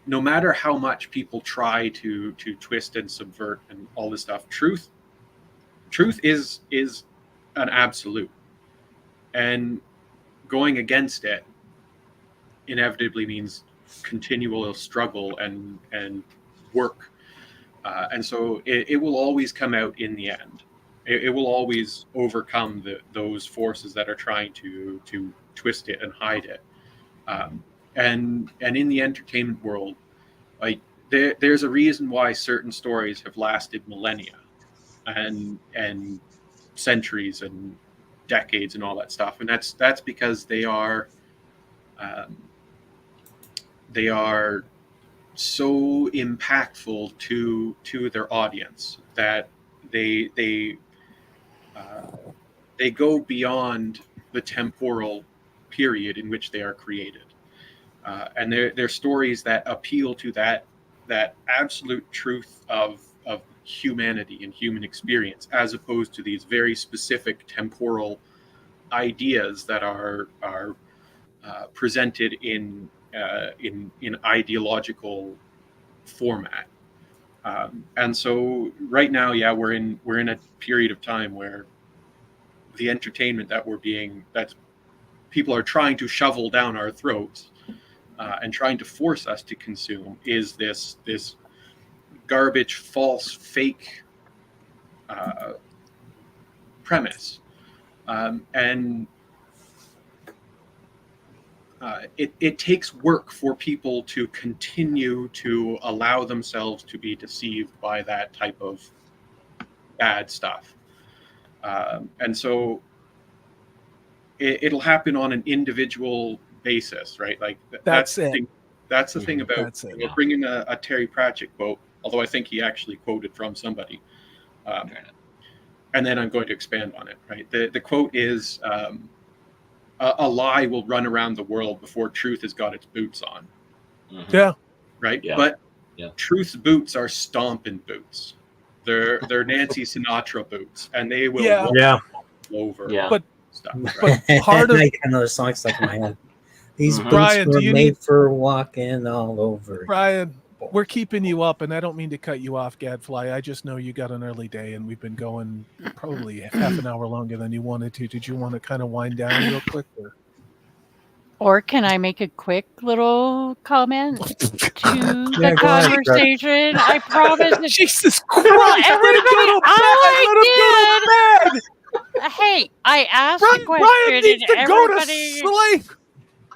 S8: no matter how much people try to twist and subvert and all this stuff, truth is an absolute, and going against it inevitably means continual struggle and work. And so it will always come out in the end. It will always overcome those forces that are trying to twist it and hide it. And in the entertainment world, like there's a reason why certain stories have lasted millennia and centuries and decades and all that stuff. And that's because they are so impactful to their audience that they go beyond the temporal period in which they are created, and they're stories that appeal to that absolute truth of humanity and human experience, as opposed to these very specific temporal ideas that are presented in ideological format. And so right now, we're in a period of time where the entertainment that people are trying to shovel down our throats and trying to force us to consume is this garbage, false, fake premise. And it takes work for people to continue to allow themselves to be deceived by that type of bad stuff. And so it'll happen on an individual basis, right? Like that's the thing. That's the thing about bringing a Terry Pratchett quote, although I think he actually quoted from somebody. And then I'm going to expand on it, right? The quote is, a lie will run around the world before truth has got its boots on.
S2: Mm-hmm. Yeah.
S8: Right. Yeah. But truth's boots are stomping boots. They're Nancy Sinatra boots, and they will walk over.
S2: Yeah. But
S8: stuff.
S2: Right? But part of
S1: another song stuck in my head. These boots were made for walking all over.
S2: Brian, we're keeping you up, and I don't mean to cut you off, Gadfly. I just know you got an early day, and we've been going probably half an hour longer than you wanted to. Did you want to kind of wind down real quick?
S6: Or can I make a quick little comment to the conversation? I promise.
S2: Jesus Christ!
S6: Well, everybody, I did. Hey, I asked a question,
S2: Brian needs to
S6: everybody.
S2: Go to sleep.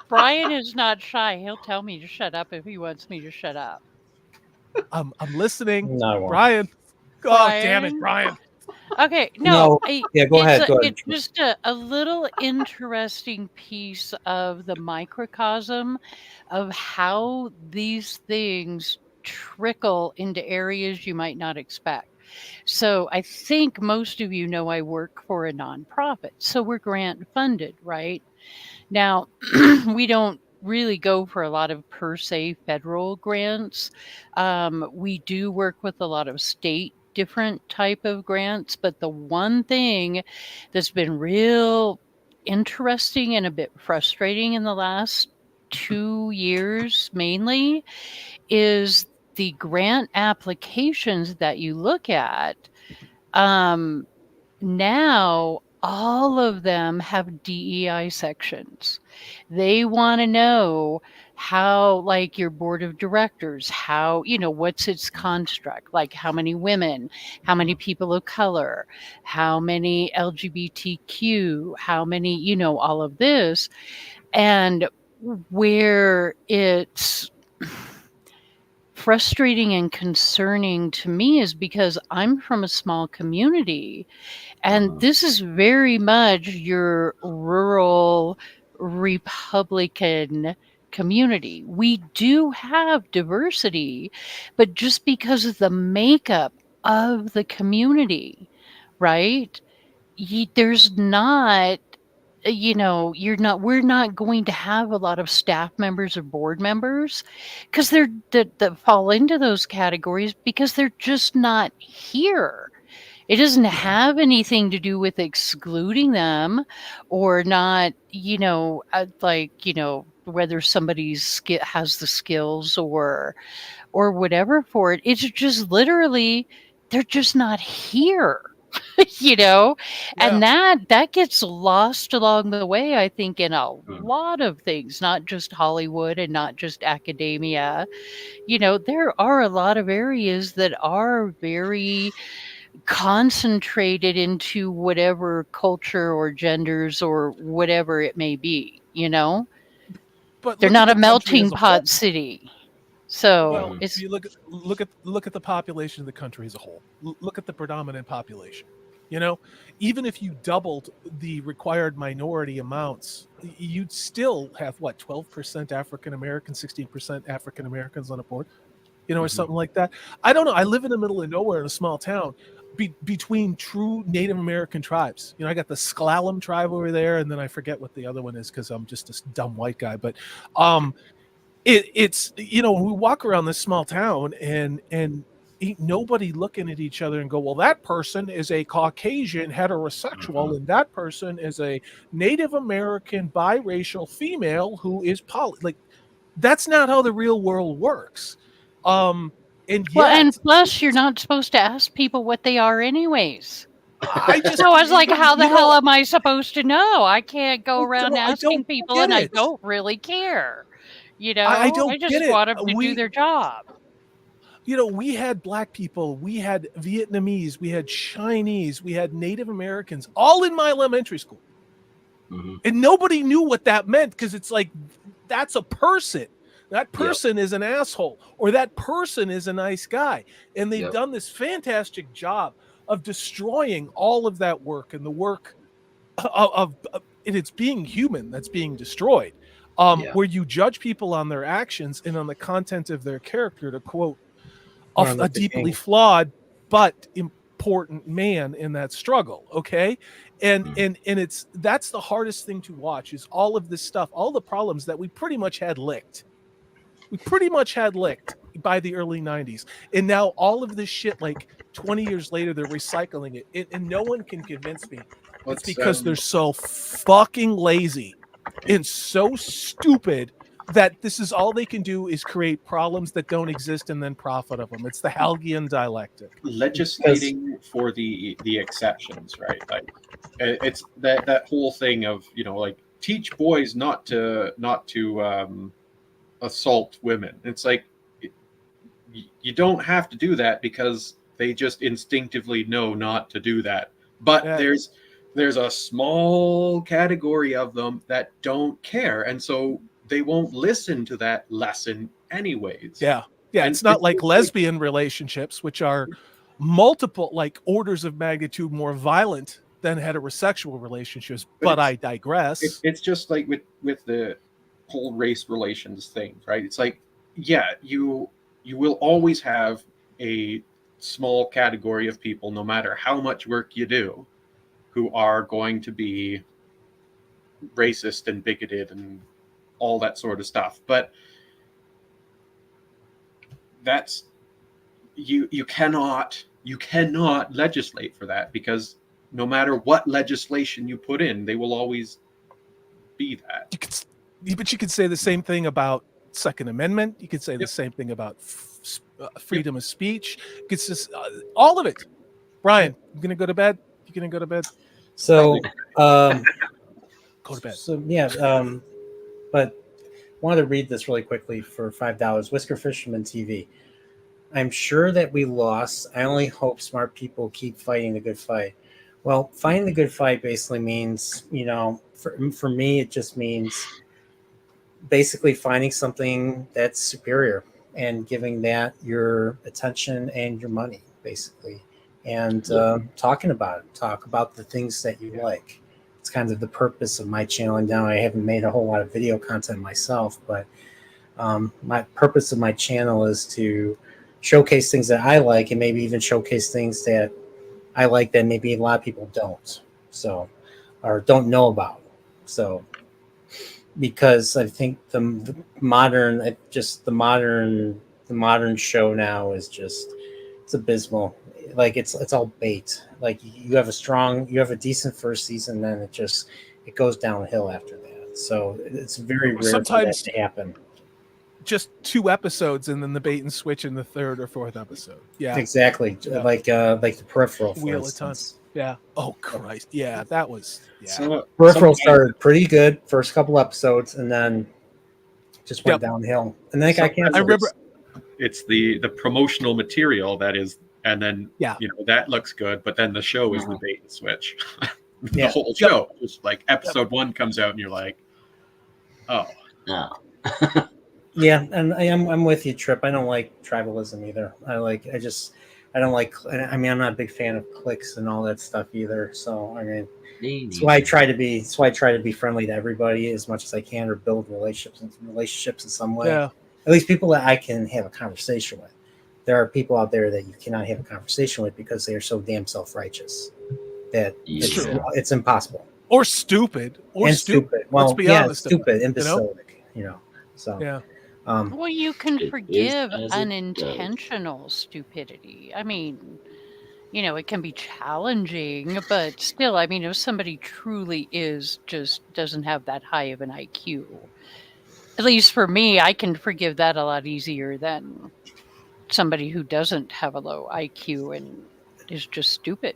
S6: Brian is not shy. He'll tell me to shut up if he wants me to shut up.
S2: I'm listening.
S1: No,
S2: Brian. God damn it, Brian.
S6: Okay,
S1: go ahead.
S6: It's just a little interesting piece of the microcosm of how these things trickle into areas you might not expect. So I think most of you know I work for a nonprofit, so we're grant funded, right? Now, we don't really go for a lot of per se federal grants. We do work with a lot of state different type of grants, but the one thing that's been real interesting and a bit frustrating in the last 2 years mainly is the grant applications that you look at. Now all of them have DEI sections. They want to know how, like, your board of directors, how, what's its construct, like how many women, how many people of color, how many LGBTQ, how many, all of this. And where it's frustrating and concerning to me is because I'm from a small community, and this is very much your rural Republican community. We do have diversity, but just because of the makeup of the community, right? There's not, we're not going to have a lot of staff members or board members because that fall into those categories because they're just not here. It doesn't have anything to do with excluding them or not, whether somebody's has the skills or whatever for it. It's just literally, they're just not here. And that gets lost along the way, I think, in a lot of things, not just Hollywood and not just academia. There are a lot of areas that are very concentrated into whatever culture or genders or whatever it may be,
S2: But
S6: they're not a melting pot city. So
S2: if you look at the population of the country as a whole, look at the predominant population. Even if you doubled the required minority amounts, you'd still have 12% African Americans, 16% African Americans on a board, or something like that. I don't know. I live in the middle of nowhere in a small town between true Native American tribes. I got the Sklallam tribe over there, and then I forget what the other one is because I'm just a dumb white guy. But it's we walk around this small town and ain't nobody looking at each other and go, well, that person is a Caucasian heterosexual and that person is a Native American biracial female who is like, that's not how the real world works. And
S6: plus you're not supposed to ask people what they are anyways.
S2: I
S6: was like, how the hell am I supposed to know? I can't go around asking people, and I don't really care. I just want them to do their job.
S2: We had Black people, we had Vietnamese, we had Chinese, we had Native Americans, all in my elementary school. And nobody knew what that meant because it's like, that's a person. That person is an asshole, or that person is a nice guy. And they've done this fantastic job of destroying all of that work and the work of and it's being human that's being destroyed. Where you judge people on their actions and on the content of their character, to quote a deeply flawed but important man in that struggle. Okay. And that's the hardest thing to watch, is all of this stuff, all the problems that we pretty much had licked. We pretty much had licked by the early 90s. And now all of this shit, like 20 years later, they're recycling it. And no one can convince me. It's because they're so fucking lazy and so stupid that this is all they can do is create problems that don't exist and then profit of them. It's the Halgian dialectic.
S8: Legislating for the exceptions, right? Like, it's that whole thing of, like, teach boys not to assault women. It's like, you don't have to do that because they just instinctively know not to do that. But there's a small category of them that don't care, and so they won't listen to that lesson anyways.
S2: Yeah. It's not like lesbian relationships, which are multiple, like, orders of magnitude more violent than heterosexual relationships. But I digress.
S8: It's just like with the whole race relations thing, right? It's like, you will always have a small category of people, no matter how much work you do, who are going to be racist and bigoted and all that sort of stuff. But that's you cannot legislate for that, because no matter what legislation you put in, they will always be that.
S2: But you could say the same thing about Second Amendment. You could say the same thing about freedom of speech. It's just all of it. Brian, you gonna go to bed? You gonna go to bed?
S1: So,
S2: go to bed.
S1: So yeah, but wanted to read this really quickly for $5. Whisker Fisherman TV. I'm sure that we lost. I only hope smart people keep fighting the good fight. Well, fighting the good fight basically means, for me, it just means basically finding something that's superior and giving that your attention and your money, basically, and talk about the things that you like. It's kind of the purpose of my channel. And now I haven't made a whole lot of video content myself, but my purpose of my channel is to showcase things that I like, and maybe even showcase things that I like that maybe a lot of people don't, or don't know about. So, because I think the modern show now is it's abysmal. Like it's all bait. Like you have a decent first season, then it goes downhill after that. So it's very rare
S2: sometimes
S1: for that to happen.
S2: Just 2 episodes and then the bait and switch in the 3rd or 4th episode. Yeah,
S1: exactly. Yeah. Like the Peripheral, for
S2: Wheel
S1: instance.
S2: of Time. Yeah. Oh Christ. Yeah, that was. Yeah.
S8: So,
S1: Peripheral started pretty good first couple episodes, and then just went downhill. And then I canceled.
S2: I remember
S8: it's the promotional material that is, and then that looks good, but then the show is the bait and switch. The whole show, just like episode 1 comes out, and you're like, oh
S3: no.
S1: Yeah, and I'm with you, Trip. I don't like tribalism either. I don't like. I mean, I'm not a big fan of clicks and all that stuff either. So I mean, that's why I try to be friendly to everybody as much as I can, or build relationships in some way. Yeah. At least people that I can have a conversation with. There are people out there that you cannot have a conversation with because they are so damn self-righteous that it's impossible.
S2: Or stupid.
S1: Well, let's be honest. Stupid, imbecilic. So
S2: yeah.
S6: Well, you can forgive unintentional stupidity. I mean, it can be challenging, but still, I mean, if somebody truly doesn't have that high of an IQ, at least for me, I can forgive that a lot easier than somebody who doesn't have a low IQ and is just stupid.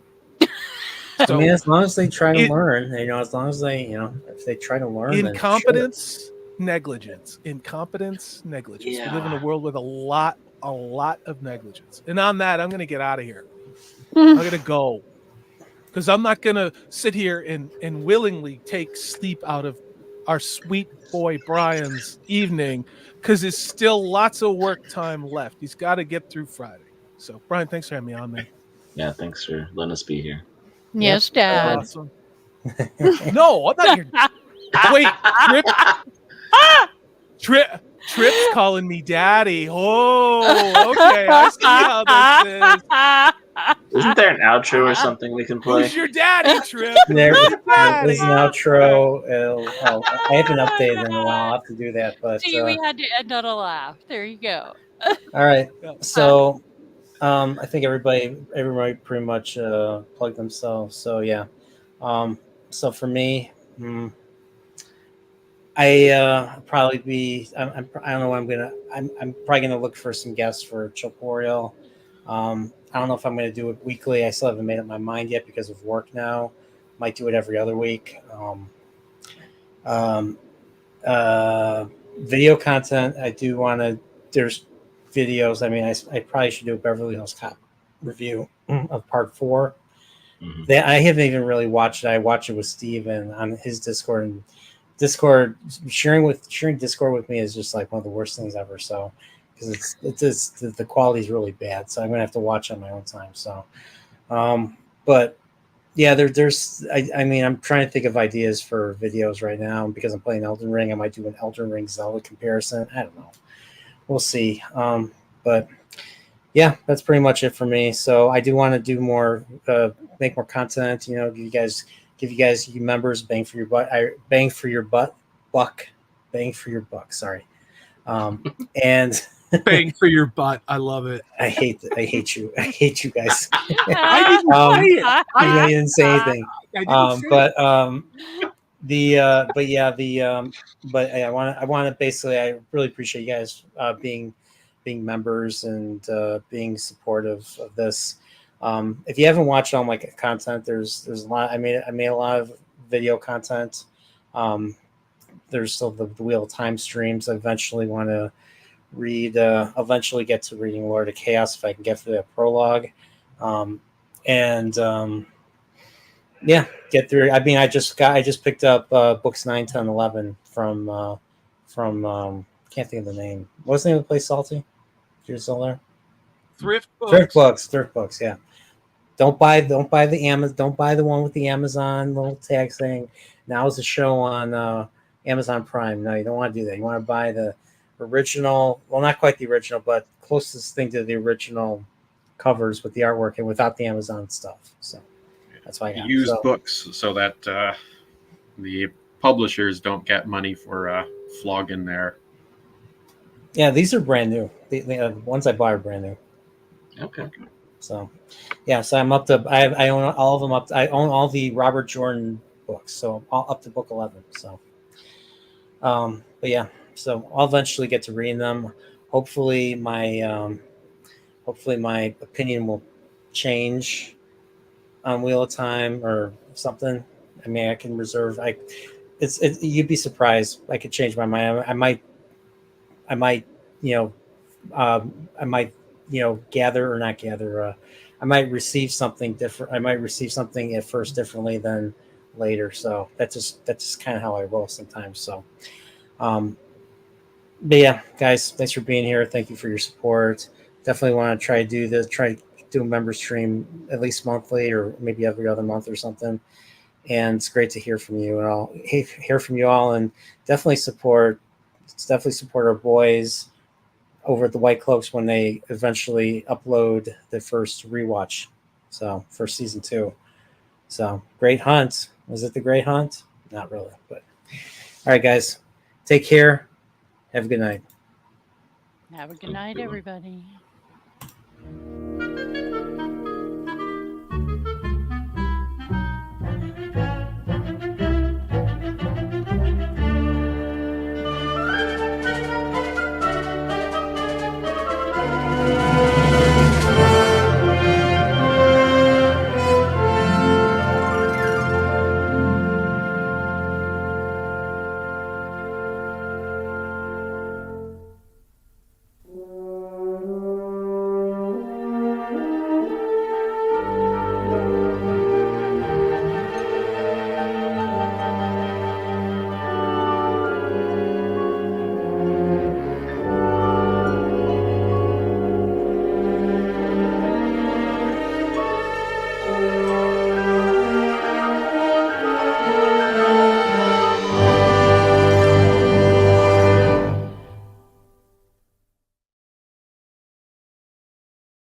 S1: I mean, as long as they try to learn, as long as they, if they try to learn,
S2: incompetence. Negligence. Incompetence, negligence. We live in a world with a lot of negligence. And on that, I'm going to get out of here. I'm going to go. Because I'm not going to sit here and willingly take sleep out of our sweet boy Brian's evening, because there's still lots of work time left. He's got to get through Friday. So, Brian, thanks for having me on, man.
S3: Yeah, thanks for letting us be here.
S6: Yes, Dad.
S2: Awesome. No, I'm not here. Wait, Trip's calling me daddy. Oh, okay. I see how this is.
S3: Isn't there an outro or something we can play?
S2: Who's your daddy, Trip?
S1: There's an outro. I haven't updated in a while. I'll have to do that. But
S6: see, we had to end on a laugh. There you go.
S1: All right. So I think everybody pretty much plugged themselves. So yeah. So for me, I probably be. I don't know. I'm probably gonna look for some guests for Chilporiel. I don't know if I'm gonna do it weekly. I still haven't made up my mind yet because of work now. Might do it every other week. Video content. I do want to. There's videos. I mean, I probably should do a Beverly Hills Cop review of part 4. Mm-hmm. I haven't even really watched it. I watched it with Steven on his Discord, and sharing Discord with me is just like one of the worst things ever. So, because the quality is really bad, so I'm gonna have to watch on my own time. So, but yeah, I mean, I'm trying to think of ideas for videos right now because I'm playing Elden Ring. I might do an Elden Ring Zelda comparison. I don't know. We'll see. But yeah, that's pretty much it for me. So I do want to do more, make more content. Give you guys, you members, bang for your buck. Sorry. And
S2: bang for your butt. I love it.
S1: I hate you. I hate you guys.
S2: I didn't say it.
S1: You didn't say anything. I want to basically, I really appreciate you guys being members and being supportive of this. If you haven't watched all my content, there's a lot. I made a lot of video content. There's still the Wheel of Time streams. I eventually want to read. Eventually get to reading Lord of Chaos if I can get through that prologue. Yeah, get through. I mean, I just picked up books 9, 10, 11 from can't think of the name. What's the name of the place, Salty? You're still there?
S2: Thrift Books.
S1: Thrift Books. Yeah. Don't buy the Amazon. Don't buy the one with the Amazon little tag saying now is a show on Amazon Prime. No, you don't want to do that. You want to buy the original. Well, not quite the original, but closest thing to the original covers with the artwork and without the Amazon stuff. So that's why I got
S8: use books so that the publishers don't get money for flogging their.
S1: Yeah, these are brand new. The ones I bought are brand new.
S3: Okay.
S1: So, yeah, so I'm up to. I own all of them up. I own all the Robert Jordan books, so all up to book 11. So, but yeah, so I'll eventually get to reading them. Hopefully, my opinion will change on Wheel of Time or something. I mean, I can reserve. You'd be surprised. I could change my mind. I might, gather or not gather. I might receive something different. I might receive something at first differently than later. So that's just kind of how I roll sometimes. So, but yeah, guys, thanks for being here. Thank you for your support. Definitely want to try to do a member stream at least monthly or maybe every other month or something. And it's great to hear from you, and I'll hear from you all, and definitely support our boys over at the White Cloaks when they eventually upload the first rewatch. So for season 2. So Great Hunt. Was it the Great Hunt? Not really, but all right, guys, take care. Have a good night.
S6: Have a good night, everybody.